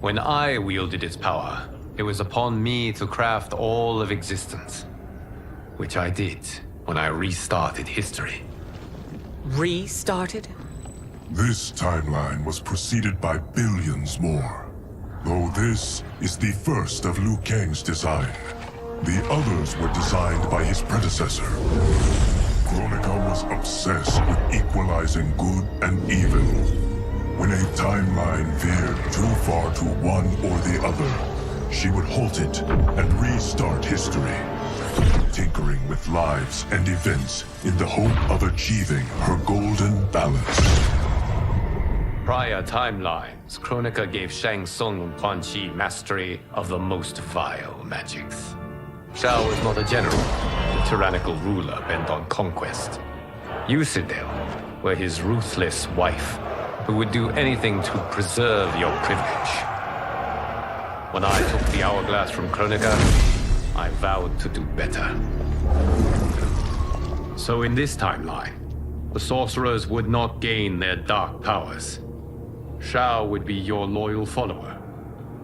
When I wielded its power, it was upon me to craft all of existence, which I did when I restarted history. Restarted? This timeline was preceded by billions more. Though this is the first of Liu Kang's design. The others were designed by his predecessor. Kronika was obsessed with equalizing good and evil. When a timeline veered too far to one or the other, she would halt it and restart history, tinkering with lives and events in the hope of achieving her golden balance. Prior timelines, Kronika gave Shang Tsung and Quan Chi mastery of the most vile magics. Shao was not a general, a tyrannical ruler bent on conquest. You, Sindel, were his ruthless wife, who would do anything to preserve your privilege. When I took the hourglass from Kronika, I vowed to do better. So in this timeline, the sorcerers would not gain their dark powers. Shao would be your loyal follower,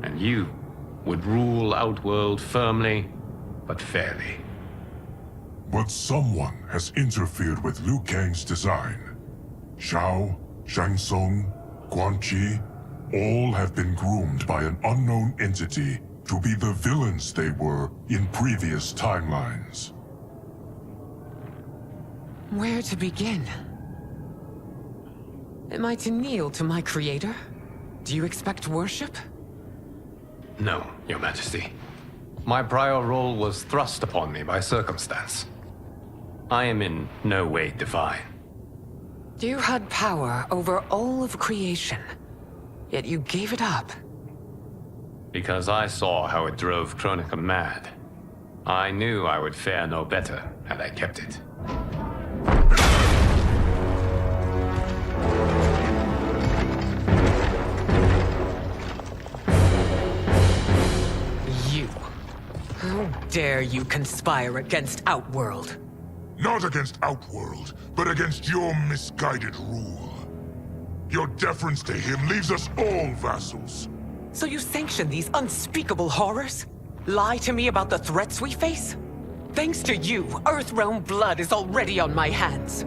and you would rule Outworld firmly, but fairly. But someone has interfered with Liu Kang's design. Shao, Shang Tsung, Quan Chi, all have been groomed by an unknown entity to be the villains they were in previous timelines. Where to begin? Am I to kneel to my creator? Do you expect worship? No, Your Majesty. My prior role was thrust upon me by circumstance. I am in no way divine. You had power over all of creation, yet you gave it up. Because I saw how it drove Kronika mad. I knew I would fare no better had I kept it. How dare you conspire against Outworld? Not against Outworld, but against your misguided rule. Your deference to him leaves us all vassals. So you sanction these unspeakable horrors? Lie to me about the threats we face? Thanks to you, Earthrealm blood is already on my hands.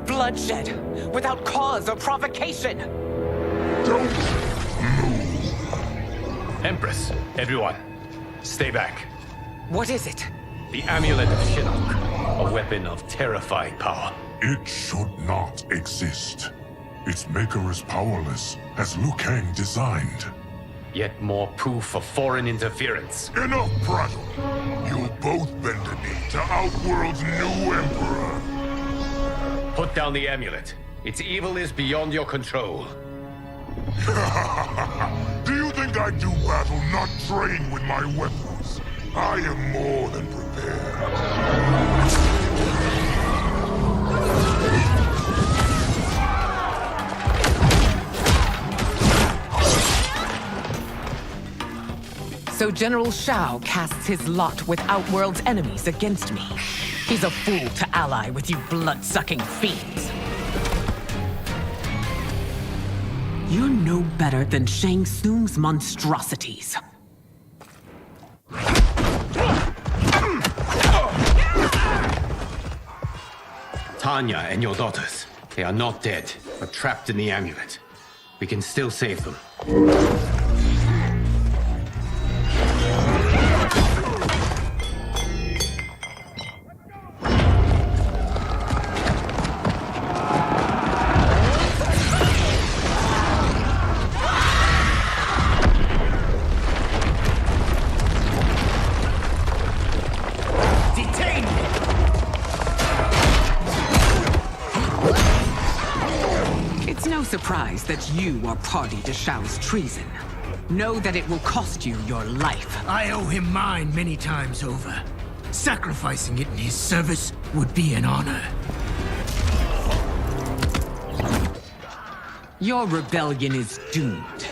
Bloodshed, without cause or provocation. Don't move. Empress, everyone, stay back. What is it? The Amulet of Shinnok, a weapon of terrifying power. It should not exist. Its maker is powerless, as Liu Kang designed. Yet more proof of foreign interference. Enough prattle! You'll both bend a knee to Outworld's new emperor. Put down the amulet. Its evil is beyond your control. Do you think I do battle not trained with my weapons? I am more than prepared. So General Shao casts his lot with Outworld's enemies against me. He's a fool to ally with you blood-sucking fiends. You're no better than Shang Tsung's monstrosities. Tanya and your daughters, they are not dead, but trapped in the amulet. We can still save them. Surprised that you are party to Shao's treason. Know that it will cost you your life. I owe him mine many times over. Sacrificing it in his service would be an honor. Your rebellion is doomed.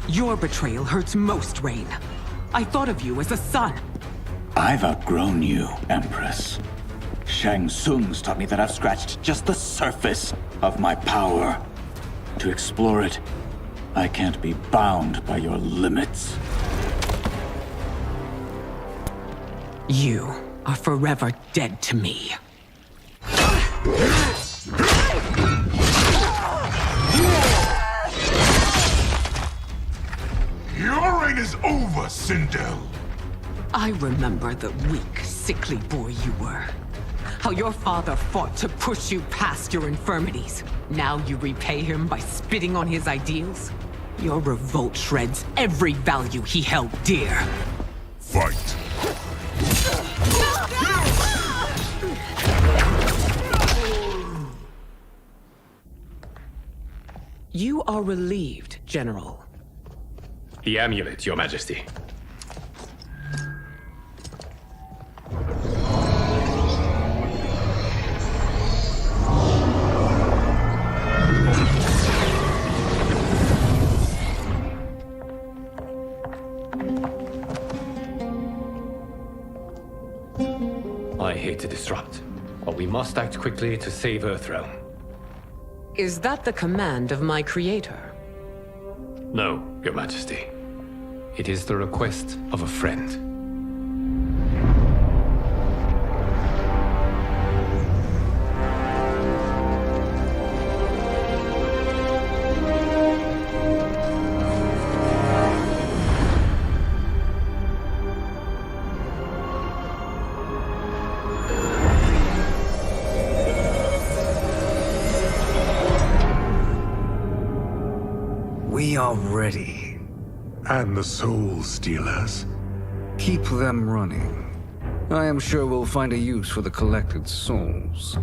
Your betrayal hurts most, Rain. I thought of you as a son. I've outgrown you, Empress. Shang Tsung's taught me that I've scratched just the surface of my power. To explore it, I can't be bound by your limits. You are forever dead to me. Your reign is over, Sindel. I remember the weak, sickly boy you were. How your father fought to push you past your infirmities. Now you repay him by spitting on his ideals? Your revolt shreds every value he held dear. Fight. You are relieved, General. The amulet, Your Majesty. I hate to disrupt, but we must act quickly to save Earthrealm. Is that the command of my creator? No, Your Majesty. It is the request of a friend. We are ready. And the Soul Stealers? Keep them running. I am sure we'll find a use for the collected souls.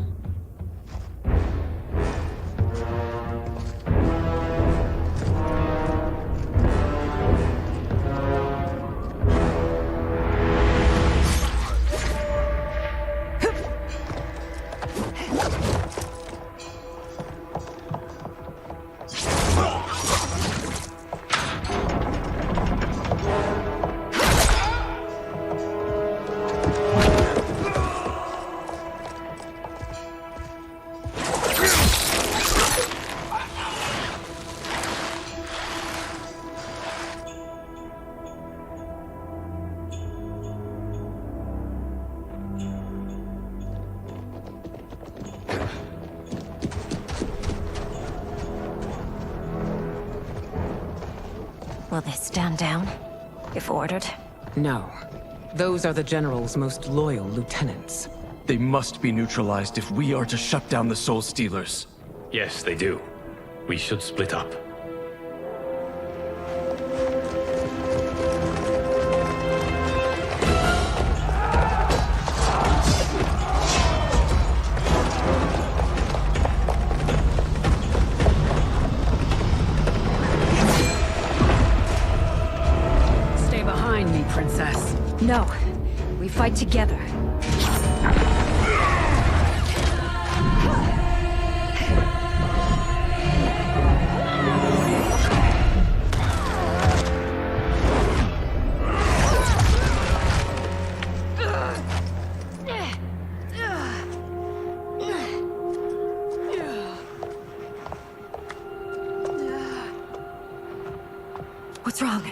Will they stand down, if ordered? No. Those are the General's most loyal lieutenants. They must be neutralized if we are to shut down the Soul Stealers. Yes, they do. We should split up. Stay behind me, Princess. No. We fight together. What's wrong?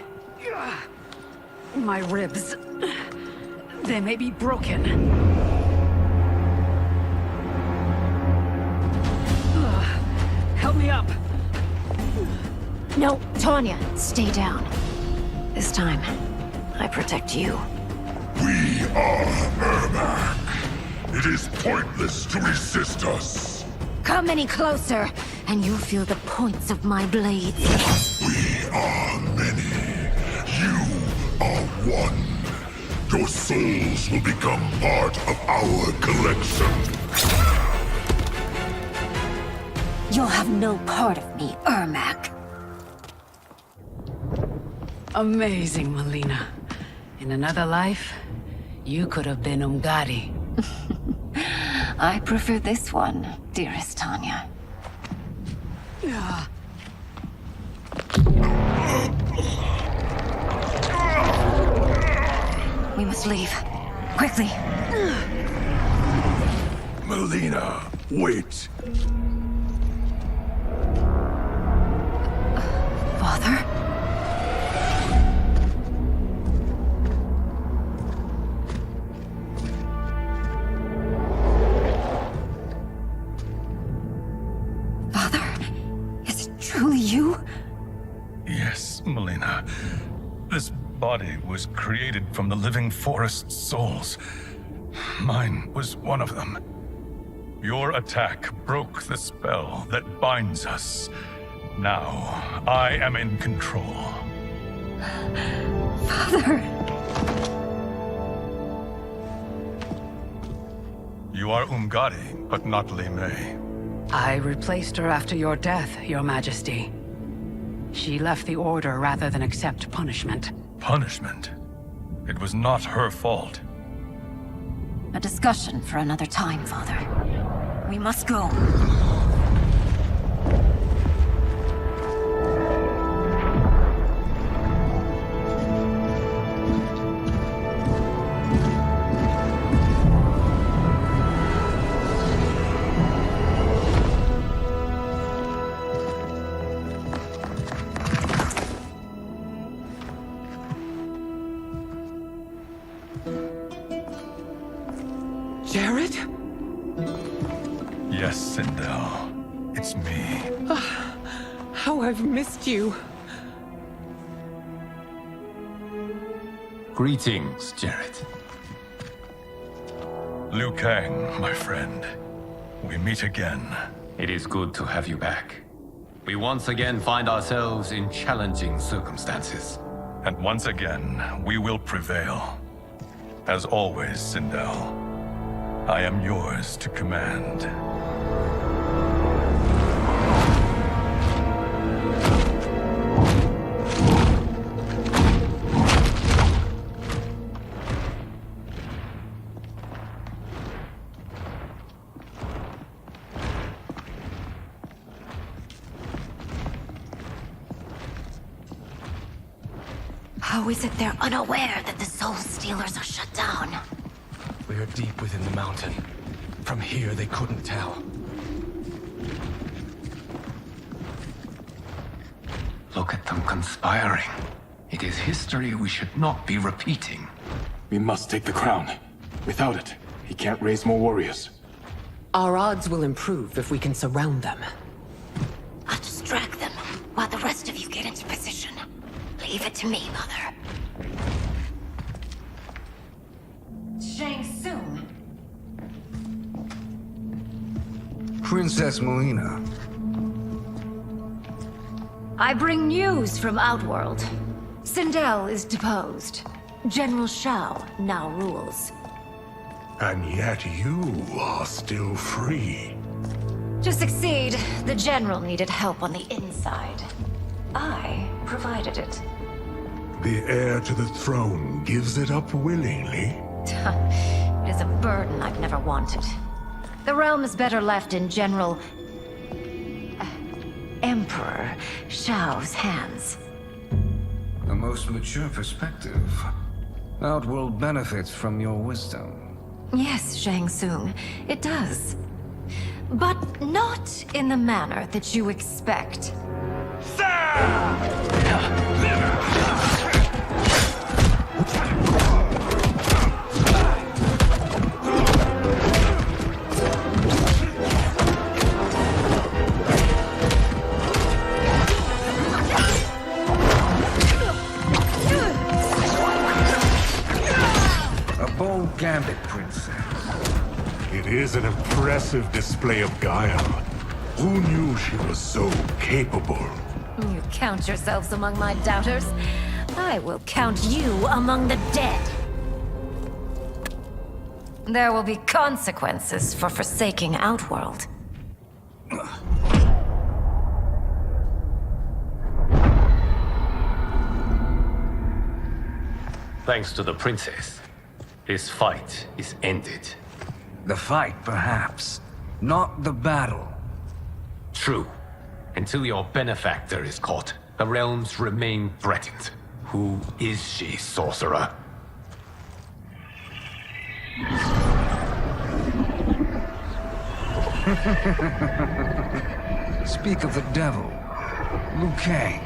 My ribs. They may be broken. Help me up. No, Tanya, stay down. This time, I protect you. We are Ermac. It is pointless to resist us. Come any closer, and you'll feel the points of my blades. We are many. You are one. Your souls will become part of our collection. You'll have no part of me, Ermac. Amazing, Melina. In another life, you could have been Umgadi. I prefer this one, dearest Tanya. We must leave. Quickly. Melina, wait. Father? Father? Is it truly you? Yes, Melina. This body was created from the living forest's souls. Mine was one of them. Your attack broke the spell that binds us. Now, I am in control. Father! You are Umgadi, but not Li Mei. I replaced her after your death, Your Majesty. She left the Order rather than accept punishment. Punishment? It was not her fault. A discussion for another time, Father. We must go. Jared? Yes, Sindel. It's me. How I've missed you. Greetings, Jared. Liu Kang, my friend. We meet again. It is good to have you back. We once again find ourselves in challenging circumstances. And once again, we will prevail. As always, Sindel, I am yours to command. How is it they're unaware that the Soul Stealers are shut down? We are deep within the mountain. From here, they couldn't tell. Look at them conspiring. It is history we should not be repeating. We must take the crown. Without it, he can't raise more warriors. Our odds will improve if we can surround them. I'll distract them while the rest of you get into position. Leave it to me, Mother. Shang Tsung. Princess Melina. I bring news from Outworld. Sindel is deposed. General Shao now rules. And yet you are still free. To succeed, the General needed help on the inside. I provided it. The heir to the throne gives it up willingly. It is a burden I've never wanted. The realm is better left in General... Emperor Shao's hands. A most mature perspective. Outworld benefits from your wisdom. Yes, Shang Tsung, it does. But not in the manner that you expect. A bold gambit, Princess. It is an impressive display of guile. Who knew she was so capable? You count yourselves among my doubters. I will count you among the dead. There will be consequences for forsaking Outworld. Thanks to the princess, this fight is ended. The fight, perhaps. Not the battle. True. Until your benefactor is caught, the realms remain threatened. Who is she, sorcerer? Speak of the devil. Liu Kang.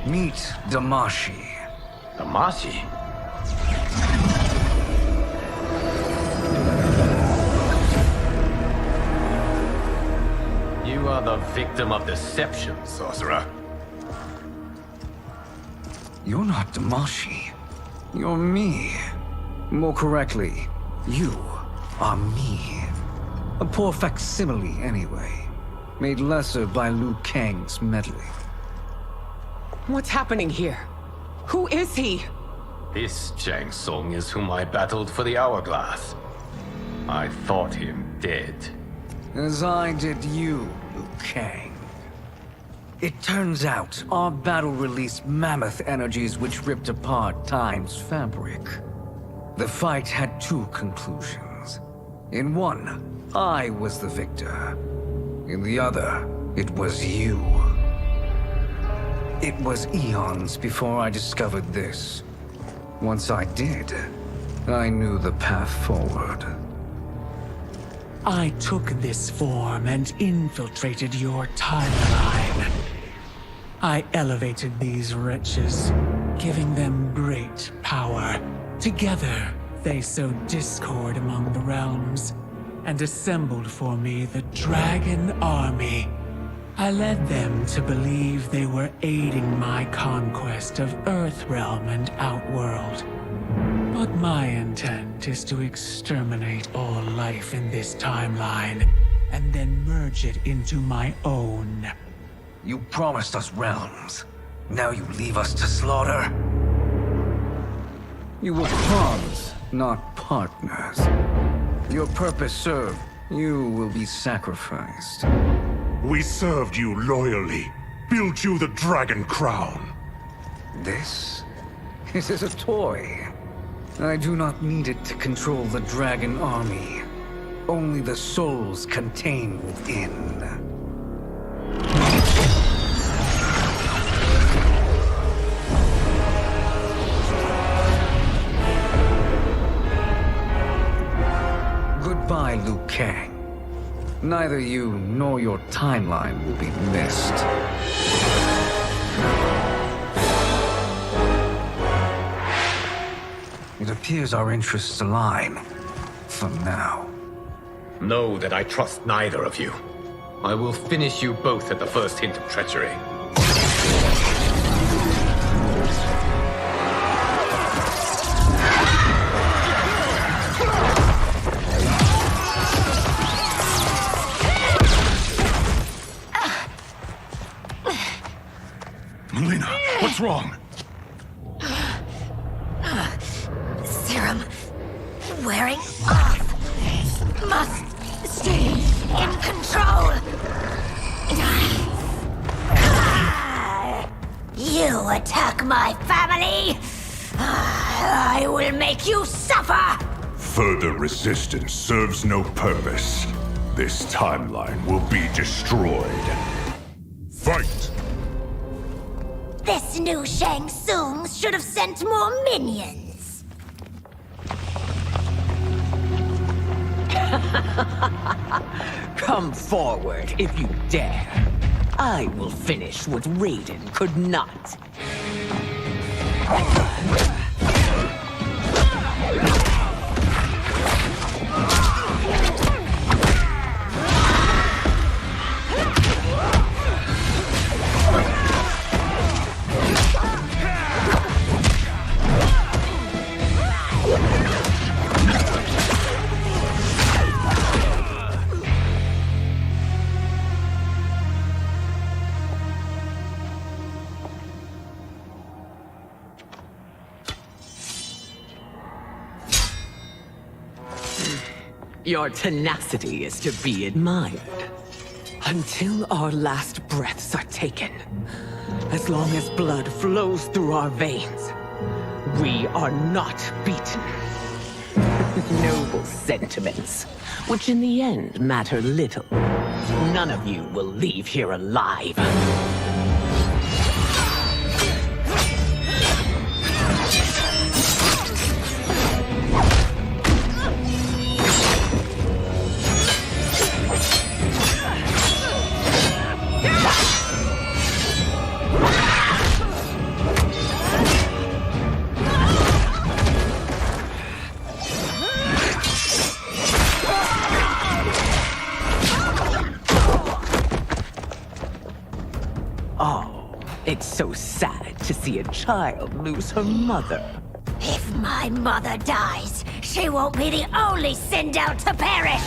Meet Damashi. Damashi? You are the victim of deception, sorcerer. You're not Damashi. You're me. More correctly, you are me. A poor facsimile, anyway. Made lesser by Liu Kang's meddling. What's happening here? Who is he? This Shang Tsung is whom I battled for the Hourglass. I thought him dead. as I did you, Liu Kang. It turns out our battle released mammoth energies which ripped apart time's fabric. The fight had two conclusions. In one, I was the victor. In the other, it was you. It was eons before I discovered this. Once I did, I knew the path forward. I took this form and infiltrated your timeline. I elevated these wretches, giving them great power. Together, they sowed discord among the realms, and assembled for me the Dragon Army. I led them to believe they were aiding my conquest of Earthrealm and Outworld. But my intent is to exterminate all life in this timeline, and then merge it into my own. You promised us realms. Now you leave us to slaughter? You were pawns, not partners. Your purpose served. You will be sacrificed. We served you loyally, built you the Dragon Crown. This is a toy. I do not need it to control the Dragon Army. Only the souls contained within. Goodbye, Liu Kang. Neither you nor your timeline will be missed. It appears our interests align. For now. Know that I trust neither of you. I will finish you both at the first hint of treachery. Melina, what's wrong? Serum wearing off. Must stay in control. You attack my family. I will make you suffer. Further resistance serves no purpose. This timeline will be destroyed. Fight! This new Shang Tsung should have sent more minions. Come forward if you dare. I will finish what Raiden could not. Your tenacity is to be admired. Until our last breaths are taken, as long as blood flows through our veins, we are not beaten. Noble sentiments, which in the end matter little. None of you will leave here alive. It's so sad to see a child lose her mother. If my mother dies, she won't be the only sinned out to perish.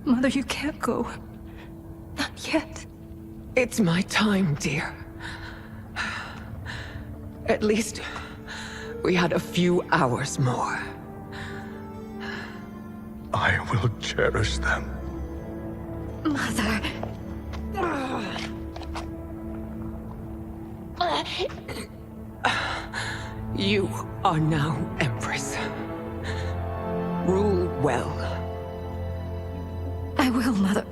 Mother, you can't go. Not yet. It's my time, dear. At least we had a few hours more. I will cherish them. Mother. You are now Empress. Rule well. I will, Mother.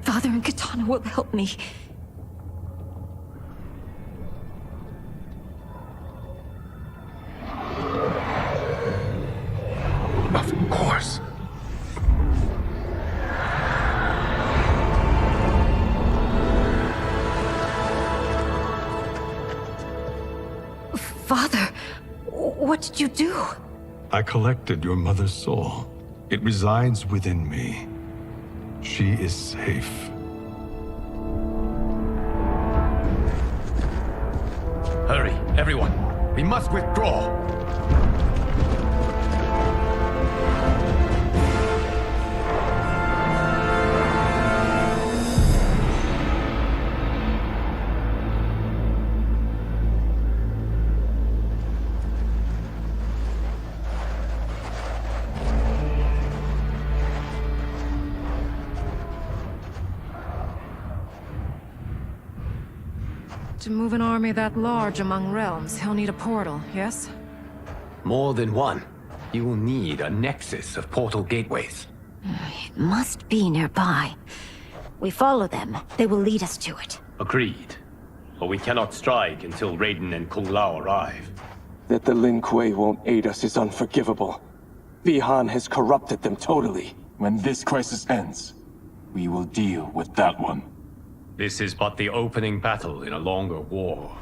Father and Katana will help me. Of course. Father, what did you do? I collected your mother's soul. It resides within me. She is safe. Hurry, everyone. We must withdraw. To move an army that large among realms, he'll need a portal, yes? More than one. You will need a nexus of portal gateways. It must be nearby. We follow them. They will lead us to it. Agreed. But we cannot strike until Raiden and Kung Lao arrive. That the Lin Kuei won't aid us is unforgivable. Bihan has corrupted them totally. When this crisis ends, we will deal with that one. This is but the opening battle in a longer war.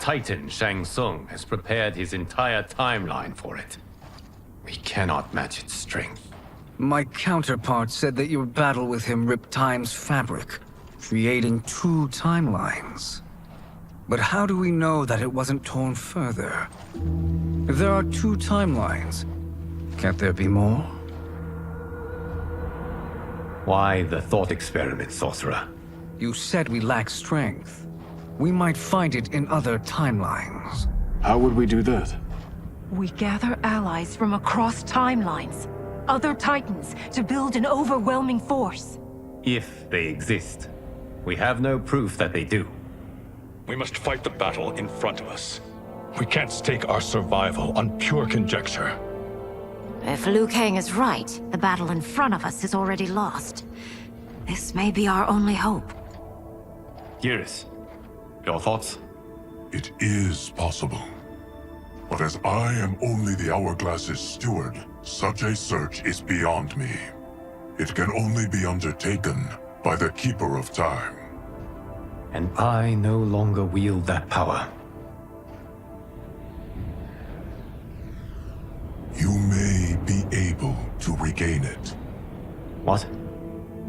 Titan Shang Tsung has prepared his entire timeline for it. We cannot match its strength. My counterpart said that your battle with him ripped time's fabric, creating two timelines. But how do we know that it wasn't torn further? If there are two timelines, can't there be more? Why the thought experiment, sorcerer? You said we lack strength. We might find it in other timelines. How would we do that? We gather allies from across timelines, other titans, to build an overwhelming force. If they exist. We have no proof that they do. We must fight the battle in front of us. We can't stake our survival on pure conjecture. If Liu Kang is right, the battle in front of us is already lost. This may be our only hope. Geras, your thoughts? It is possible. But as I am only the Hourglass's steward, such a search is beyond me. It can only be undertaken by the Keeper of Time. And I no longer wield that power. You may be able to regain it. What?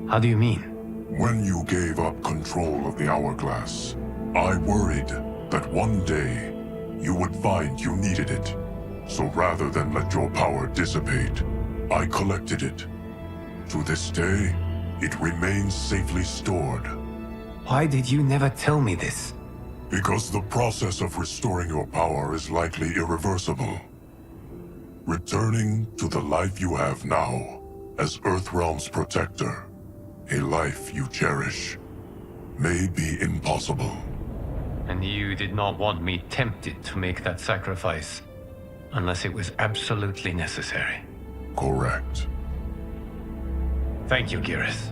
How do you mean? When you gave up control of the Hourglass, I worried that one day you would find you needed it. So rather than let your power dissipate, I collected it. To this day, it remains safely stored. Why did you never tell me this? Because the process of restoring your power is likely irreversible. Returning to the life you have now, as Earthrealm's protector, a life you cherish, may be impossible. And you did not want me tempted to make that sacrifice, unless it was absolutely necessary. Correct. Thank you, Geras.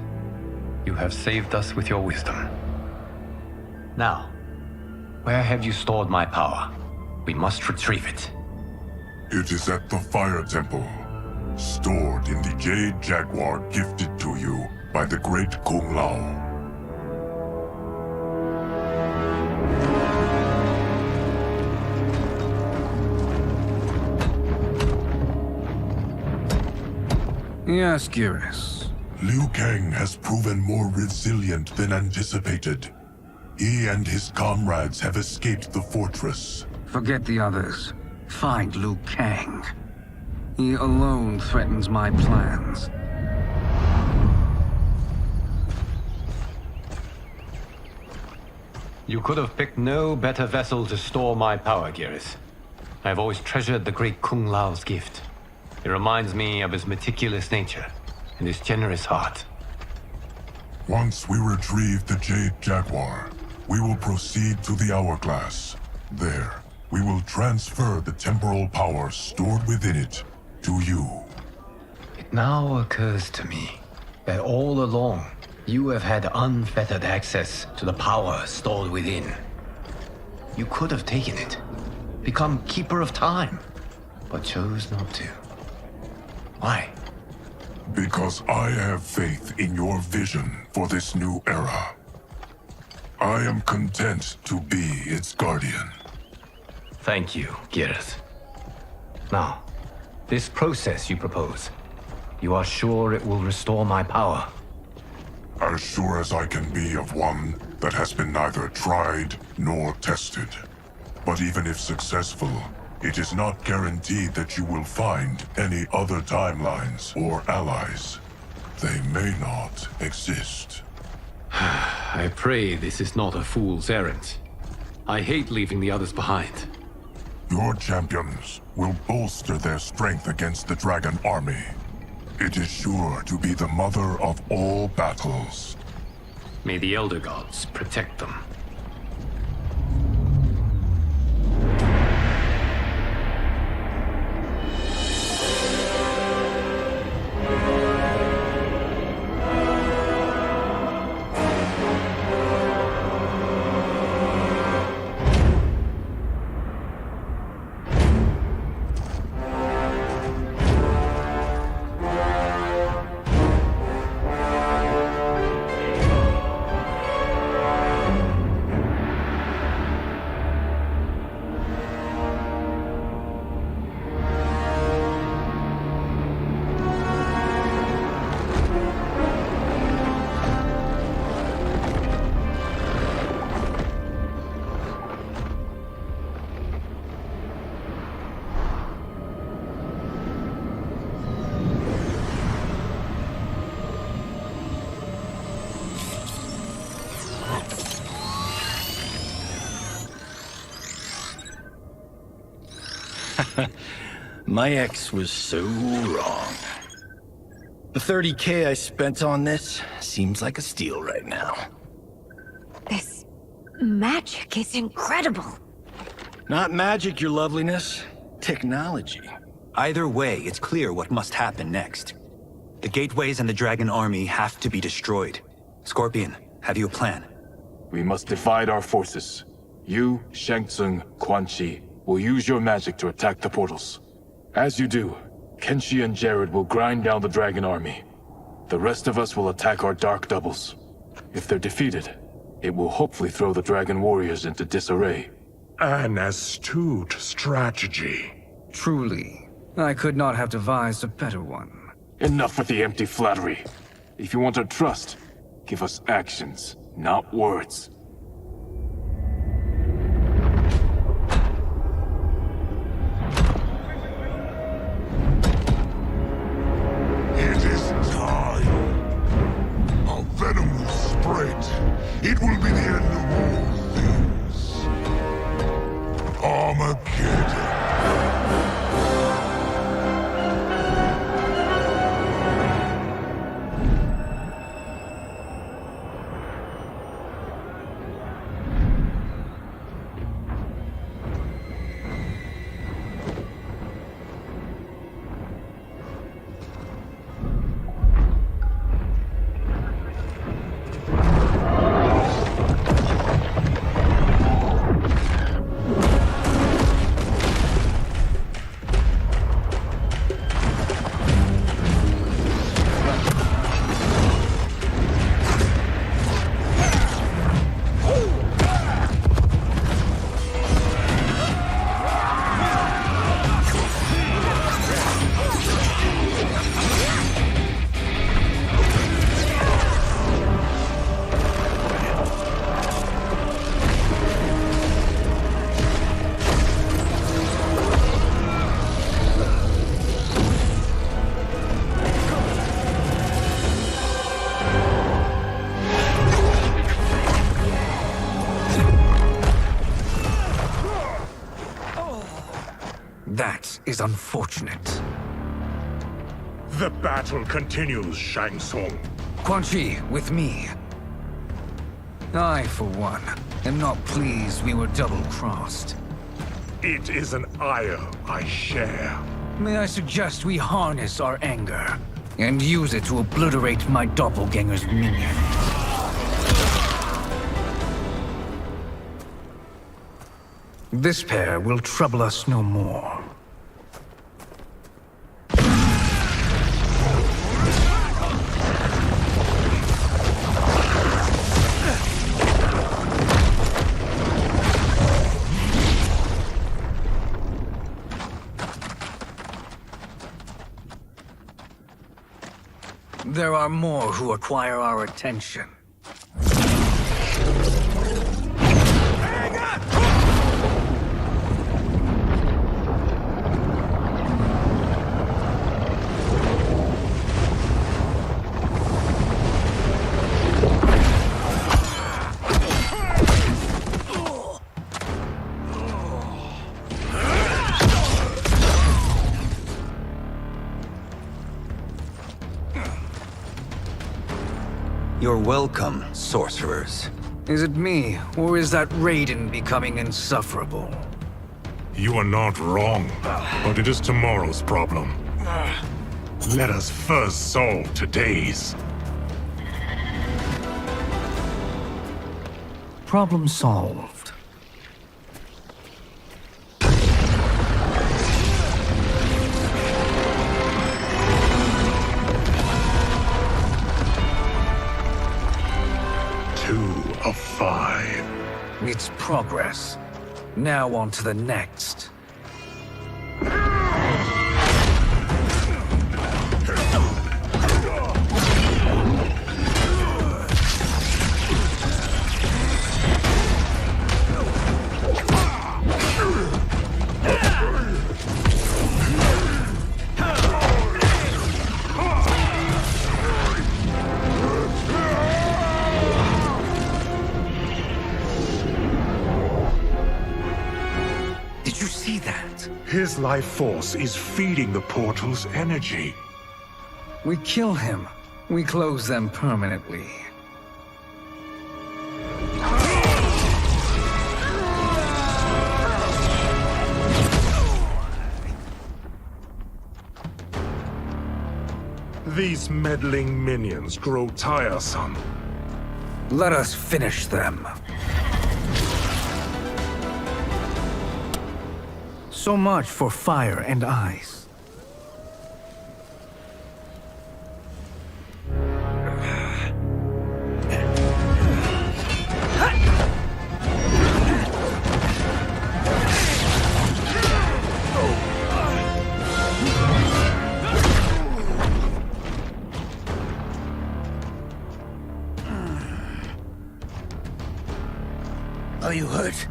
You have saved us with your wisdom. Now, where have you stored my power? We must retrieve it. It is at the Fire Temple, stored in the Jade Jaguar gifted to you by the great Kung Lao. Yes, Geras. Liu Kang has proven more resilient than anticipated. He and his comrades have escaped the fortress. Forget the others. Find Liu Kang. He alone threatens my plans. You could have picked no better vessel to store my power, Gareth. I have always treasured the great Kung Lao's gift. It reminds me of his meticulous nature and his generous heart. Once we retrieve the Jade Jaguar, we will proceed to the Hourglass. There, we will transfer the temporal power stored within it to you. It now occurs to me that all along, you have had unfettered access to the power stored within. You could have taken it, become Keeper of Time, but chose not to. Why? Because I have faith in your vision for this new era. I am content to be its guardian. Thank you, Gareth. Now, this process you propose, you are sure it will restore my power? As sure as I can be of one that has been neither tried nor tested. But even if successful, it is not guaranteed that you will find any other timelines or allies. They may not exist. I pray this is not a fool's errand. I hate leaving the others behind. Your champions will bolster their strength against the Dragon Army. It is sure to be the mother of all battles. May the Elder Gods protect them. My ex was so wrong. The 30K I spent on this seems like a steal right now. This magic is incredible. Not magic, your loveliness. Technology. Either way, it's clear what must happen next. The gateways and the Dragon Army have to be destroyed. Scorpion, have you a plan? We must divide our forces. You, Shang Tsung, Quan Chi, will use your magic to attack the portals. As you do, Kenshi and Jared will grind down the Dragon Army. The rest of us will attack our dark doubles. If they're defeated, it will hopefully throw the Dragon Warriors into disarray. An astute strategy. Truly, I could not have devised a better one. Enough with the empty flattery. If you want our trust, give us actions, not words. It is time. Our venom will spread. It will be the end of all things. Armageddon. That is unfortunate. The battle continues, Shang Tsung. Quan Chi, with me. I, for one, am not pleased we were double-crossed. It is an ire I share. May I suggest we harness our anger and use it to obliterate my doppelganger's minion? This pair will trouble us no more. There are more who acquire our attention. You're welcome, sorcerers. Is it me, or is that Raiden becoming insufferable? You are not wrong, but it is tomorrow's problem. Let us first solve today's. Problem solved. Of 5. It's progress. Now on to the next. His life force is feeding the portal's energy. We kill him. We close them permanently. These meddling minions grow tiresome. Let us finish them. So much for fire and ice. Are you hurt?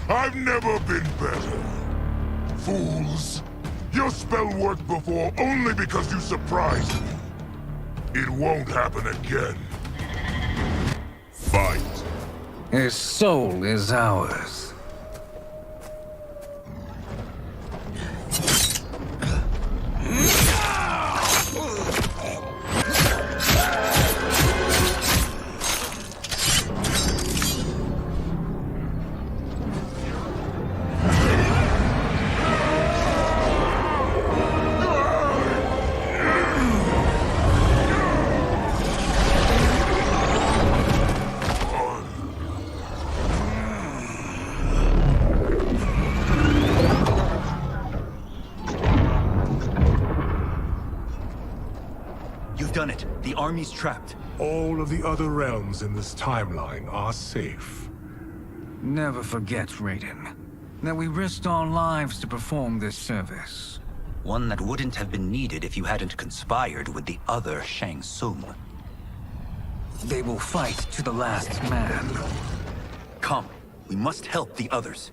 I've never been better. Fools. Your spell worked before only because you surprised me. It won't happen again. Fight. His soul is ours. Done it. The army's trapped. All of the other realms in this timeline are safe. Never forget, Raiden, that we risked our lives to perform this service. One that wouldn't have been needed if you hadn't conspired with the other Shang Tsung. They will fight to the last man. Come, we must help the others.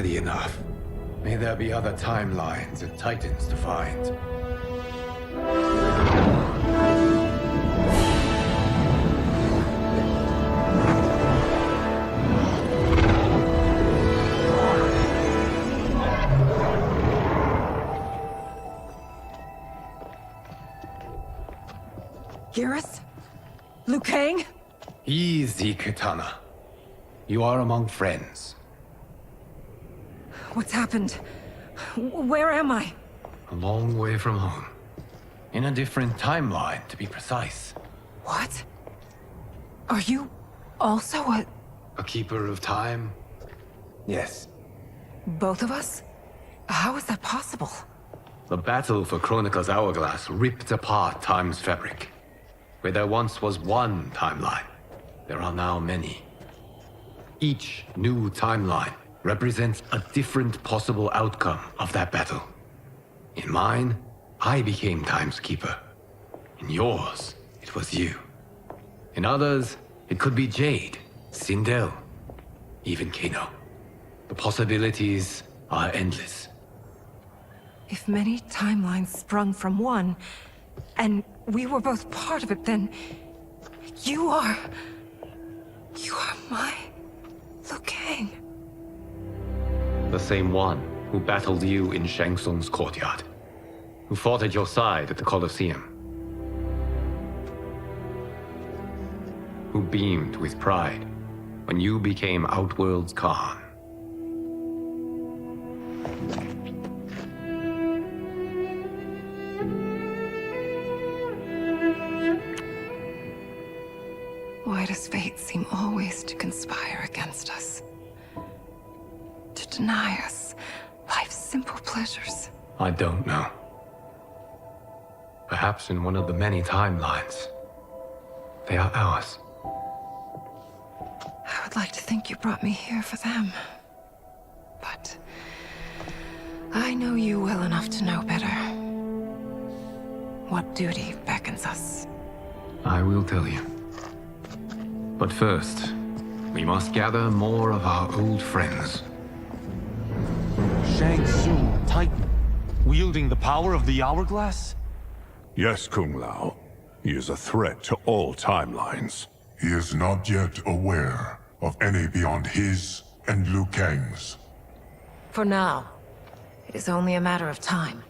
already enough. May there be other timelines and titans to find. Garrus? Liu Kang? Easy, Kitana. You are among friends. What's happened? Where am I? A long way from home. In a different timeline, to be precise. What? Are you also A keeper of time? Yes. both of us? How is that possible? The battle for Chronica's hourglass ripped apart time's fabric. Where there once was one timeline, there are now many. Each new timeline represents a different possible outcome of that battle. In mine, I became Time's Keeper. In yours, it was you. In others, it could be Jade, Sindel, even Kano. The possibilities are endless. If many timelines sprung from one, and we were both part of it, then you are my Liu Kang. The same one who battled you in Shang Tsung's courtyard. Who fought at your side at the Colosseum. Who beamed with pride when you became Outworld's Khan. Why does fate seem always to conspire against us? To deny us life's simple pleasures? I don't know. Perhaps in one of the many timelines, they are ours. I would like to think you brought me here for them. But I know you well enough to know better. What duty beckons us? I will tell you. But first, we must gather more of our old friends. Shang Tsung, Titan, wielding the power of the hourglass? Yes, Kung Lao. He is a threat to all timelines. He is not yet aware of any beyond his and Liu Kang's. For now, it is only a matter of time.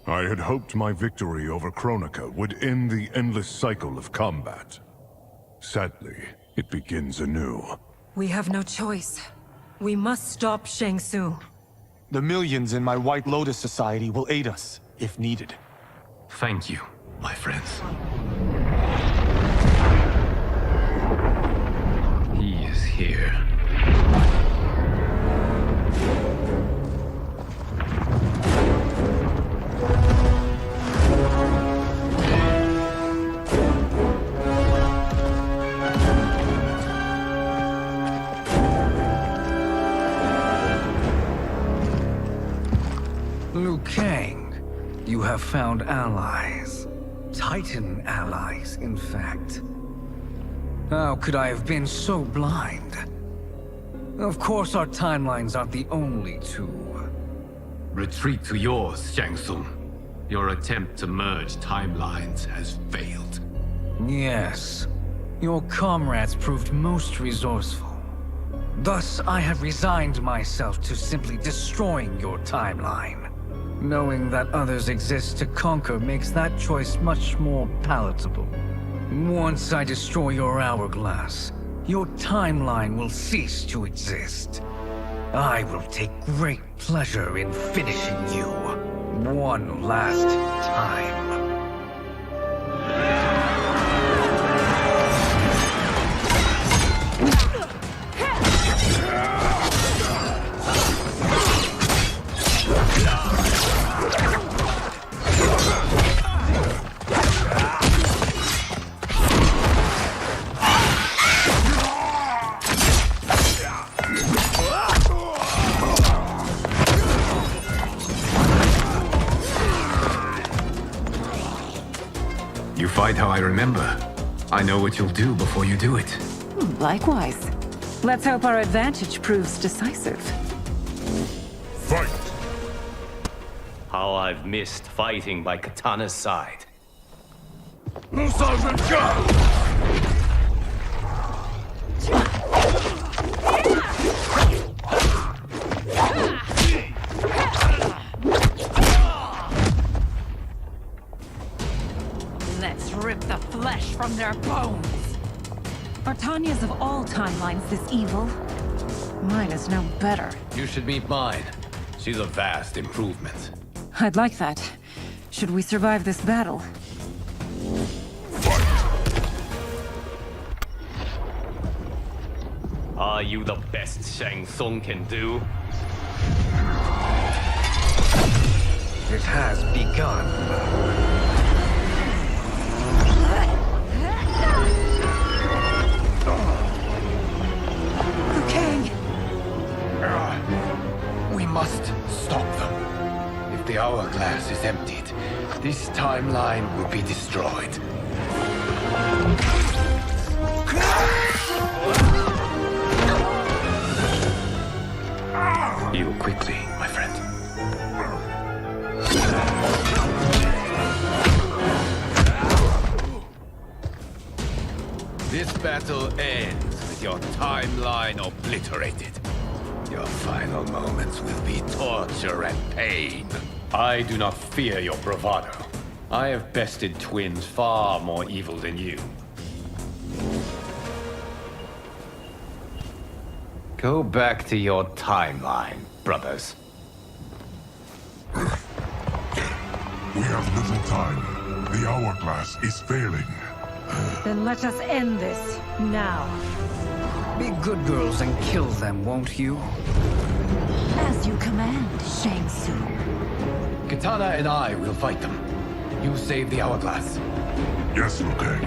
I had hoped my victory over Chronica would end the endless cycle of combat. Sadly, it begins anew. We have no choice. We must stop Shang Tsung. The millions in my White Lotus Society will aid us, if needed. Thank you, my friends. He is here. Liu Kang, you have found allies. Titan allies, in fact. How could I have been so blind? Of course our timelines aren't the only two. Retreat to yours, Shang Tsung. Your attempt to merge timelines has failed. Yes. Your comrades proved most resourceful. Thus, I have resigned myself to simply destroying your timeline. Knowing that others exist to conquer makes that choice much more palatable. Once I destroy your hourglass, your timeline will cease to exist. I will take great pleasure in finishing you one last time. You fight how I remember. I know what you'll do before you do it. Likewise. Let's hope our advantage proves decisive. Fight! How I've missed fighting by Katana's side. Let's rip the flesh from their bones. Are Tanya's of all timelines this evil? Mine is no better. You should meet mine. She's a vast improvement. I'd like that. Should we survive this battle? Are you the best Shang Tsung can do? It has begun. We must stop them. If the hourglass is emptied, this timeline will be destroyed. Heal quickly, my friend. This battle ends with your timeline obliterated. Your final moments will be torture and pain. I do not fear your bravado. I have bested twins far more evil than you. Go back to your timeline, brothers. We have little time. The hourglass is failing. Then let us end this, now. Be good girls and kill them, won't you? As you command, Shang Tsung. Katana and I will fight them. You save the hourglass. Yes, Liu Kang.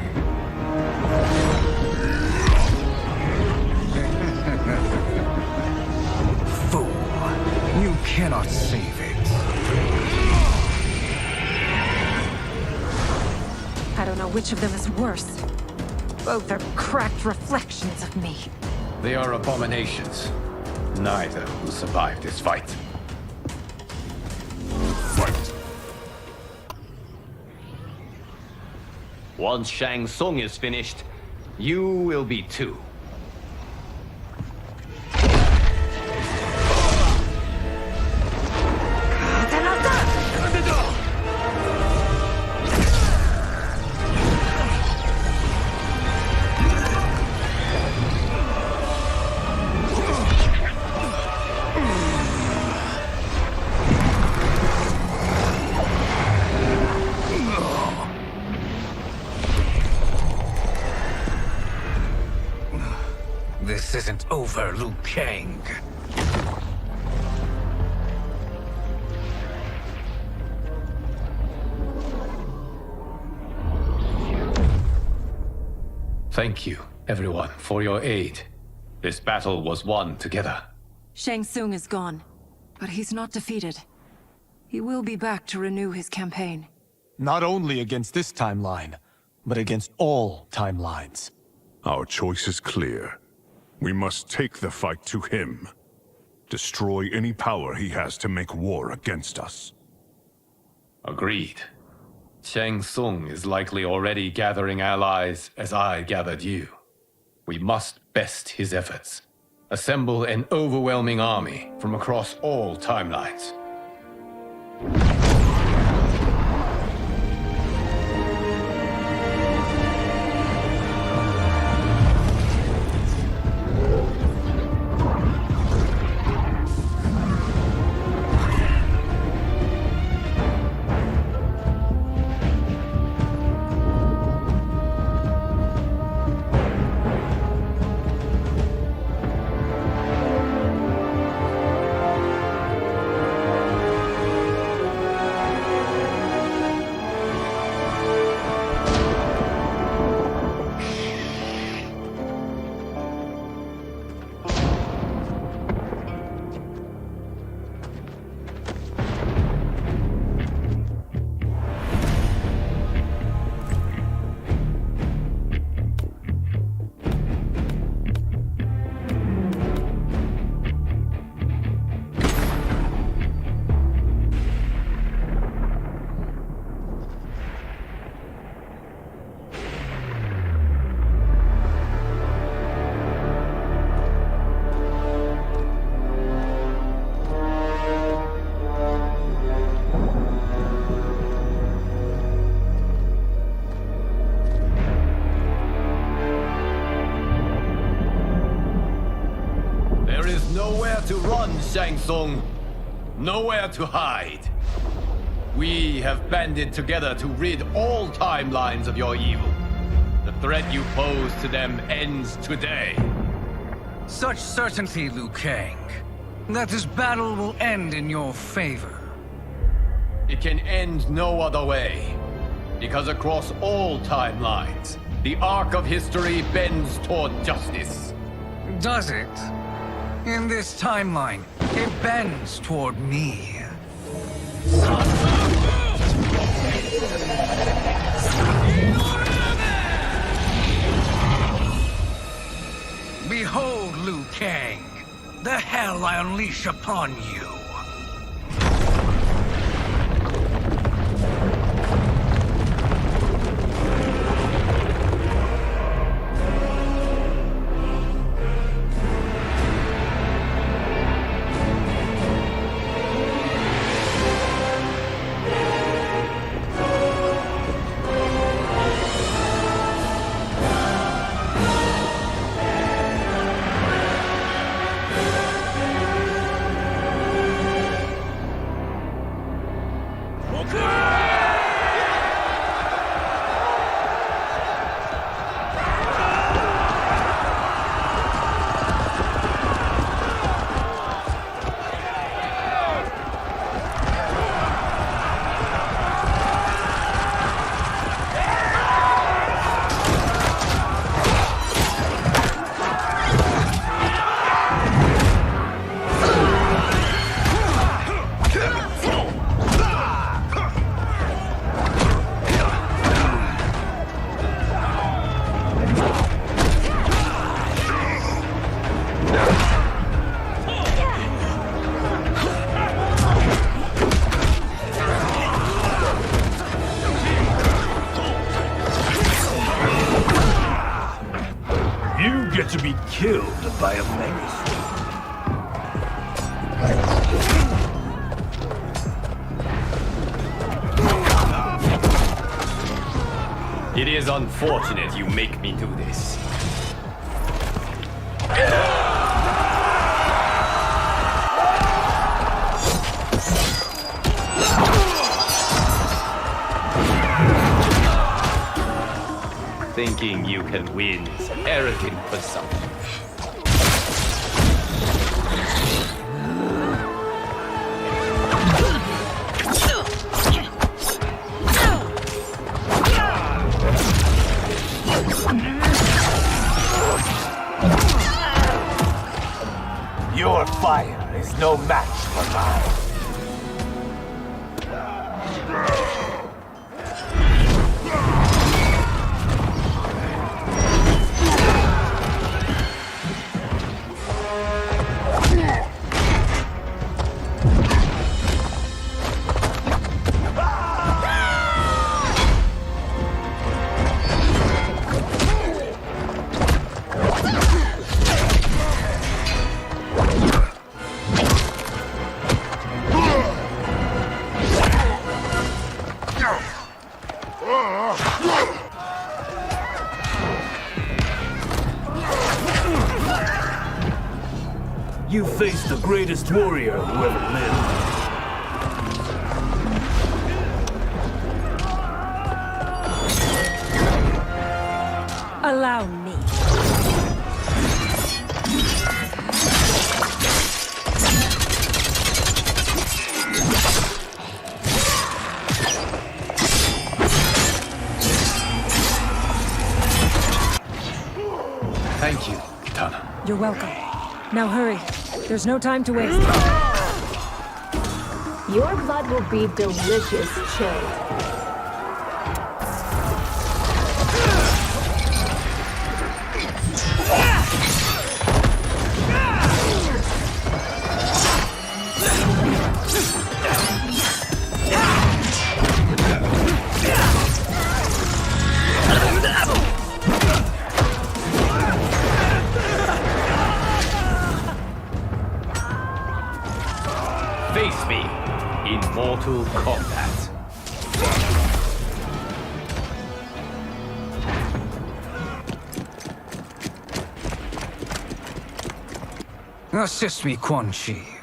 Fool! You cannot save it. I don't know which of them is worse. Both are cracked reflections of me. They are abominations. Neither will survive this fight. Fight! Once Shang Tsung is finished, you will be too. This isn't over, Liu Kang. Thank you, everyone, for your aid. This battle was won together. Shang Tsung is gone, but he's not defeated. He will be back to renew his campaign. Not only against this timeline, but against all timelines. Our choice is clear. We must take the fight to him. Destroy any power he has to make war against us. Agreed. Shang Tsung is likely already gathering allies as I gathered you. We must best his efforts. Assemble an overwhelming army from across all timelines. done, Shang Tsung. Nowhere to hide. We have banded together to rid all timelines of your evil. The threat you pose to them ends today. Such certainty, Liu Kang, that this battle will end in your favor. It can end no other way. Because across all timelines, the arc of history bends toward justice. Does it? In this timeline, it bends toward me. Behold, Liu Kang, the hell I unleash upon you. To be killed by a menace. It is unfortunate you make me do this. Thinking you can win is arrogant presumption. Your fire is no match for mine. You faced the greatest warrior who ever lived. Allow me. Thank you, Kitana. You're welcome. Now hurry. There's no time to waste. Your blood will be delicious chilled. Face me in mortal combat. Assist me, Quan Chi.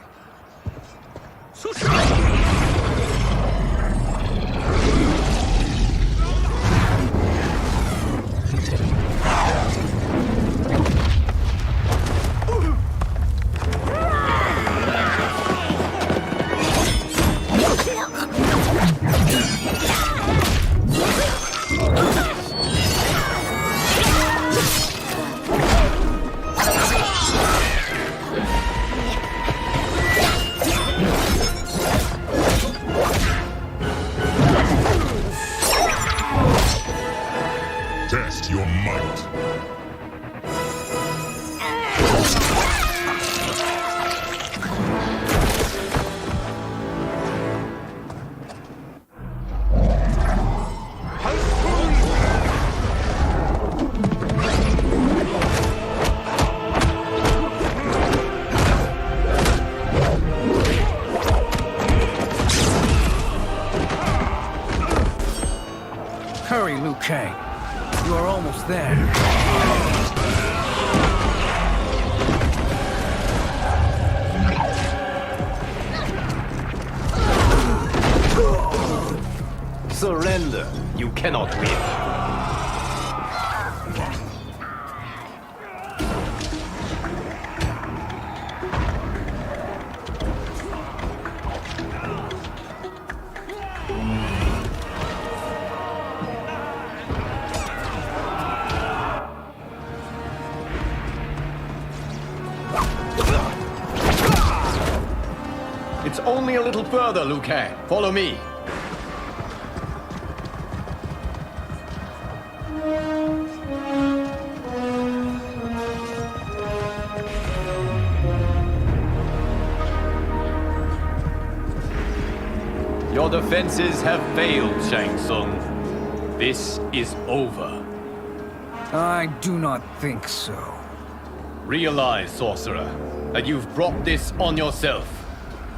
Test your might. Hurry, Liu Kang. You are almost there. Surrender. You cannot win. It's only a little further, Liu Kang. Follow me. Your defenses have failed, Shang Tsung. This is over. I do not think so. Realize, sorcerer, that you've brought this on yourself.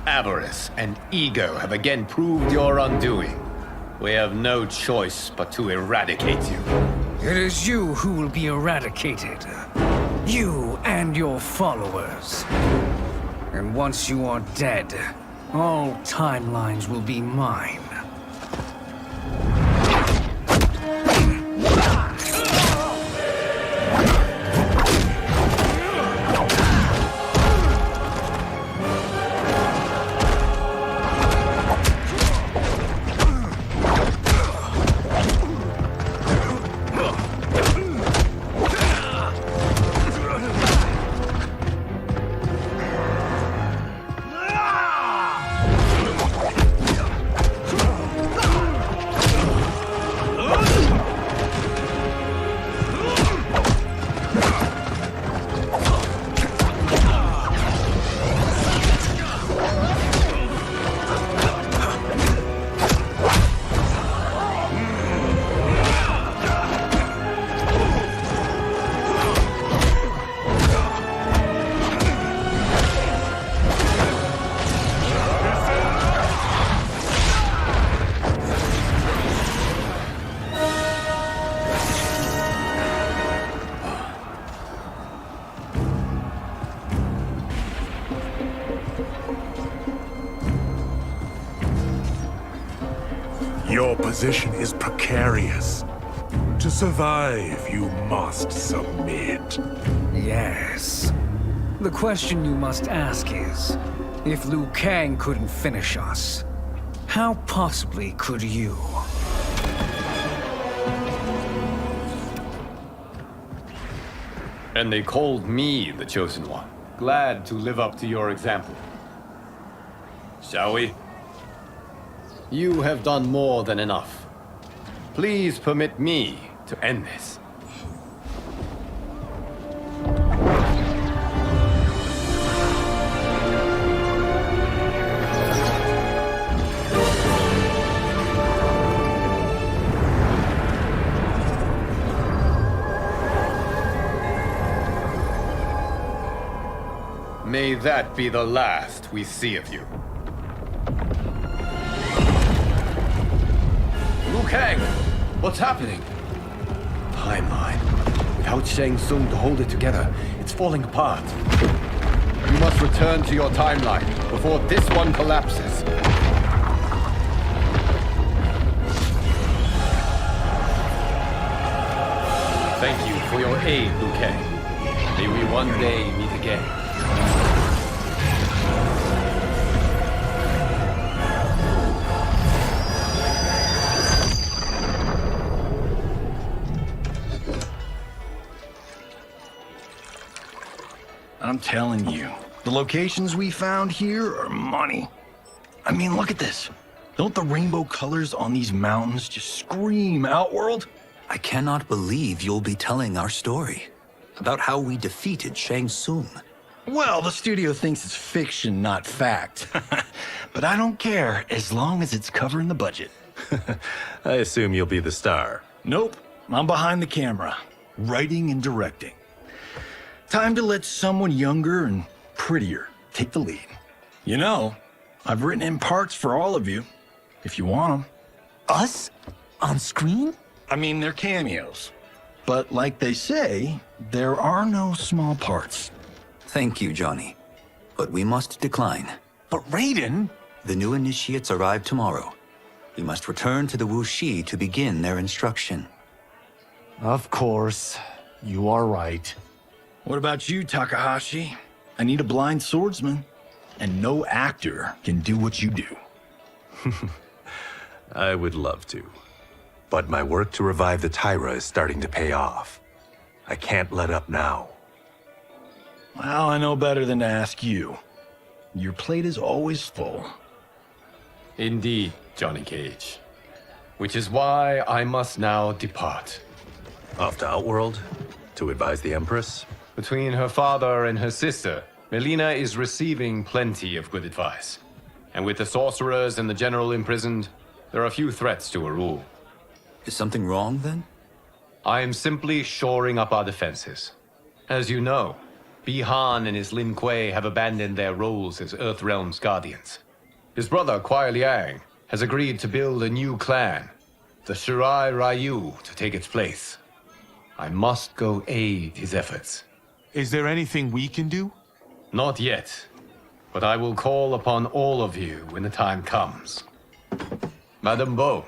Avarice and ego have again proved your undoing. We have no choice but to eradicate you. It is you who will be eradicated. You and your followers. And once you are dead, all timelines will be mine. Your position is precarious. To survive, you must submit. Yes. The question you must ask is, if Liu Kang couldn't finish us, how possibly could you? And they called me the Chosen One. Glad to live up to your example. Shall we? You have done more than enough. Please permit me to end this. May that be the last we see of you. Liu Kang! What's happening? Timeline. Without Shang Tsung to hold it together, it's falling apart. You must return to your timeline before this one collapses. Thank you for your aid, Liu Kang. May we one day meet again. I'm telling you, the locations we found here are money. I mean, look at this. Don't the rainbow colors on these mountains just scream Outworld? I cannot believe you'll be telling our story about how we defeated Shang Tsung. Well, the studio thinks it's fiction, not fact. But I don't care, as long as it's covering the budget. I assume you'll be the star. Nope, I'm behind the camera, writing and directing. Time to let someone younger and prettier take the lead. You know, I've written in parts for all of you, if you want them. Us? On screen? I mean, they're cameos. But like they say, there are no small parts. Thank you, Johnny. But we must decline. But Raiden? The new initiates arrive tomorrow. We must return to the Wuxi to begin their instruction. Of course. You are right. What about you, Takahashi? I need a blind swordsman. And no actor can do what you do. I would love to. But my work to revive the Tyra is starting to pay off. I can't let up now. Well, I know better than to ask you. Your plate is always full. Indeed, Johnny Cage. Which is why I must now depart. Off to Outworld? To advise the Empress? Between her father and her sister, Melina is receiving plenty of good advice. And with the sorcerers and the general imprisoned, there are few threats to her rule. Is something wrong, then? I am simply shoring up our defenses. As you know, Bi-Han and his Lin Kuei have abandoned their roles as Earthrealm's guardians. His brother, Kuai Liang, has agreed to build a new clan, the Shirai Ryu, to take its place. I must go aid his efforts. Is there anything we can do? Not yet, but I will call upon all of you when the time comes. Madame Bo,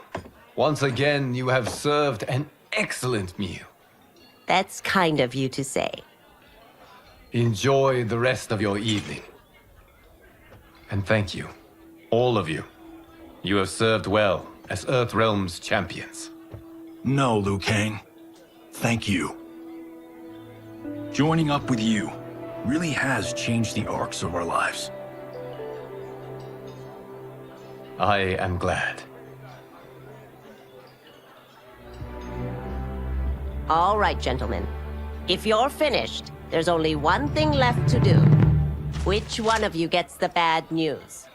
once again you have served an excellent meal. That's kind of you to say. Enjoy the rest of your evening. And thank you, all of you. You have served well as Earthrealm's champions. No, Liu Kang. Thank you. Joining up with you really has changed the arcs of our lives. I am glad. All right, gentlemen. If you're finished, there's only one thing left to do. Which one of you gets the bad news?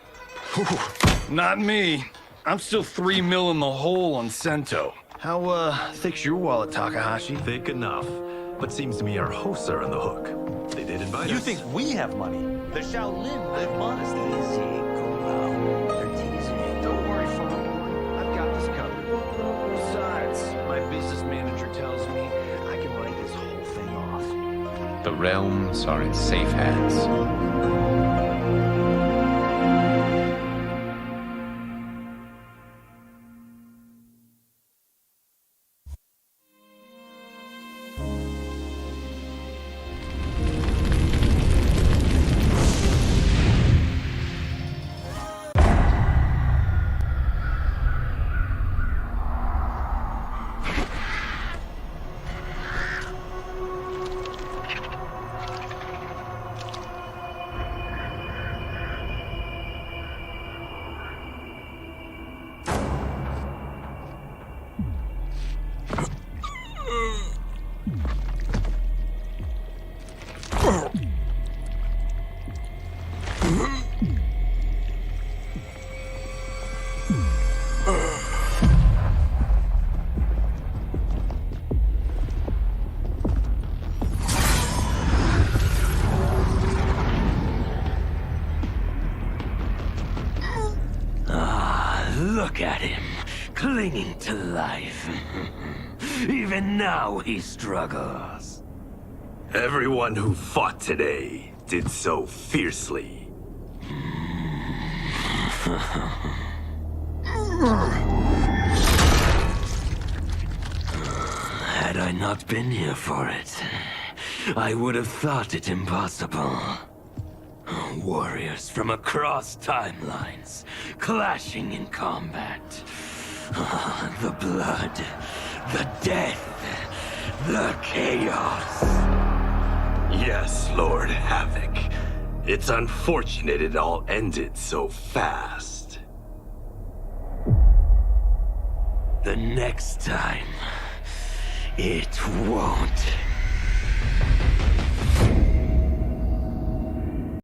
Not me. I'm still 3 mil in the hole on Sento. How, thick's your wallet, Takahashi? Thick enough. But seems to me our hosts are on the hook. They did invite us. You think we have money? The Shaolin live modestly. They're teasing. Don't worry, Farm Boy. I've got this covered. Besides, my business manager tells me I can write this whole thing off. The realms are in safe hands. Look at him, clinging to life. Even now he struggles. Everyone who fought today did so fiercely. Had I not been here for it, I would have thought it impossible. Warriors from across timelines, clashing in combat. The blood, the death, the chaos. Yes, Lord Havoc. It's unfortunate it all ended so fast. The next time, It won't.